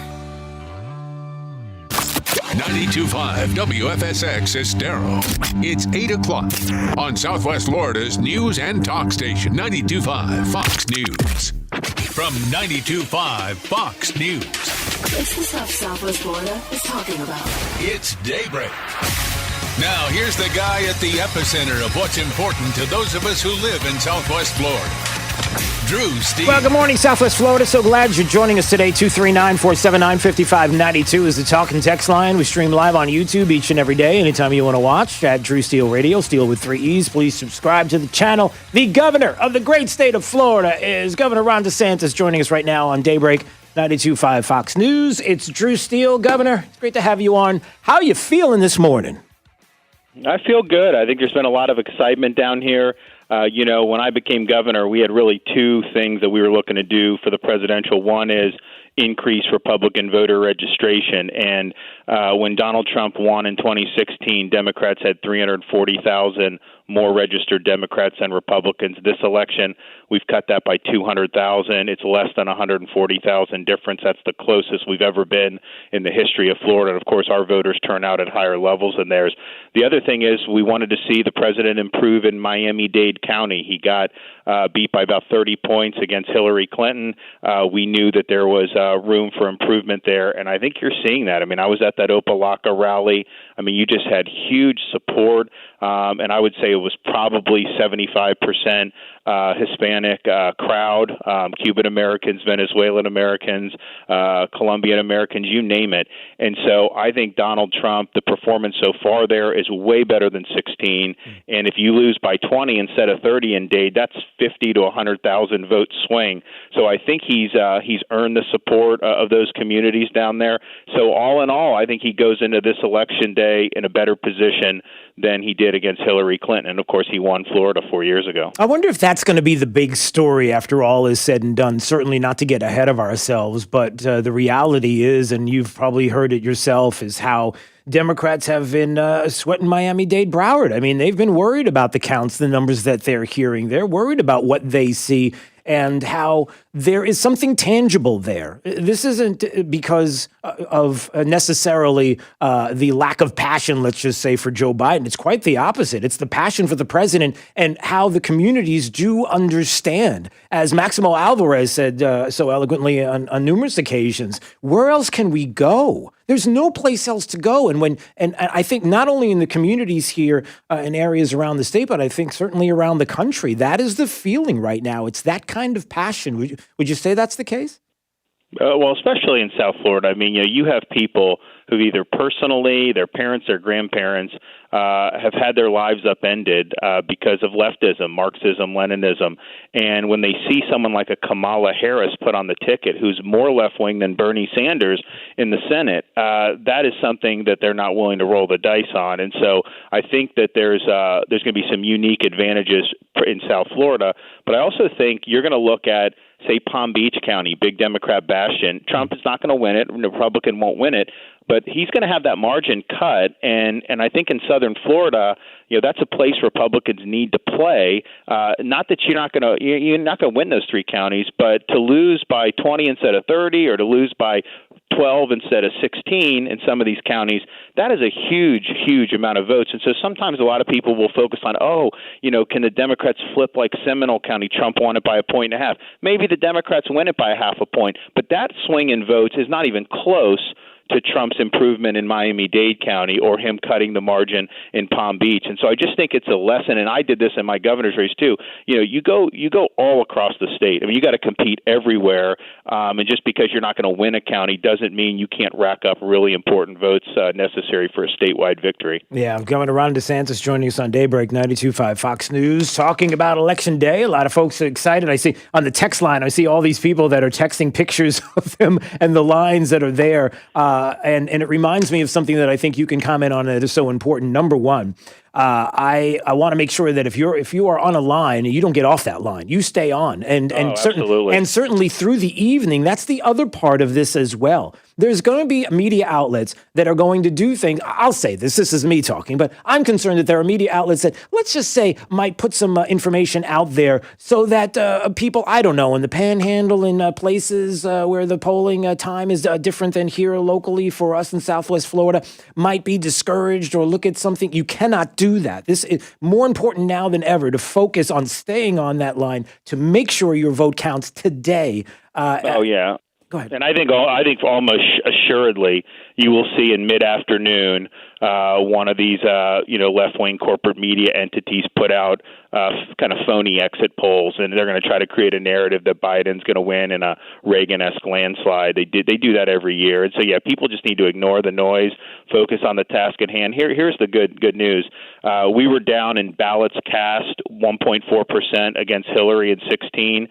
92.5 WFSX Estero. It's 8 o'clock on Southwest Florida's news and talk station, 92.5 Fox News. From 92.5 Fox News.
It's the stuff Southwest Florida is talking about.
It's Daybreak. Now, here's the guy at the epicenter of what's important to those of us who live in Southwest Florida. Drew Steele.
Well, good morning, Southwest Florida. So glad you're joining us today. 239-479-5592 is the talk and text line. We stream live on YouTube each and every day. Anytime you want to watch at Drew Steele Radio, Steele with 3 E's. Please subscribe to the channel. The governor of the great state of Florida is Governor Ron DeSantis, joining us right now on Daybreak 92.5 Fox News. It's Drew Steele. Governor, it's great to have you on. How are you feeling this morning?
I feel good. I think there's been a lot of excitement down here. When I became governor, we had really 2 things that we were looking to do for the presidential. One is increase Republican voter registration. And when Donald Trump won in 2016, Democrats had 340,000 more registered Democrats than Republicans. This election, we've cut that by 200,000. It's less than 140,000 difference. That's the closest we've ever been in the history of Florida. And, of course, our voters turn out at higher levels than theirs. The other thing is we wanted to see the president improve in Miami-Dade County. He got beat by about 30 points against Hillary Clinton. We knew that there was room for improvement there, and I think you're seeing that. I mean, I was at that Opelika rally. I mean, you just had huge support, and I would say it was probably 75% Hispanic crowd, Cuban Americans, Venezuelan Americans, Colombian Americans, you name it. And so I think Donald Trump, the performance so far there is way better than 16. And if you lose by 20 instead of 30 in Dade, that's 50 to 100,000 vote swing. So I think he's earned the support of those communities down there. So all in all, I think he goes into this election day in a better position than he did against Hillary Clinton. And, of course, he won Florida 4 years ago.
I wonder if that's going to be the big story after all is said and done. Certainly not to get ahead of ourselves, but the reality is, and you've probably heard it yourself, is how Democrats have been sweating Miami-Dade Broward. I mean, they've been worried about the counts, the numbers that they're hearing. They're worried about what they see and how there is something tangible there. This isn't because of necessarily the lack of passion, let's just say, for Joe Biden. It's quite the opposite. It's the passion for the president and how the communities do understand. As Maximo Alvarez said so eloquently on numerous occasions, where else can we go? There's no place else to go. And I think not only in the communities here in areas around the state, but I think certainly around the country, that is the feeling right now. It's that kind of passion. Would you say that's the case?
Well, especially in South Florida. I mean, you have people who either personally, their parents, their grandparents, have had their lives upended because of leftism, Marxism, Leninism. And when they see someone like a Kamala Harris put on the ticket who's more left-wing than Bernie Sanders in the Senate, that is something that they're not willing to roll the dice on. And so I think that there's going to be some unique advantages in South Florida. But I also think you're going to look at, say, Palm Beach County, big Democrat bastion. Trump is not going to win it. The Republican won't win it. But he's going to have that margin cut, and I think in Southern Florida, that's a place Republicans need to play. Not that you're not going to win those three counties, but to lose by 20 instead of 30, or to lose by 12 instead of 16 in some of these counties, that is a huge, huge amount of votes. And so sometimes a lot of people will focus on, can the Democrats flip like Seminole County? Trump won it by 1.5. Maybe the Democrats win it by 0.5 point, but that swing in votes is not even close to Trump's improvement in Miami-Dade County or him cutting the margin in Palm Beach. And so I just think it's a lesson, and I did this in my governor's race too. You go all across the state. I mean, you got to compete everywhere, and just because you're not going to win a county doesn't mean you can't rack up really important votes necessary for a statewide victory.
Yeah, Governor Ron DeSantis joining us on Daybreak 92.5 Fox News, talking about Election Day. A lot of folks are excited. I see on the text line, I see all these people that are texting pictures of him and the lines that are there. And it reminds me of something that I think you can comment on that is so important. Number one, I want to make sure that if you are on a line, you don't get off that line. You stay on, and certainly through the evening. That's the other part of this as well. There's going to be media outlets that are going to do things. I'll say this is me talking, but I'm concerned that there are media outlets that, let's just say, might put some information out there so that people, I don't know, in the Panhandle, in places where the polling time is different than here locally for us in Southwest Florida, might be discouraged or look at something. You cannot do that. This is more important now than ever to focus on staying on that line to make sure your vote counts today.
Yeah.
Go ahead.
And I think almost assuredly you will see in mid-afternoon one of these left-wing corporate media entities put out kind of phony exit polls, and they're going to try to create a narrative that Biden's going to win in a Reagan-esque landslide. They do that every year, and so people just need to ignore the noise, focus on the task at hand. Here's the good news: we were down in ballots cast 1.4% against Hillary in 2016.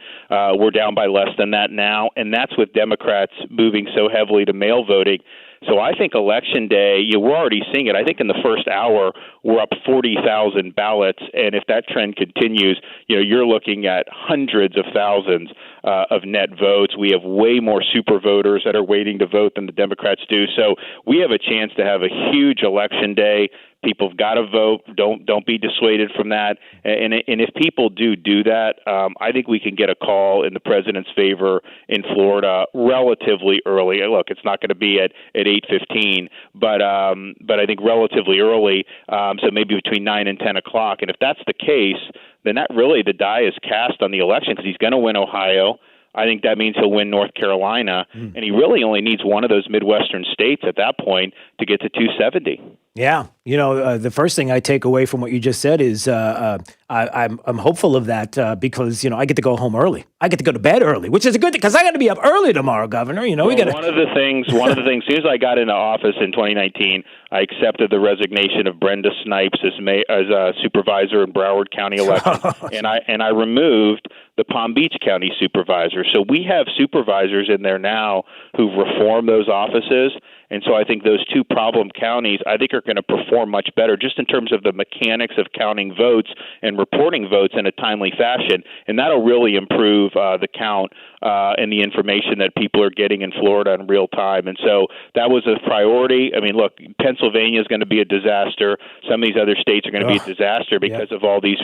We're down by less than that now, and that's with Democrats moving so heavily to mail voting. So I think Election Day, we're already seeing it. I think in the first hour, we're up 40,000 ballots. And if that trend continues, you're looking at hundreds of thousands of net votes. We have way more super voters that are waiting to vote than the Democrats do. So we have a chance to have a huge Election Day. People have got to vote. Don't be dissuaded from that. And if people do that, I think we can get a call in the president's favor in Florida relatively early. Look, it's not going to be at 8:15, but I think relatively early. So maybe between 9 and 10 o'clock. And if that's the case, then that really the die is cast on the election because he's going to win Ohio. I think that means he'll win North Carolina, and he really only needs one of those Midwestern states at that point to get to 270.
Yeah. The first thing I take away from what you just said is I'm hopeful of that because, I get to go home early. I get to go to bed early, which is a good thing because I got to be up early tomorrow, Governor.
One of the things, as soon as I got into office in 2019, I accepted the resignation of Brenda Snipes as a supervisor in Broward County election, and I removed the Palm Beach County supervisor. So we have supervisors in there now who've reformed those offices. And so I think those two problem counties, I think, are going to perform much better just in terms of the mechanics of counting votes and reporting votes in a timely fashion. And that'll really improve the count and the information that people are getting in Florida in real time. And so that was a priority. I mean, look, Pennsylvania is going to be a disaster. Some of these other states are going to be a disaster because of all these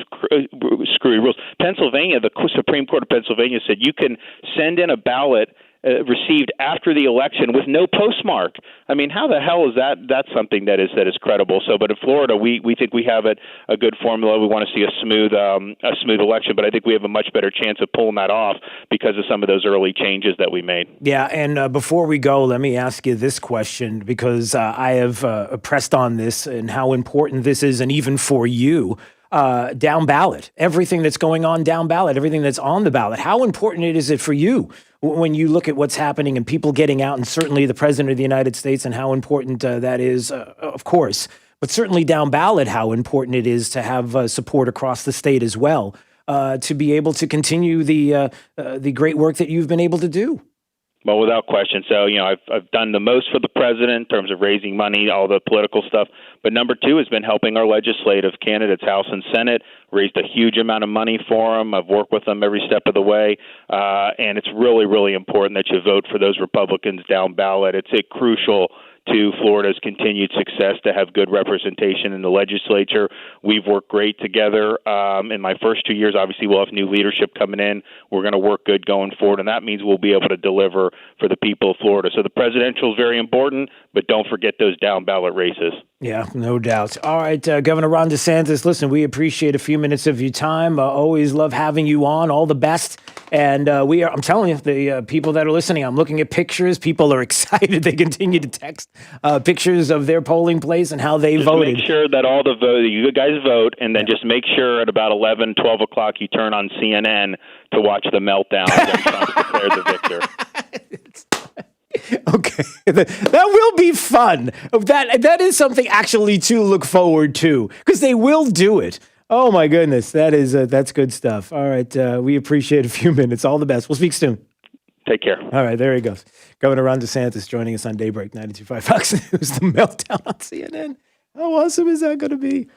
screwy rules. Pennsylvania, the Supreme Court of Pennsylvania said you can send in a ballot received after the election with no postmark. I mean, how the hell is that? That's something that is credible. So, but in Florida, we think we have a good formula. We want to see a smooth election, but I think we have a much better chance of pulling that off because of some of those early changes that we made.
Yeah, and before we go, let me ask you this question, because I have pressed on this and how important this is, and even for you. Down ballot, everything that's going on down ballot, everything that's on the ballot. How important is it for you when you look at what's happening and people getting out, and certainly the President of the United States, and how important that is, of course, but certainly down ballot, how important it is to have support across the state as well, to be able to continue the great work that you've been able to do?
Well, without question. So, I've done the most for the president in terms of raising money, all the political stuff. But number two has been helping our legislative candidates, House and Senate, raised a huge amount of money for them. I've worked with them every step of the way. And it's really, really important that you vote for those Republicans down ballot. It's crucial to Florida's continued success to have good representation in the legislature. We've worked great together. In my first 2 years, obviously, we'll have new leadership coming in. We're going to work good going forward, and that means we'll be able to deliver for the people of Florida. So the presidential is very important, but don't forget those down-ballot races.
Yeah, no doubt. All right, Governor Ron DeSantis, listen, we appreciate a few minutes of your time. Always love having you on. All the best. And I'm telling you, the people that are listening, I'm looking at pictures. People are excited. They continue to text pictures of their polling place and how they voted.
Make sure that you guys vote, and then just make sure at about 11, 12 o'clock you turn on CNN to watch the meltdown when Trump declared the victor.
Okay, that will be fun. That is something actually to look forward to, because they will do it. Oh my goodness, that's good stuff. All right, we appreciate a few minutes. All the best. We'll speak soon.
Take care.
All right, there he goes. Governor Ron DeSantis joining us on Daybreak 92.5 Fox News. The meltdown on CNN. How awesome is that going to be?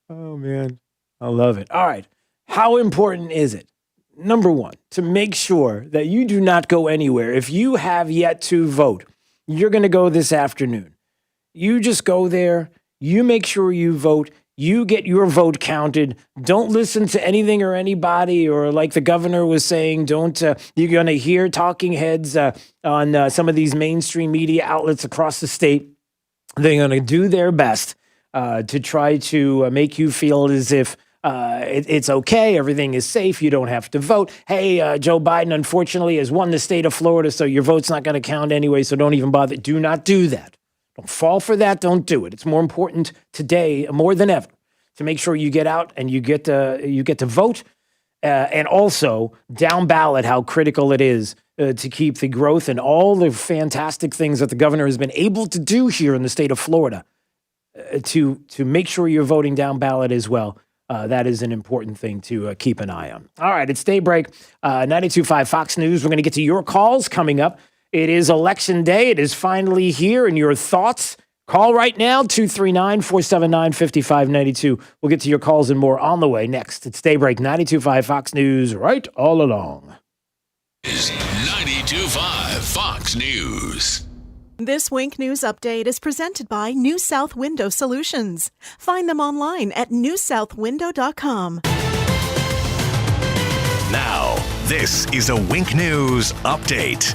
Oh man, I love it. All right, how important is it? Number one, to make sure that you do not go anywhere. If you have yet to vote, you're going to go this afternoon. You just go there. You make sure you vote. You get your vote counted. Don't listen to anything or anybody, or like the governor was saying, you're going to hear talking heads on some of these mainstream media outlets across the state. They're going to do their best to try to make you feel as if it's okay, everything is safe, you don't have to vote. Hey, Joe Biden, unfortunately, has won the state of Florida, so your vote's not going to count anyway, so don't even bother. Do not do that. Don't fall for that. Don't do it. It's more important today, more than ever, to make sure you get out and you get to vote, and also down ballot, how critical it is to keep the growth and all the fantastic things that the governor has been able to do here in the state of Florida, to make sure you're voting down ballot as well. That is an important thing to keep an eye on. All right, it's Daybreak, 92.5 Fox News. We're going to get to your calls coming up. It is Election Day. It is finally here, and your thoughts. Call right now, 239-479-5592. We'll get to your calls and more on the way next. It's Daybreak, 92.5 Fox News, right all along.
92.5 Fox News.
This Wink News Update is presented by New South Window Solutions. Find them online at newsouthwindow.com.
Now, this is a Wink News Update.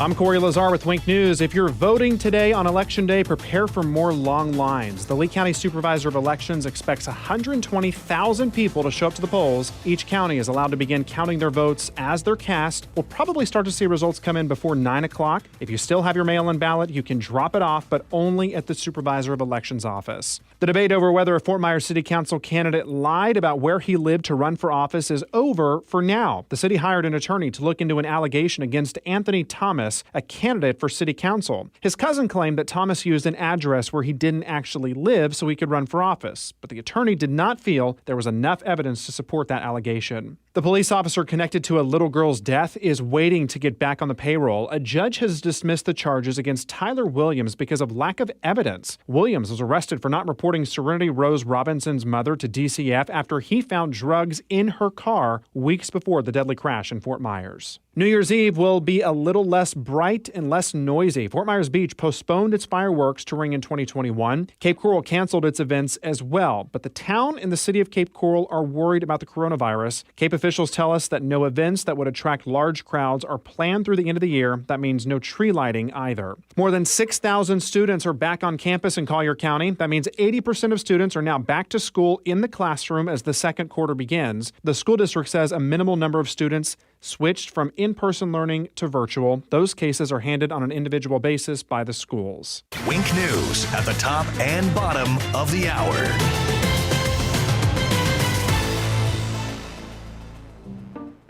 I'm Corey Lazar with Wink News. If you're voting today on Election Day, prepare for more long lines. The Lee County Supervisor of Elections expects 120,000 people to show up to the polls. Each county is allowed to begin counting their votes as they're cast. We'll probably start to see results come in before 9 o'clock. If you still have your mail-in ballot, you can drop it off, but only at the Supervisor of Elections office. The debate over whether a Fort Myers City Council candidate lied about where he lived to run for office is over for now. The city hired an attorney to look into an allegation against Anthony Thomas, a candidate for city council. His cousin claimed that Thomas used an address where he didn't actually live so he could run for office, but the attorney did not feel there was enough evidence to support that allegation. The The police officer connected to a little girl's death is waiting to get back on the payroll. A judge has dismissed the charges against Tyler Williams because of lack of evidence. Williams was arrested for not reporting Serenity Rose Robinson's mother to DCF after he found drugs in her car weeks before the deadly crash in Fort Myers. New Year's Eve will be a little less bright and less noisy. Fort Myers Beach postponed its fireworks to ring in 2021. Cape Coral canceled its events as well, but the town and the city of Cape Coral are worried about the coronavirus. Cape officials tell us that no events that would attract large crowds are planned through the end of the year. That means no tree lighting either. More than 6,000 students are back on campus in Collier County. That means 80% of students are now back to school in the classroom as the second quarter begins. The school district says a minimal number of students switched from in-person learning to virtual. Those cases are handled on an individual basis by the schools.
Wink News at the top and bottom of the hour.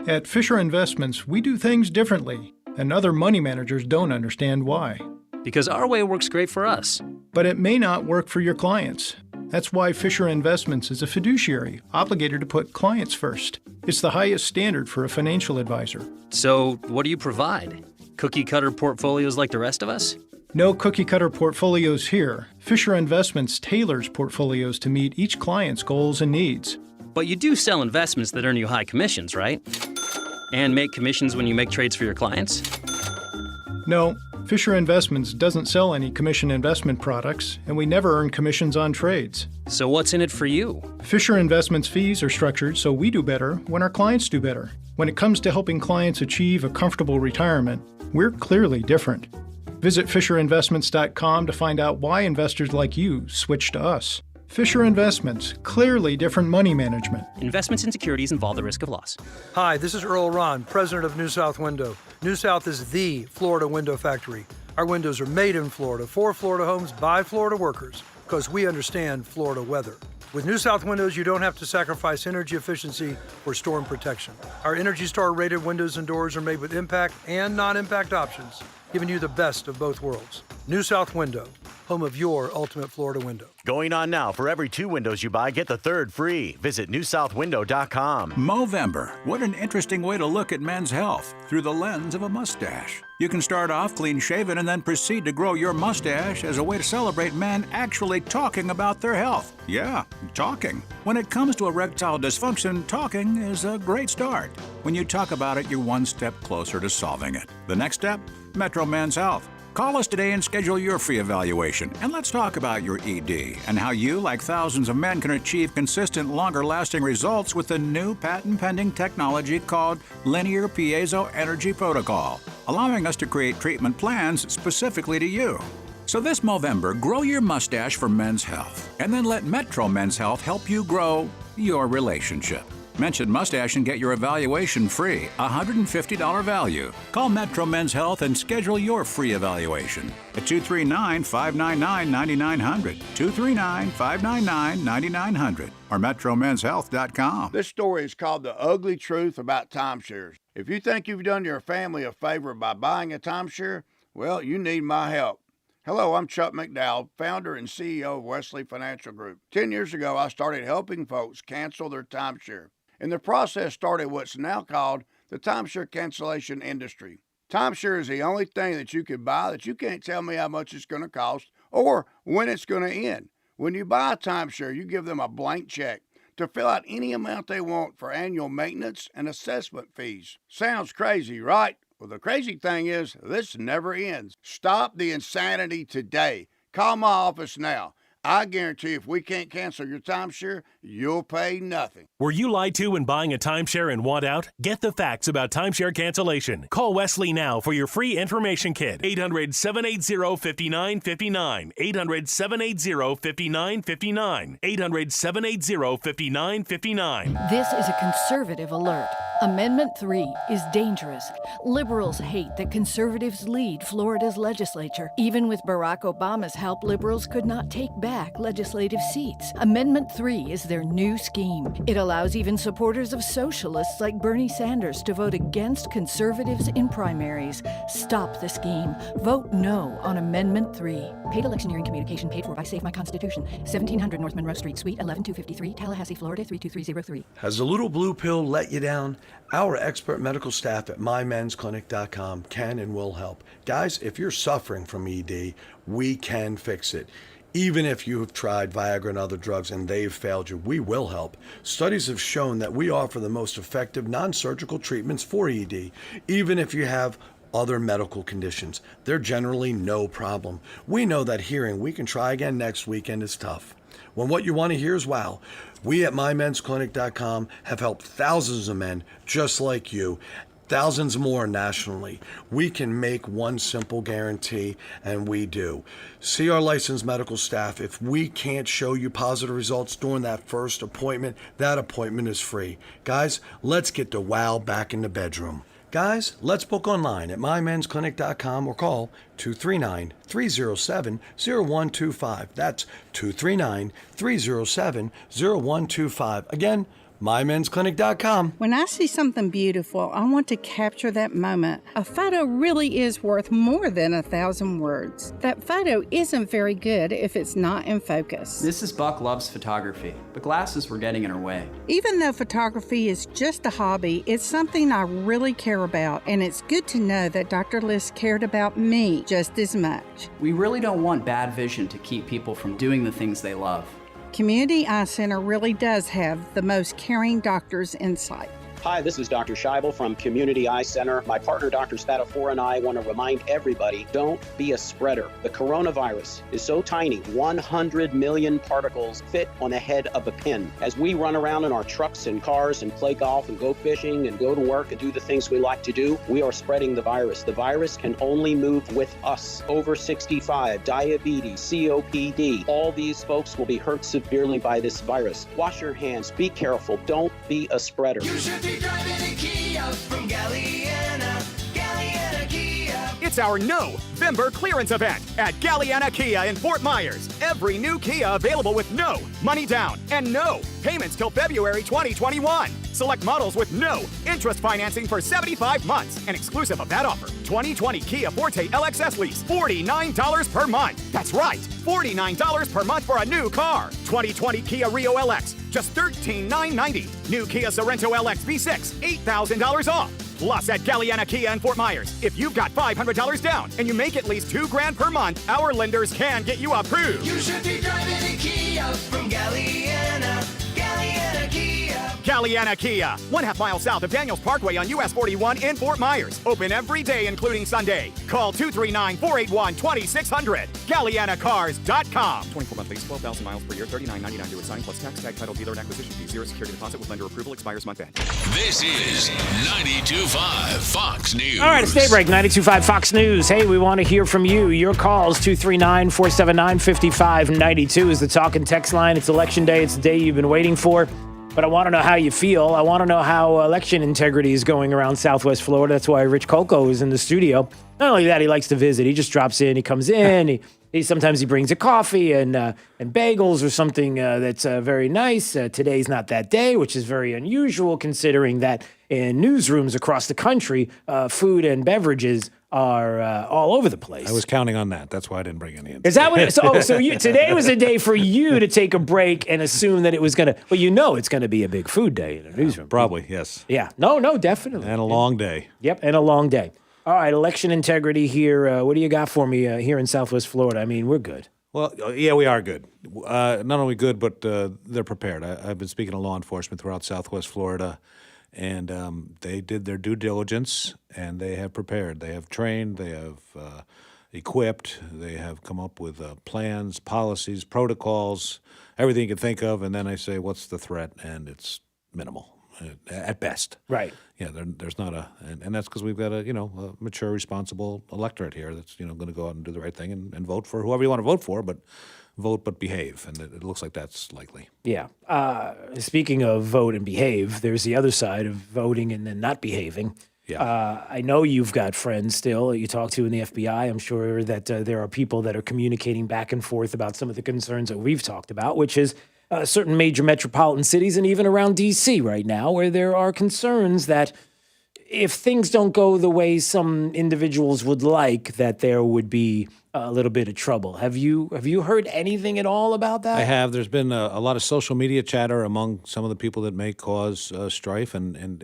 At Fisher Investments, we do things differently, and other money managers don't understand why.
Because our way works great for us.
But it may not work for your clients. That's why Fisher Investments is a fiduciary, obligated to put clients first. It's the highest standard for a financial advisor.
So, what do you provide? Cookie-cutter portfolios like the rest of us?
No cookie-cutter portfolios here. Fisher Investments tailors portfolios to meet each client's goals and needs.
But you do sell investments that earn you high commissions, right? And make commissions when you make trades for your clients?
No, Fisher Investments doesn't sell any commission investment products, and we never earn commissions on trades.
So what's in it for you?
Fisher Investments fees are structured so we do better when our clients do better. When it comes to helping clients achieve a comfortable retirement, we're clearly different. Visit FisherInvestments.com to find out why investors like you switch to us. Fisher Investments, clearly different money management.
Investments in securities involve the risk of loss.
Hi, this is Earl Ron, president of New South Window. New South is the Florida window factory. Our windows are made in Florida, for Florida homes, by Florida workers, because we understand Florida weather. With New South Windows, you don't have to sacrifice energy efficiency for storm protection. Our Energy Star rated windows and doors are made with impact and non-impact options, giving you the best of both worlds. New South Window, home of your ultimate Florida window.
Going on now. For every 2 windows you buy, get the third free. Visit newsouthwindow.com.
Movember. What an interesting way to look at men's health through the lens of a mustache. You can start off clean-shaven and then proceed to grow your mustache as a way to celebrate men actually talking about their health. Yeah, talking. When it comes to erectile dysfunction, talking is a great start. When you talk about it, you're one step closer to solving it. The next step? Metro Men's Health. Call us today and schedule your free evaluation. And let's talk about your ED and how you, like thousands of men, can achieve consistent, longer-lasting results with the new patent-pending technology called Linear Piezo Energy Protocol, allowing us to create treatment plans specifically to you. So this Movember, grow your mustache for men's health, and then let Metro Men's Health help you grow your relationship. Mention mustache and get your evaluation free, $150 value. Call Metro Men's Health and schedule your free evaluation at 239-599-9900, 239-599-9900, or metromenshealth.com.
This story is called The Ugly Truth About Timeshares. If you think you've done your family a favor by buying a timeshare, well, you need my help. Hello, I'm Chuck McDowell, founder and CEO of Wesley Financial Group. 10 years ago, I started helping folks cancel their timeshare. And the process started what's now called the timeshare cancellation industry. Timeshare is the only thing that you can buy that you can't tell me how much it's going to cost or when it's going to end. When you buy a timeshare, you give them a blank check to fill out any amount they want for annual maintenance and assessment fees. Sounds crazy, right? Well, the crazy thing is, this never ends. Stop the insanity today. Call my office now. I guarantee if we can't cancel your timeshare, you'll pay nothing.
Were you lied to when buying a timeshare and want out? Get the facts about timeshare cancellation. Call Wesley now for your free information kit. 800-780-5959. 800-780-5959. 800-780-5959.
This is a conservative alert.
Amendment 3 is dangerous. Liberals hate that conservatives lead Florida's legislature. Even with Barack Obama's help, liberals could not take back legislative seats. Amendment 3 is their new scheme. It allows even supporters of socialists like Bernie Sanders to vote against conservatives in primaries. Stop the scheme. Vote no on Amendment 3. Paid electioneering communication paid for by Save My Constitution. 1700 North Monroe Street, Suite 11253, Tallahassee, Florida 32303.
Has the little blue pill let you down? Our expert medical staff at mymensclinic.com can and will help. Guys, if you're suffering from ED, we can fix it. Even if you have tried Viagra and other drugs and they've failed you, we will help. Studies have shown that we offer the most effective non-surgical treatments for ED, even if you have other medical conditions. They're generally no problem. We know that hearing "we can try again next weekend" is tough. When what you want to hear is wow. We at mymensclinic.com have helped thousands of men just like you, thousands more nationally. We can make one simple guarantee, and we do. See our licensed medical staff. If we can't show you positive results during that first appointment, that appointment is free. Guys, let's get the wow back in the bedroom. Guys, let's book online at mymensclinic.com or call 239-307-0125. That's 239-307-0125. Again, mymensclinic.com.
When I see something beautiful, I want to capture that moment. A photo really is worth more than 1,000 words. That photo isn't very good if it's not in focus.
Mrs. Buck loves photography, but glasses were getting in her way.
Even though photography is just a hobby, it's something I really care about, and it's good to know that Dr. Liss cared about me just as much.
We really don't want bad vision to keep people from doing the things they love.
Community Eye Center really does have the most caring doctor's insight.
Hi, this is Dr. Scheibel from Community Eye Center. My partner, Dr. Spatafora, and I want to remind everybody, don't be a spreader. The coronavirus is so tiny, 100 million particles fit on the head of a pin. As we run around in our trucks and cars and play golf and go fishing and go to work and do the things we like to do, we are spreading the virus. The virus can only move with us. Over 65, diabetes, COPD, all these folks will be hurt severely by this virus. Wash your hands, be careful, don't be a spreader.
Driving a Kia from Galliana Kia.
It's our November clearance event at Galliana Kia in Fort Myers. Every new Kia available with no money down and no payments till February 2021. Select models with no interest financing for 75 months. And exclusive of that offer, 2020 Kia Forte LXS lease, $49 per month. That's right, $49 per month for a new car. 2020 Kia Rio LX, just $13,990. New Kia Sorento LX V6, $8,000 off. Plus at Galliana Kia in Fort Myers, if you've got $500 down and you make at least $2,000 per month, our lenders can get you approved.
You should be driving a Kia from Galliana Kia.
Galliana Kia, 1/2 mile south of Daniels Parkway on US 41 in Fort Myers. Open every day, including Sunday. Call 239-481-2600. GallianaCars.com. 24-month lease, 12,000 miles per year, $39.99 due at sign plus tax, tag, title, dealer, and acquisition fee. Zero security deposit with lender approval. Expires month end.
This is 92.5 Fox News.
All right, it's Daybreak, 92.5 Fox News. Hey, we want to hear from you. Your calls, 239-479-5592 is the talk and text line. It's election day. It's the day you've been waiting for. But I want to know how you feel. I want to know how election integrity is going around Southwest Florida. That's why Rich Coco is in the studio. Not only that, he likes to visit. He just drops in. He comes in. He sometimes he brings a coffee and bagels or something that's very nice. Today's not that day, which is very unusual considering that in newsrooms across the country, food and beverages are all over the place.
I was counting on that. That's why I didn't bring any in.
Is that what it is? So today was a day for you to take a break and assume that it was going to, well, it's going to be a big food day in a newsroom.
Probably, yes.
Yeah. No, definitely.
And a long day.
Yep, and a long day. All right, election integrity here. What do you got for me here in Southwest Florida? I mean, we're good.
Well, yeah, we are good. Not only good, but they're prepared. I've been speaking to law enforcement throughout Southwest Florida, and they did their due diligence, and they have prepared. They have trained, they have equipped, they have come up with plans, policies, protocols, everything you can think of, and then I say, what's the threat? And it's minimal at best.
Right.
Yeah, there's not and that's because we've got a mature, responsible electorate here that's going to go out and do the right thing and vote for whoever you want to vote for, but vote but behave, and it looks like that's likely.
Yeah. Speaking of vote and behave, there's the other side of voting and then not behaving.
Yeah.
I know you've got friends still that you talk to in the FBI. I'm sure that there are people that are communicating back and forth about some of the concerns that we've talked about, which is certain major metropolitan cities and even around D.C. right now, where there are concerns that if things don't go the way some individuals would like, that there would be a little bit of trouble. Have you heard anything at all about that?
I have. There's been a lot of social media chatter among some of the people that may cause strife, and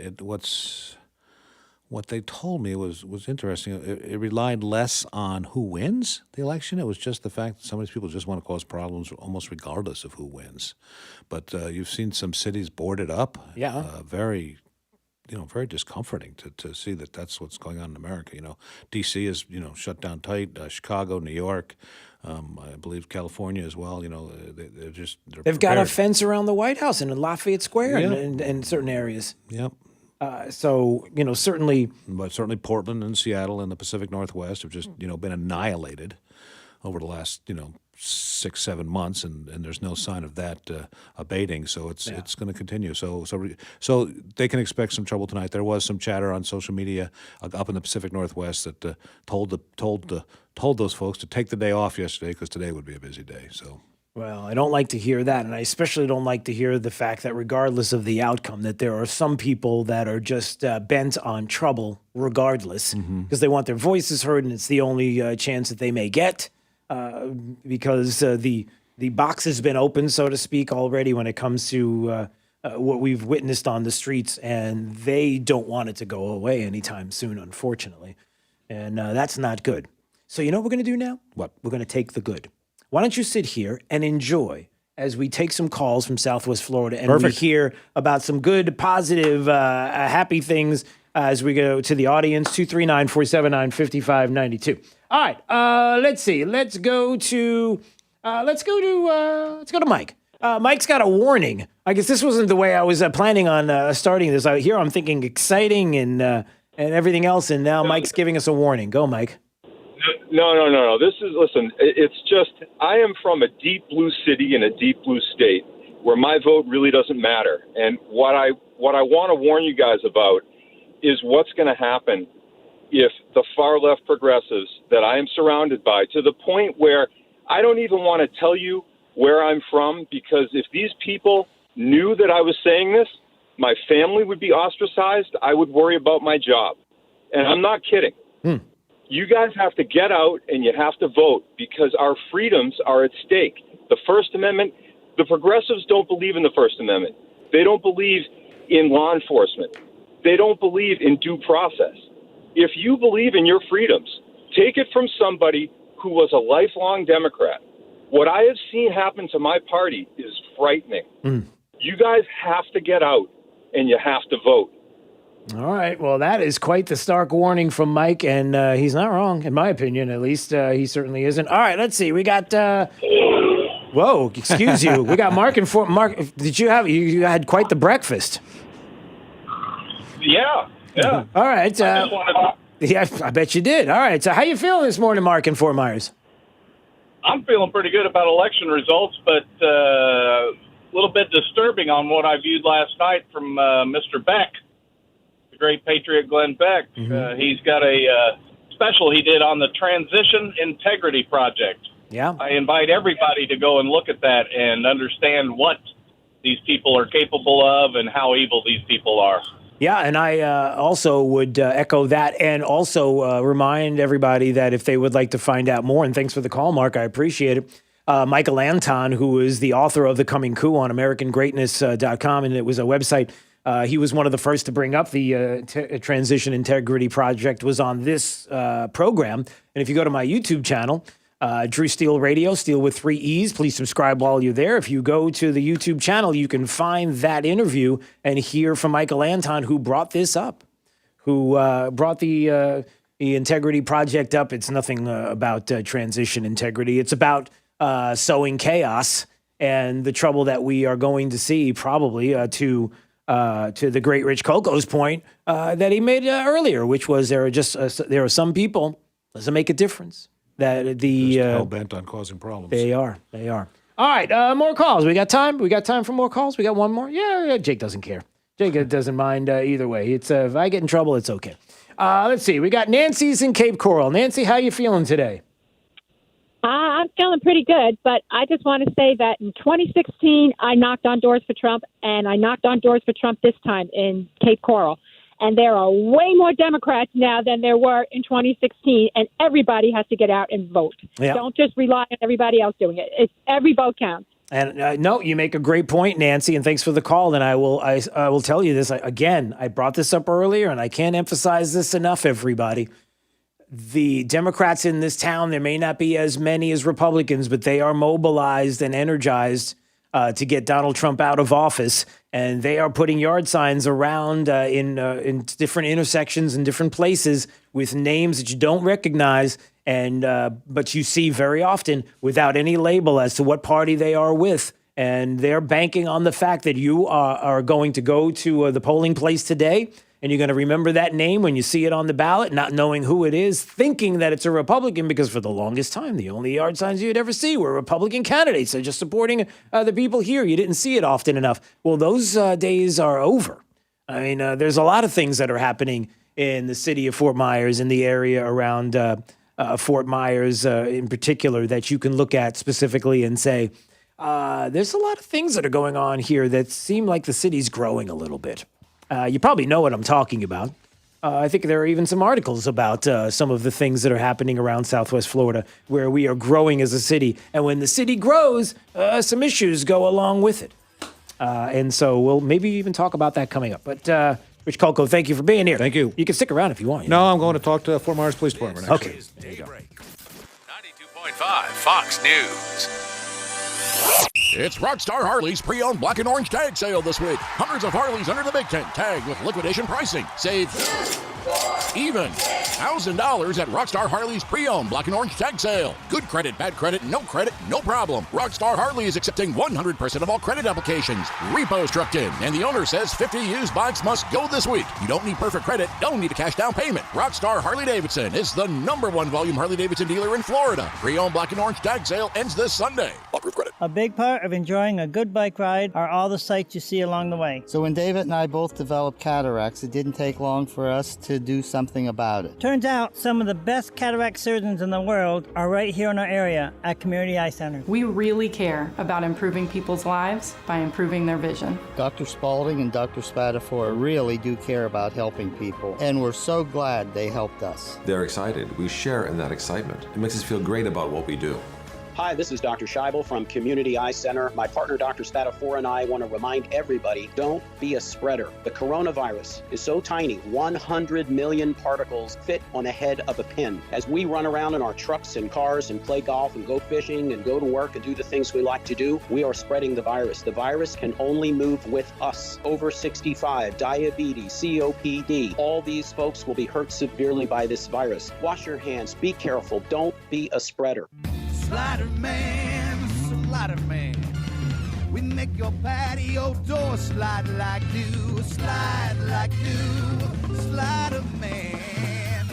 what they told me was interesting. It relied less on who wins the election. It was just the fact that some of these people just want to cause problems almost regardless of who wins. But you've seen some cities boarded up.
Yeah.
Very discomforting to see that that's what's going on in America. D.C. is, shut down tight. Chicago, New York, I believe California as well. They've
got a fence around the White House and in Lafayette Square
Yeah.
in certain areas.
Yep.
Certainly.
But certainly Portland and Seattle and the Pacific Northwest have just, been annihilated over the last, 6-7 months, and there's no sign of that abating. So it's going to continue. So they can expect some trouble tonight. There was some chatter on social media up in the Pacific Northwest that told those folks to take the day off yesterday because today would be a busy day. So.
Well, I don't like to hear that, and I especially don't like to hear the fact that regardless of the outcome, that there are some people that are just bent on trouble regardless because they want their voices heard, and it's the only chance that they may get because the box has been opened, so to speak, already when it comes to what we've witnessed on the streets, and they don't want it to go away anytime soon, unfortunately, and that's not good. So you know what we're going to do now?
What?
We're going to take the good. Why don't you sit here and enjoy as we take some calls from Southwest Florida and
Perfect.
we hear about some good, positive, happy things as we go to the audience, 239-479-5592. All right, let's see. Let's go to Mike. Mike's got a warning. I guess this wasn't the way I was planning on starting this. Here I'm thinking exciting and everything else, and now Mike's giving us a warning. Go, Mike.
No. Listen, it's just, I am from a deep blue city in a deep blue state where my vote really doesn't matter. And what I want to warn you guys about is what's going to happen if the far left progressives that I am surrounded by, to the point where I don't even want to tell you where I'm from, because if these people knew that I was saying this, my family would be ostracized. I would worry about my job. And I'm not kidding. You guys have to get out and you have to vote because our freedoms are at stake. The First Amendment, the progressives don't believe in the First Amendment. They don't believe in law enforcement. They don't believe in due process. If you believe in your freedoms, take it from somebody who was a lifelong Democrat. What I have seen happen to my party is frightening. You guys have to get out and you have to vote.
All right. Well, that is quite the stark warning from Mike, and he's not wrong, in my opinion, at least. He certainly isn't. All right, let's see. We got whoa, excuse you. We got Mark and Mark. Did you have you had quite the breakfast?
Yeah.
All right. Yeah, I bet you did. All right. So how you feeling this morning, Mark in Fort Myers?
I'm feeling pretty good about election results, but a little bit disturbing on what I viewed last night from Mr. Beck. Great patriot Glenn Beck. He's got a special he did on the Transition Integrity Project.
Yeah.
I invite everybody to go and look at that and understand what these people are capable of and how evil these people are.
Yeah, and I also would echo that and also remind everybody that if they would like to find out more, and thanks for the call, Mark, I appreciate it, Michael Anton, who is the author of The Coming Coup on AmericanGreatness.com, and it was a website. He was one of the first to bring up the Transition Integrity Project, was on this program. And if you go to my YouTube channel, Drew Steele Radio, Steele with 3 E's, please subscribe while you're there. If you go to the YouTube channel, you can find that interview and hear from Michael Anton, who brought this up, who brought the Integrity Project up. It's nothing about transition integrity. It's about sowing chaos and the trouble that we are going to see probably to the great Rich Coco's point that he made earlier, which was there are some people, doesn't make a difference. that the
hell-bent on causing problems.
They are. All right, more calls. We got time? We got time for more calls? We got one more? Yeah, Jake doesn't care. Jake doesn't mind either way. It's if I get in trouble, it's okay. Let's see. We got Nancy's in Cape Coral. Nancy, how you feeling today?
I'm feeling pretty good, but I just want to say that in 2016, I knocked on doors for Trump, and I knocked on doors for Trump this time in Cape Coral. And there are way more Democrats now than there were in 2016, and everybody has to get out and vote.
Yeah.
Don't just rely on everybody else doing it. Every vote counts.
And no, you make a great point, Nancy, and thanks for the call. And I will tell you this again. I brought this up earlier, and I can't emphasize this enough, everybody. The Democrats in this town, there may not be as many as Republicans, but they are mobilized and energized to get Donald Trump out of office. And they are putting yard signs around in different intersections and different places with names that you don't recognize, and but you see very often without any label as to what party they are with. And they're banking on the fact that you are going to go to the polling place today, and you're going to remember that name when you see it on the ballot, not knowing who it is, thinking that it's a Republican, because for the longest time, the only yard signs you'd ever see were Republican candidates. So just supporting the people here. You didn't see it often enough. Well, those days are over. I mean, there's a lot of things that are happening in the city of Fort Myers, in the area around Fort Myers in particular, that you can look at specifically and say, there's a lot of things that are going on here that seem like the city's growing a little bit. You probably know what I'm talking about. I think there are even some articles about some of the things that are happening around Southwest Florida where we are growing as a city. And when the city grows, some issues go along with it. And so we'll maybe even talk about that coming up. But Rich Colco, thank you for being here.
Thank you.
You can stick around if you want.
No, I'm going to talk to Fort Myers Police Department. Actually.
Okay. There you go.
92.5 Fox News.
It's Rockstar Harley's pre-owned black and orange tag sale this week. Hundreds of Harleys under the big tent, tagged with liquidation pricing. Save even $1,000 at Rockstar Harley's pre-owned black and orange tag sale. Good credit, bad credit, no problem. Rockstar Harley is accepting 100% of all credit applications. Repo's trucked in, and the owner says 50 used bikes must go this week. You don't need perfect credit, don't need a cash down payment. Rockstar Harley-Davidson is the #1 volume Harley-Davidson dealer in Florida. Pre-owned black and orange tag sale ends this Sunday. Approved credit.
A big part of enjoying a good bike ride are all the sights you see along the way.
So when David and I both developed cataracts, it didn't take long for us to do something about it.
Turns out some of the best cataract surgeons in the world are right here in our area at Community Eye Center.
We really care about improving people's lives by improving their vision.
Dr. Spalding and Dr. Spatafora really do care about helping people, and we're so glad they helped us.
They're excited. We share in that excitement. It makes us feel great about what we do.
Hi, this is Dr. Scheibel from Community Eye Center. My partner, Dr. Spatafora, and I want to remind everybody, don't be a spreader. The coronavirus is so tiny, 100 million particles fit on the head of a pin. As we run around in our trucks and cars and play golf and go fishing and go to work and do the things we like to do, we are spreading the virus. The virus can only move with us. Over 65, diabetes, COPD, all these folks will be hurt severely by this virus. Wash your hands, be careful, don't be a spreader.
Slider man, we make your patio door slide like new, Slider man.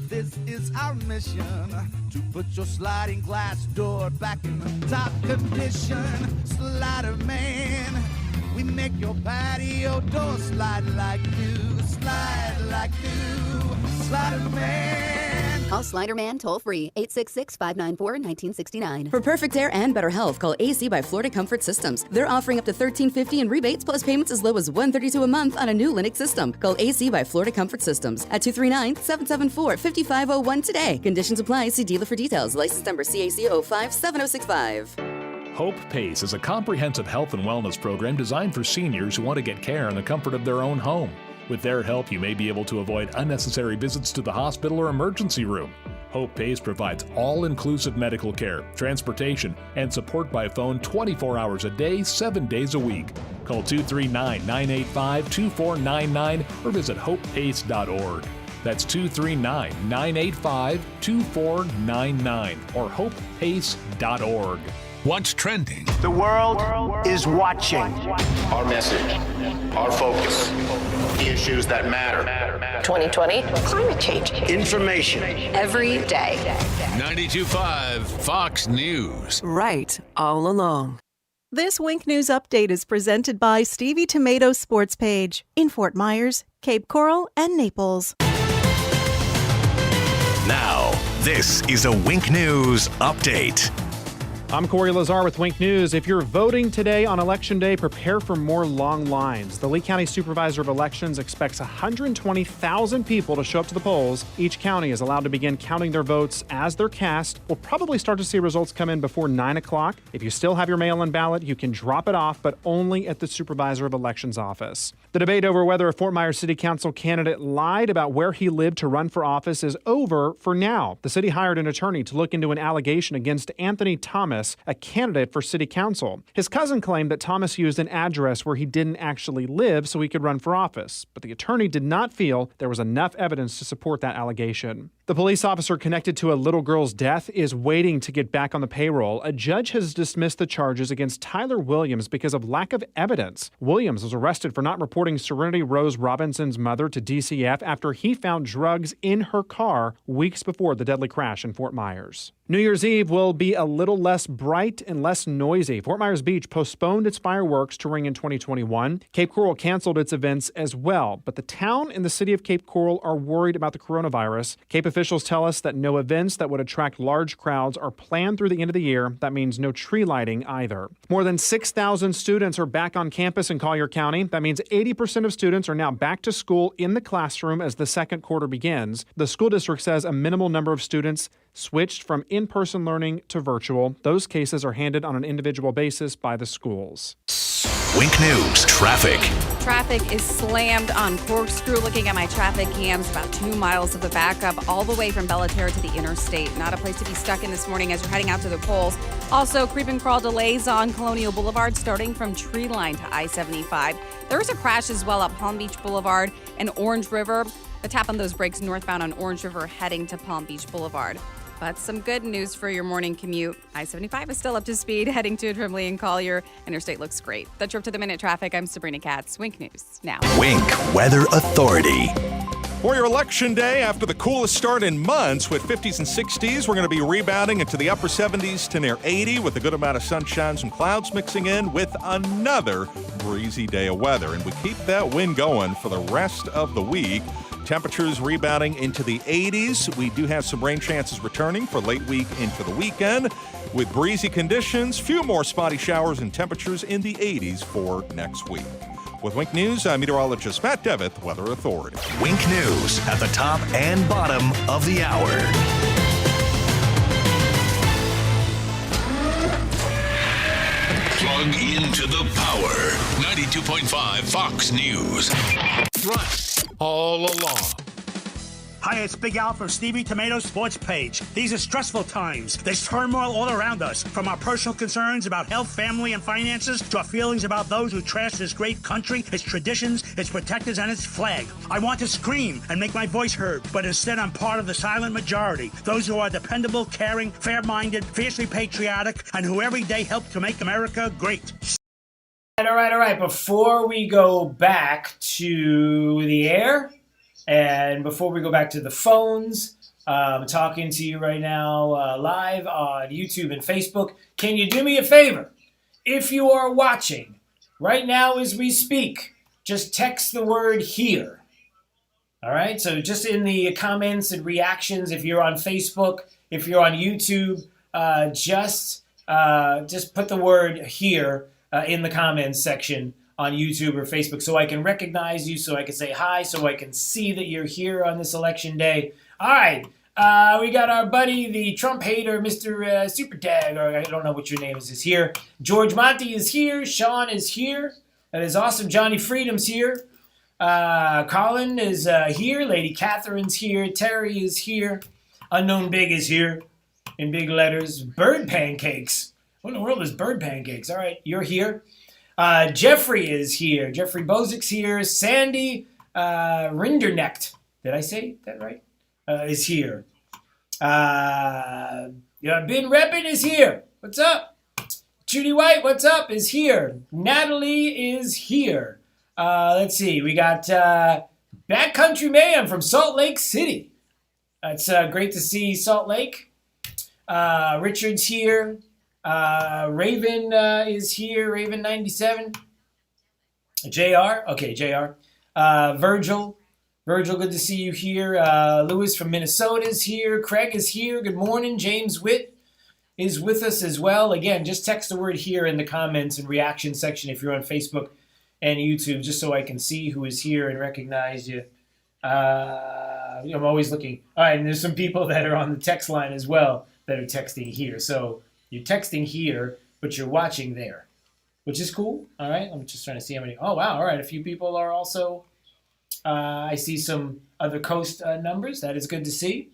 This is our mission, to put your sliding glass door back in the top condition. Slider man, we make your patio door slide like new, Slider man.
Call Sliderman toll-free, 866-594-1969. For perfect air and better health, call AC by Florida Comfort Systems. They're offering up to $13.50 in rebates plus payments as low as $132 a month on a new Linux system. Call AC by Florida Comfort Systems at 239-774-5501 today. Conditions apply. See dealer for details. License number CAC 057065.
Hope PACE is a comprehensive health and wellness program designed for seniors who want to get care in the comfort of their own home. With their help, you may be able to avoid unnecessary visits to the hospital or emergency room. Hope PACE provides all-inclusive medical care, transportation, and support by phone 24 hours a day, 7 days a week. Call 239-985-2499 or visit hopepace.org. That's 239-985-2499 or hopepace.org.
What's trending?
The world is watching.
Our message, our focus
issues that matter.
2020, climate change.
Information.
Every day.
92.5 Fox News.
Right all along.
This Wink News update is presented by Stevie Tomato Sports Page in Fort Myers, Cape Coral, and Naples.
Now, this is a Wink News update.
I'm Corey Lazar with Wink News. If you're voting today on Election Day, prepare for more long lines. The Lee County Supervisor of Elections expects 120,000 people to show up to the polls. Each county is allowed to begin counting their votes as they're cast. We'll probably start to see results come in before 9 o'clock. If you still have your mail-in ballot, you can drop it off, but only at the Supervisor of Elections office. The debate over whether a Fort Myers City Council candidate lied about where he lived to run for office is over for now. The city hired an attorney to look into an allegation against Anthony Thomas, a candidate for city council. His cousin claimed that Thomas used an address where he didn't actually live so he could run for office, but the attorney did not feel there was enough evidence to support that allegation. The police officer connected to a little girl's death is waiting to get back on the payroll. A judge has dismissed the charges against Tyler Williams because of lack of evidence. Williams was arrested for not reporting Serenity Rose Robinson's mother to DCF after he found drugs in her car weeks before the deadly crash in Fort Myers. New Year's Eve will be a little less bright and less noisy. Fort Myers Beach postponed its fireworks to ring in 2021. Cape Coral canceled its events as well, but the town and the city of Cape Coral are worried about the coronavirus. Cape officials tell us that no events that would attract large crowds are planned through the end of the year. That means no tree lighting either. More than 6,000 students are back on campus in Collier County. That means 80% of students are now back to school in the classroom as the second quarter begins. The school district says a minimal number of students switched from in-person learning to virtual. Those cases are handled on an individual basis by the schools.
Wink News traffic.
Traffic is slammed on Corkscrew. Looking at my traffic cams, about 2 miles of the backup all the way from Bellaterra to the interstate. Not a place to be stuck in this morning as you're heading out to the polls. Also, creep and crawl delays on Colonial Boulevard starting from Tree Line to I-75. There was a crash as well at Palm Beach Boulevard and Orange River. A tap on those brakes northbound on Orange River heading to Palm Beach Boulevard. But some good news for your morning commute. I-75 is still up to speed, heading to Tremblay and Collier. Interstate looks great. That's your up-to-the-minute traffic. I'm Sabrina Katz. Wink News now.
Wink Weather Authority.
For your election day, after the coolest start in months with 50s and 60s, we're going to be rebounding into the upper 70s to near 80 with a good amount of sunshine, some clouds mixing in with another breezy day of weather. And we keep that wind going for the rest of the week. Temperatures rebounding into the 80s. We do have some rain chances returning for late week into the weekend. With breezy conditions, few more spotty showers and temperatures in the 80s for next week. With Wink News, I'm meteorologist Matt Devitt, Weather Authority.
Wink News at the top and bottom of the hour.
Plug into the power. 92.5 Fox News. Right. All along.
Hi, it's Big Al from Stevie Tomato Sports Page. These are stressful times. There's turmoil all around us, from our personal concerns about health, family, and finances to our feelings about those who trash this great country, its traditions, its protectors, and its flag. I want to scream and make my voice heard, but instead I'm part of the silent majority, those who are dependable, caring, fair-minded, fiercely patriotic, and who every day help to make America great.
All right. Before we go back to the air and before we go back to the phones, I'm talking to you right now live on YouTube and Facebook. Can you do me a favor? If you are watching right now as we speak, just text the word here. All right? So just in the comments and reactions, if you're on Facebook, if you're on YouTube, just put the word here. In the comments section on YouTube or Facebook so I can recognize you, so I can say hi, so I can see that you're here on this election day. All right, we got our buddy, the Trump hater, Mr. Super Tag, or I don't know what your name is here. George Monty is here. Sean is here. That is awesome. Johnny Freedom's here. Colin is here. Lady Catherine's here. Terry is here. Unknown Big is here in big letters. Bird Pancakes. What in the world is Bird Pancakes? All right, you're here. Jeffrey is here. Jeffrey Bozik's here. Sandy Rindernecht. Did I say that right? Is here. Ben Reppin is here. What's up? Judy White, what's up? Is here. Natalie is here. Let's see. We got Backcountry Man from Salt Lake City. It's great to see Salt Lake. Richard's here. Raven is here. Raven 97. JR. Okay, JR. Virgil. Virgil, good to see you here. Lewis from Minnesota is here. Craig is here. Good morning. James Witt is with us as well. Again, just text the word here in the comments and reaction section if you're on Facebook and YouTube, just so I can see who is here and recognize you. I'm always looking. All right, and there's some people that are on the text line as well that are texting here. So you're texting here, but you're watching there, which is cool. All right, I'm just trying to see how many. Oh, wow. All right, a few people are also. I see some other coast numbers. That is good to see.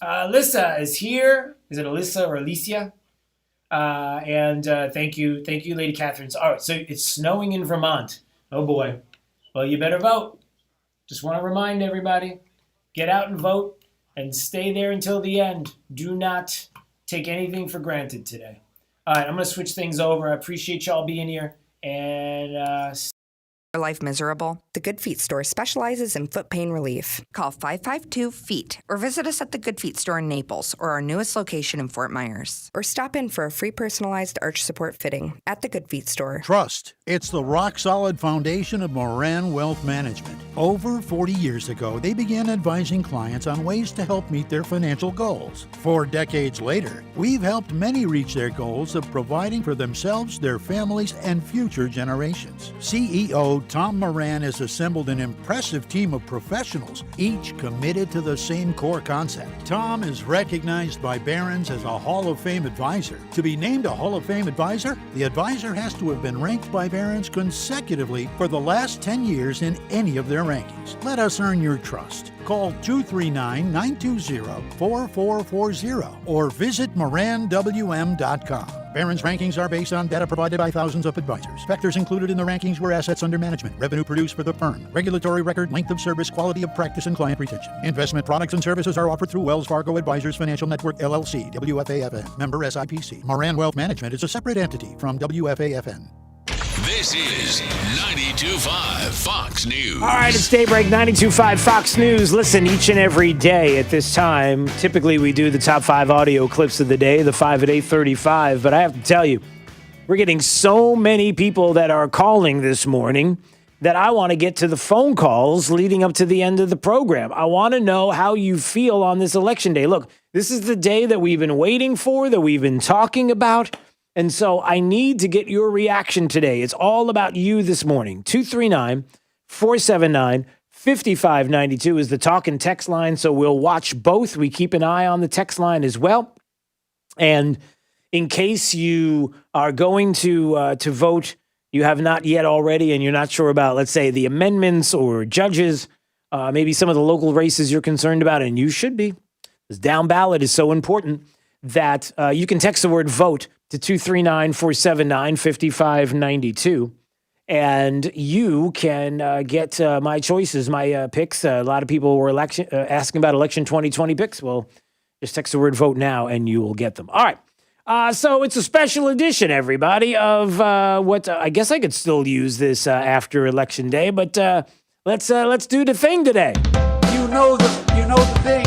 Alyssa is here. Is it Alyssa or Alicia? And thank you, Lady Catherine. All right, so it's snowing in Vermont. Oh, boy. Well, you better vote. Just want to remind everybody, get out and vote and stay there until the end. Do not take anything for granted today. All right, I'm going to switch things over. I appreciate y'all being here. And
life miserable? The Good Feet store specializes in foot pain relief. Call 552-FEET or visit us at the Good Feet store in Naples or our newest location in Fort Myers. Or stop in for a free personalized arch support fitting at the Good Feet store.
Trust. It's the rock-solid foundation of Moran Wealth Management. Over 40 years ago, they began advising clients on ways to help meet their financial goals. 4 decades later, we've helped many reach their goals of providing for themselves, their families, and future generations. CEO Tom Moran has assembled an impressive team of professionals, each committed to the same core concept. Tom is recognized by Barron's as a Hall of Fame advisor. To be named a Hall of Fame advisor, the advisor has to have been ranked by Barron's consecutively for the last 10 years in any of their rankings. Let us earn your trust. Call 239-920-4440 or visit moranwm.com. Barron's rankings are based on data provided by thousands of advisors. Factors included in the rankings were assets under management, revenue produced for the firm, regulatory record, length of service, quality of practice, and client retention. Investment products and services are offered through Wells Fargo Advisors Financial Network, LLC, WFAFN, member SIPC. Moran Wealth Management is a separate entity from WFAFN.
This is 92.5 Fox News.
All right, it's Daybreak 92.5 Fox News. Listen, each and every day at this time, typically we do the top 5 audio clips of the day, the 5 at 8:35. But I have to tell you, we're getting so many people that are calling this morning that I want to get to the phone calls leading up to the end of the program. I want to know how you feel on this election day. Look, this is the day that we've been waiting for, that we've been talking about. And so I need to get your reaction today. It's all about you this morning. 239-479-5592 is the talk and text line. So we'll watch both. We keep an eye on the text line as well. And in case you are going to vote, you have not yet already, and you're not sure about, let's say, the amendments or judges, maybe some of the local races you're concerned about, and you should be. This down ballot is so important that you can text the word vote to 239-479-5592, and you can get my choices, my picks. A lot of people were asking about election 2020 picks. Well, just text the word vote now, and you will get them. All right. So it's a special edition, everybody, of what I guess I could still use this after Election Day, but let's do the thing today.
You know the thing. You know the thing.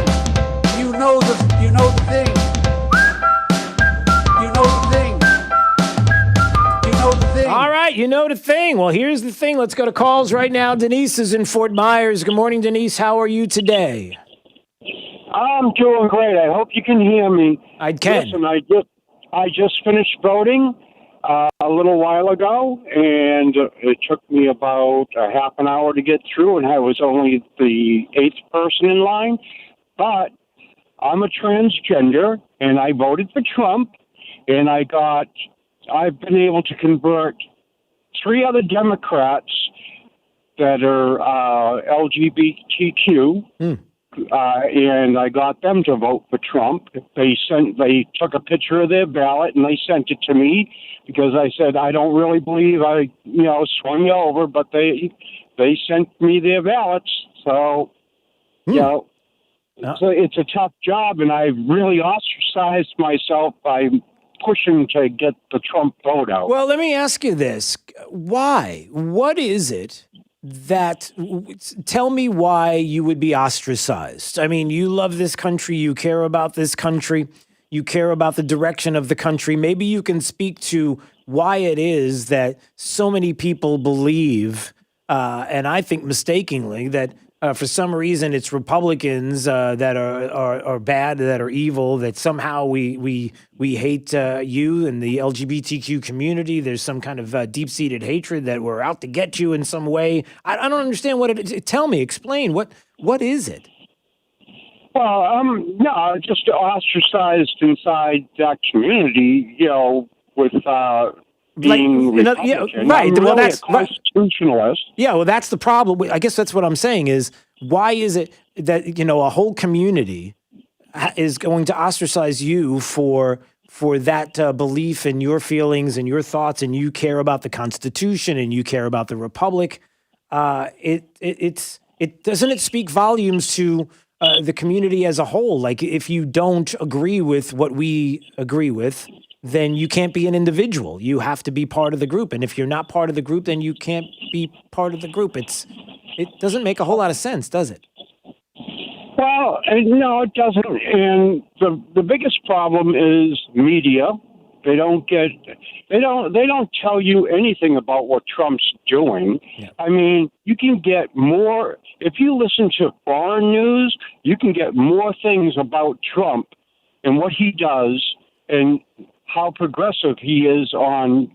You know the thing. You know the thing.
All right, you know the thing. Well, here's the thing. Let's go to calls right now. Denise is in Fort Myers. Good morning, Denise. How are you today?
I'm doing great. I hope you can hear me.
I can.
Listen, I just finished voting a little while ago, and it took me about a half an hour to get through, and I was only the 8th person in line. But I'm a transgender, and I voted for Trump, and I've been able to convert 3 other Democrats that are LGBTQ, and I got them to vote for Trump. They took a picture of their ballot and they sent it to me because I said I don't really believe I swung you over, but they sent me their ballots. So it's a tough job, and I really ostracized myself by pushing to get the Trump vote out.
Well, let me ask you this. Why? What is it that, tell me why you would be ostracized? I mean, you love this country. You care about this country. You care about the direction of the country. Maybe you can speak to why it is that so many people believe, and I think mistakenly, that for some reason it's Republicans that are bad, that are evil, that somehow we hate you and the LGBTQ community. There's some kind of deep-seated hatred that we're out to get you in some way. I don't understand what it is. Tell me, explain. What is it?
Well, no, just ostracized inside that community, with being Republican.
Right.
I'm
well,
really
that's
a constitutionalist.
Yeah, well, that's the problem. I guess that's what I'm saying is, why is it that, a whole community is going to ostracize you for that belief in your feelings and your thoughts, and you care about the Constitution and you care about the Republic? Doesn't it speak volumes to the community as a whole? Like, if you don't agree with what we agree with, then you can't be an individual. You have to be part of the group. And if you're not part of the group, then you can't be part of the group. It doesn't make a whole lot of sense, does it?
Well, no, it doesn't. And the biggest problem is media. They don't tell you anything about what Trump's doing. Yeah. I mean, you can get more, if you listen to foreign news, you can get more things about Trump and what he does and how progressive he is on,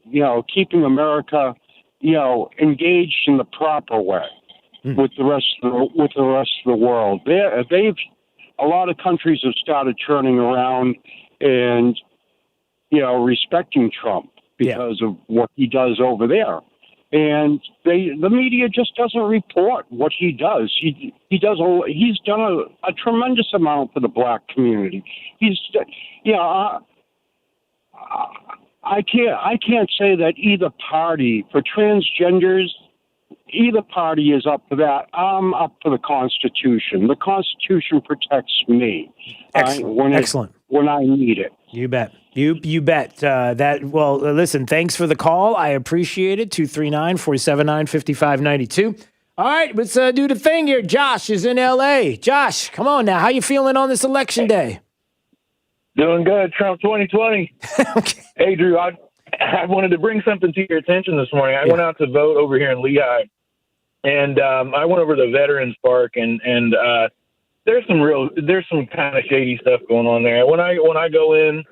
keeping America, engaged in the proper way with the rest of the world. A lot of countries have started turning around and, respecting Trump because of what he does over there. And the media just doesn't report what he does. He's done a tremendous amount for the black community. I can't say that either party, for transgenders, either party is up for that. I'm up for the Constitution. The Constitution protects me.
Excellent.
When I need it.
You bet. You bet. Listen, thanks for the call. I appreciate it. 239-479-5592. All right, let's do the thing here. Josh is in L.A. Josh, come on now. How you feeling on this election day?
Doing good. Trump 2020.
Okay.
Hey, Drew, I wanted to bring something to your attention this morning. I went out to vote over here in Lehigh, and I went over to Veterans Park, and there's some kind of shady stuff going on there. When I go in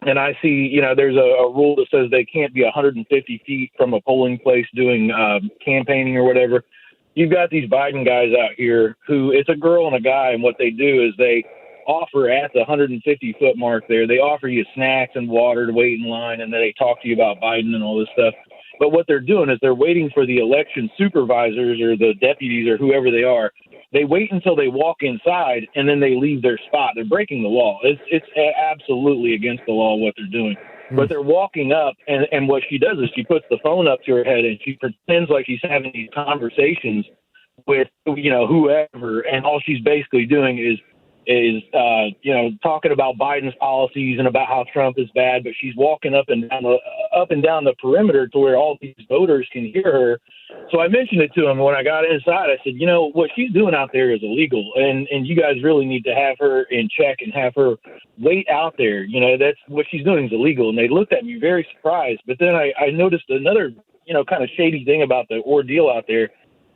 and I see, there's a rule that says they can't be 150 feet from a polling place doing campaigning or whatever. You've got these Biden guys out here who, it's a girl and a guy, and what they do is they offer at the 150-foot mark there. They offer you snacks and water to wait in line, and then they talk to you about Biden and all this stuff. But what they're doing is they're waiting for the election supervisors or the deputies or whoever they are. They wait until they walk inside, and then they leave their spot. They're breaking the law. It's absolutely against the law what they're doing. But they're walking up, and what she does is she puts the phone up to her head, and she pretends like she's having these conversations with, whoever, and all she's basically doing is talking about Biden's policies and about how Trump is bad, but she's walking up and down the perimeter to where all these voters can hear her. So I mentioned it to him when I got inside. I said, what she's doing out there is illegal, and you guys really need to have her in check and have her wait out there. That's what she's doing is illegal. And they looked at me very surprised. But then I noticed another, kind of shady thing about the ordeal out there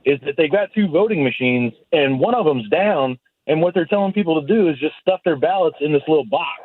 is that they got two voting machines, and one of them's down. And what they're telling people to do is just stuff their ballots in this little box.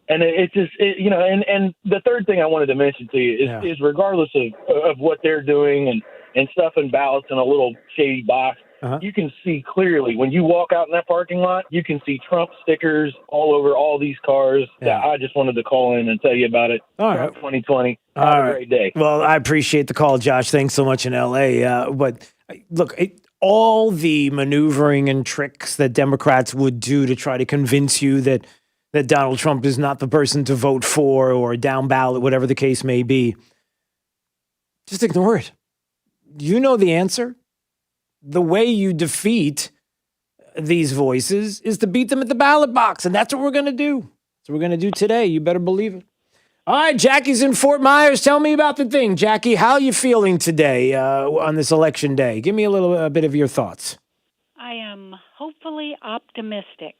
And and the third thing I wanted to mention to you is regardless of what they're doing and stuffing ballots in a little shady box, you can see clearly when you walk out in that parking lot, you can see Trump stickers all over all these cars. Yeah. I just wanted to call in and tell you about it. All right. 2020. Have a great day.
Well, I appreciate the call, Josh. Thanks so much in LA. But look, all the maneuvering and tricks that Democrats would do to try to convince you that Donald Trump is not the person to vote for or down ballot, whatever the case may be, just ignore it. You know the answer. The way you defeat these voices is to beat them at the ballot box, and that's what we're going to do. That's what we're going to do today. You better believe it. All right, Jackie's in Fort Myers. Tell me about the thing. Jackie, how are you feeling today on this election day? Give me a bit of your thoughts.
I am hopefully optimistic.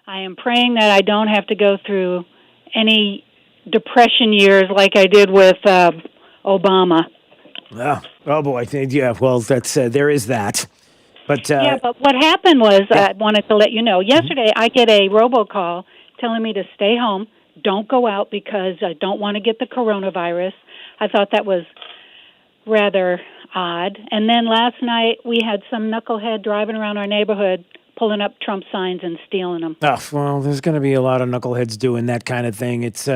I am praying that I don't have to go through any depression years like I did with Obama.
Oh boy. Yeah, well, that's there is that. But
but what happened was, I wanted to let you know, yesterday I get a robocall telling me to stay home, don't go out because I don't want to get the coronavirus. I thought that was rather odd. And then last night we had some knucklehead driving around our neighborhood pulling up Trump signs and stealing them.
Oh, well, there's going to be a lot of knuckleheads doing that kind of thing. It's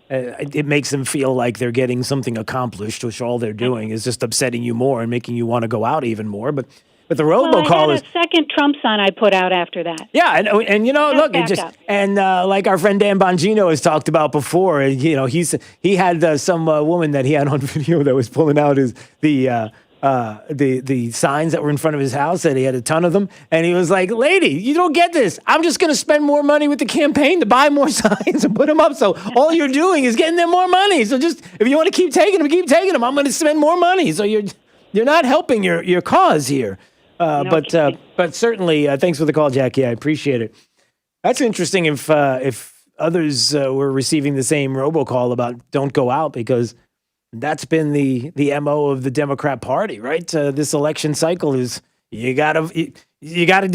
it makes them feel like they're getting something accomplished, which all they're doing is just upsetting you more and making you want to go out even more. But the robocall
is a second Trump sign I put out after that.
Yeah, and you know, look, it just like our friend Dan Bongino has talked about before. You know, he had some woman that he had on video that was pulling out the signs that were in front of his house, and he had a ton of them. And he was like, lady, you don't get this. I'm just going to spend more money with the campaign to buy more signs and put them up. So all you're doing is getting them more money. So just, if you want to keep taking them, keep taking them. I'm going to spend more money. So you're not helping your cause here. But certainly, thanks for the call, Jackie. I appreciate it. That's interesting if others were receiving the same robocall about don't go out, because that's been the MO of the Democrat Party, right? This election cycle is you gotta do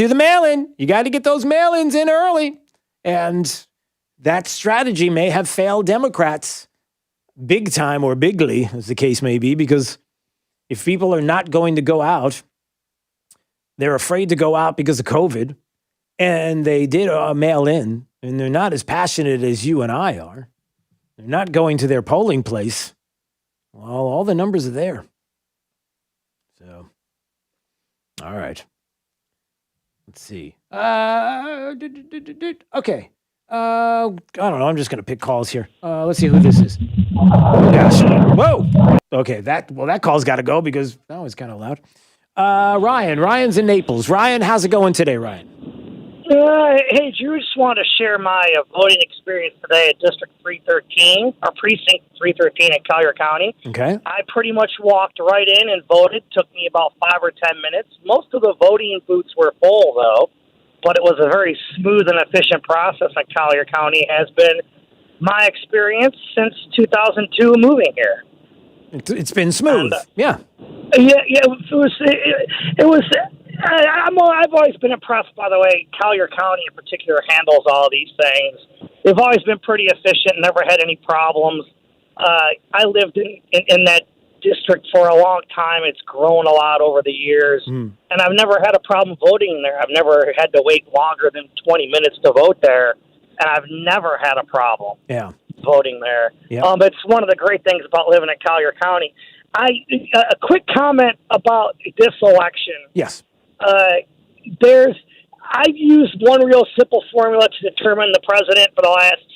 the mail-in. You got to get those mail-ins in early. And that strategy may have failed Democrats big time, or bigly, as the case may be, because if people are not going to go out, they're afraid to go out because of COVID, and they did mail in, and they're not as passionate as you and I are. They're not going to their polling place. Well, all the numbers are there. So, all right. Let's see. Okay. I don't know. I'm just going to pick calls here. Let's see who this is. Gosh. Whoa. Okay. That call's got to go because that was kind of loud. Ryan. Ryan's in Naples. Ryan, how's it going today, Ryan?
Hey, Drew, just wanted to share my voting experience today at District 313, or Precinct 313 in Collier County.
Okay.
I pretty much walked right in and voted. Took me about 5 or 10 minutes. Most of the voting booths were full, though, but it was a very smooth and efficient process in Collier County. Has been my experience since 2002 moving here.
It's been smooth.
Yeah. It was. I've always been impressed by the way Collier County in particular handles all of these things. They've always been pretty efficient, never had any problems. I lived in that district for a long time. It's grown a lot over the years, and I've never had a problem voting there. I've never had to wait longer than 20 minutes to vote there, and I've never had a problem voting there.
Yeah.
It's one of the great things about living in Collier County. A quick comment about this election.
Yes.
I've used one real simple formula to determine the president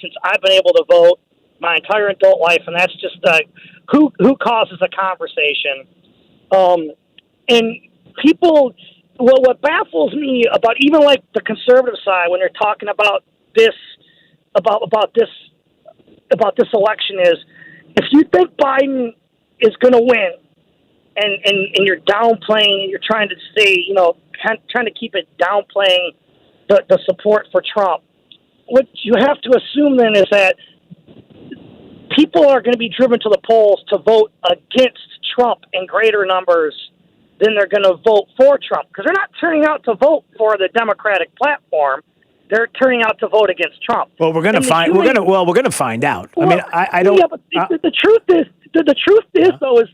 since I've been able to vote my entire adult life, and that's just who causes a conversation. And people, what baffles me about even like the conservative side when they're talking about this election is, if you think Biden is going to win, and you're downplaying, you're trying to say, trying to keep it downplaying the support for Trump. What you have to assume then is that people are going to be driven to the polls to vote against Trump in greater numbers than they're going to vote for Trump, because they're not turning out to vote for the Democratic platform. They're turning out to vote against Trump.
Well, we're going to find out.
Well,
I mean, I don't.
Yeah, but the truth is, though, is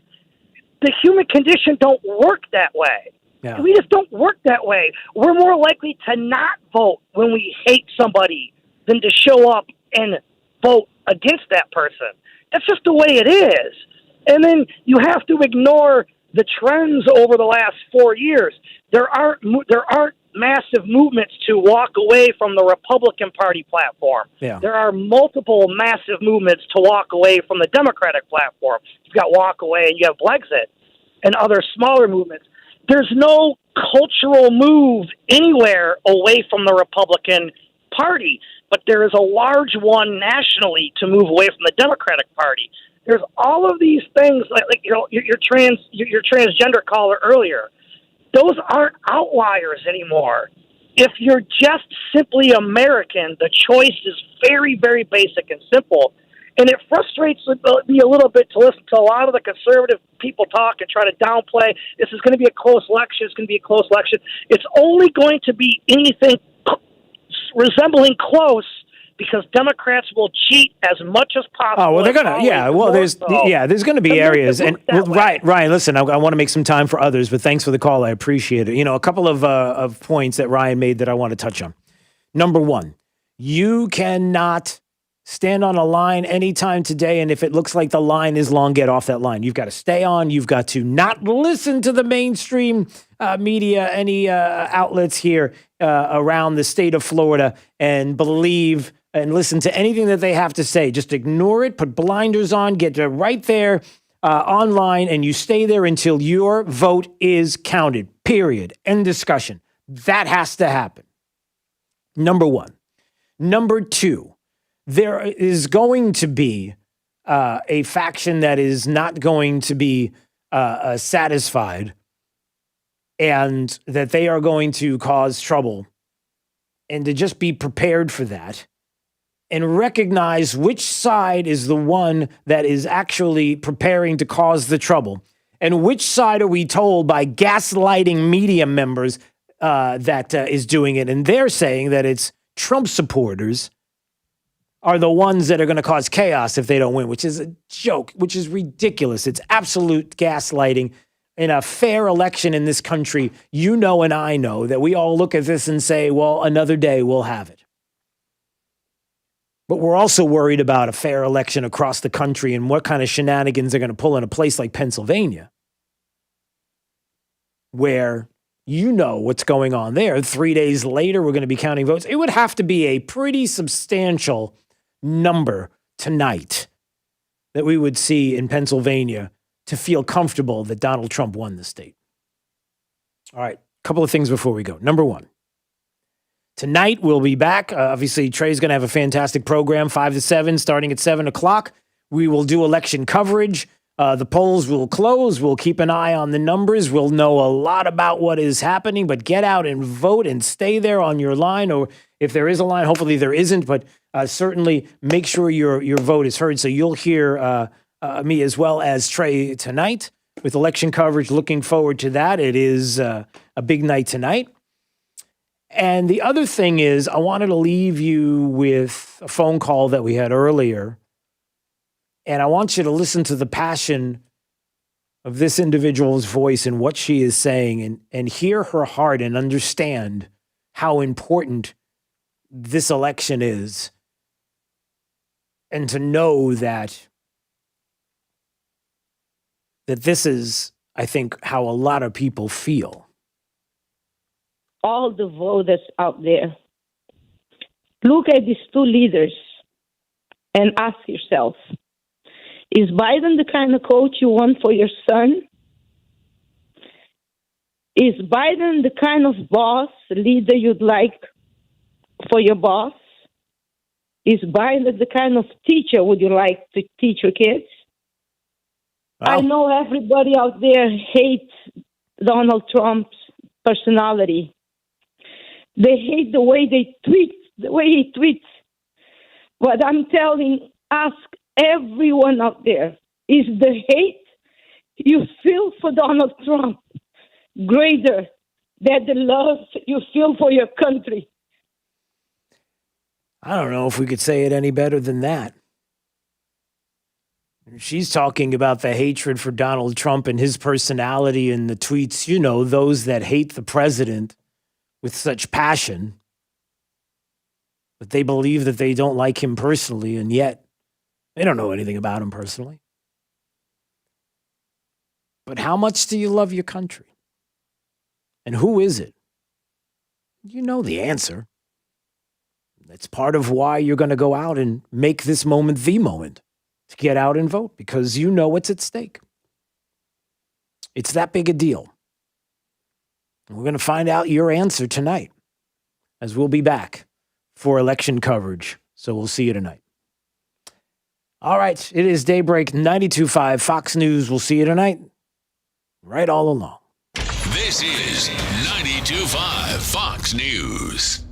the human condition don't work that way.
Yeah.
We just don't work that way. We're more likely to not vote when we hate somebody than to show up and vote against that person. That's just the way it is. And then you have to ignore the trends over the last 4 years. There aren't massive movements to walk away from the Republican Party platform.
Yeah.
There are multiple massive movements to walk away from the Democratic platform. You've got Walk Away and you have Brexit and other smaller movements. There's no cultural move anywhere away from the Republican Party. but there is a large one nationally to move away from the Democratic Party. There's all of these things, like your transgender caller earlier. Those aren't outliers anymore. If you're just simply American, the choice is very, very basic and simple. And it frustrates me a little bit to listen to a lot of the conservative people talk and try to downplay. This is going to be a close election. It's going to be a close election. It's only going to be anything resembling close because Democrats will cheat as much as possible.
Oh, well, they're going to, yeah. Well, there's going to be areas. And Ryan, listen, I want to make some time for others, but thanks for the call. I appreciate it. A couple of points that Ryan made that I want to touch on. Number one, you cannot stand on a line anytime today, and if it looks like the line is long, get off that line. You've got to stay on. You've got to not listen to the mainstream media, any outlets here around the state of Florida, and believe and listen to anything that they have to say. Just ignore it, put blinders on, get right there online, and you stay there until your vote is counted, period. End discussion. That has to happen. Number one. Number two, there is going to be a faction that is not going to be satisfied and that they are going to cause trouble, and to just be prepared for that and recognize which side is the one that is actually preparing to cause the trouble and which side are we told by gaslighting media members that is doing it. And they're saying that it's Trump supporters are the ones that are going to cause chaos if they don't win, which is a joke, which is ridiculous. It's absolute gaslighting. In a fair election in this country, you know and I know that we all look at this and say, well, another day we'll have it. But we're also worried about a fair election across the country and what kind of shenanigans they're going to pull in a place like Pennsylvania, where you know what's going on there. 3 days later, we're going to be counting votes. It would have to be a pretty substantial number tonight that we would see in Pennsylvania to feel comfortable that Donald Trump won the state. All right, a couple of things before we go. Number one, tonight we'll be back. Obviously, Trey's going to have a fantastic program, 5 to 7, starting at 7 o'clock. We will do election coverage. The polls will close. We'll keep an eye on the numbers. We'll know a lot about what is happening, but get out and vote and stay there on your line. Or if there is a line, hopefully there isn't, but certainly make sure your vote is heard. So you'll hear me as well as Trey tonight with election coverage. Looking forward to that. It is a big night tonight. And the other thing is, I wanted to leave you with a phone call that we had earlier. And I want you to listen to the passion of this individual's voice and what she is saying, and hear her heart and understand how important this election is. And to know that this is, I think, how a lot of people feel.
All the voters out there, look at these two leaders and ask yourself, is Biden the kind of coach you want for your son? Is Biden the kind of boss, leader you'd like for your boss? Is Biden the kind of teacher would you like to teach your kids? Wow. I know everybody out there hates Donald Trump's personality. They hate the way he tweets. But I'm ask everyone out there, is the hate you feel for Donald Trump greater than the love you feel for your country?
I don't know if we could say it any better than that. She's talking about the hatred for Donald Trump and his personality and the tweets, those that hate the president with such passion, but they believe that they don't like him personally, and yet they don't know anything about him personally. But how much do you love your country? And who is it? You know the answer. That's part of why you're going to go out and make this moment the moment to get out and vote, because you know what's at stake. It's that big a deal. And we're going to find out your answer tonight, as we'll be back for election coverage. So we'll see you tonight. All right. It is Daybreak 92.5 Fox News. We'll see you tonight. Right all along.
This is 92.5 Fox News.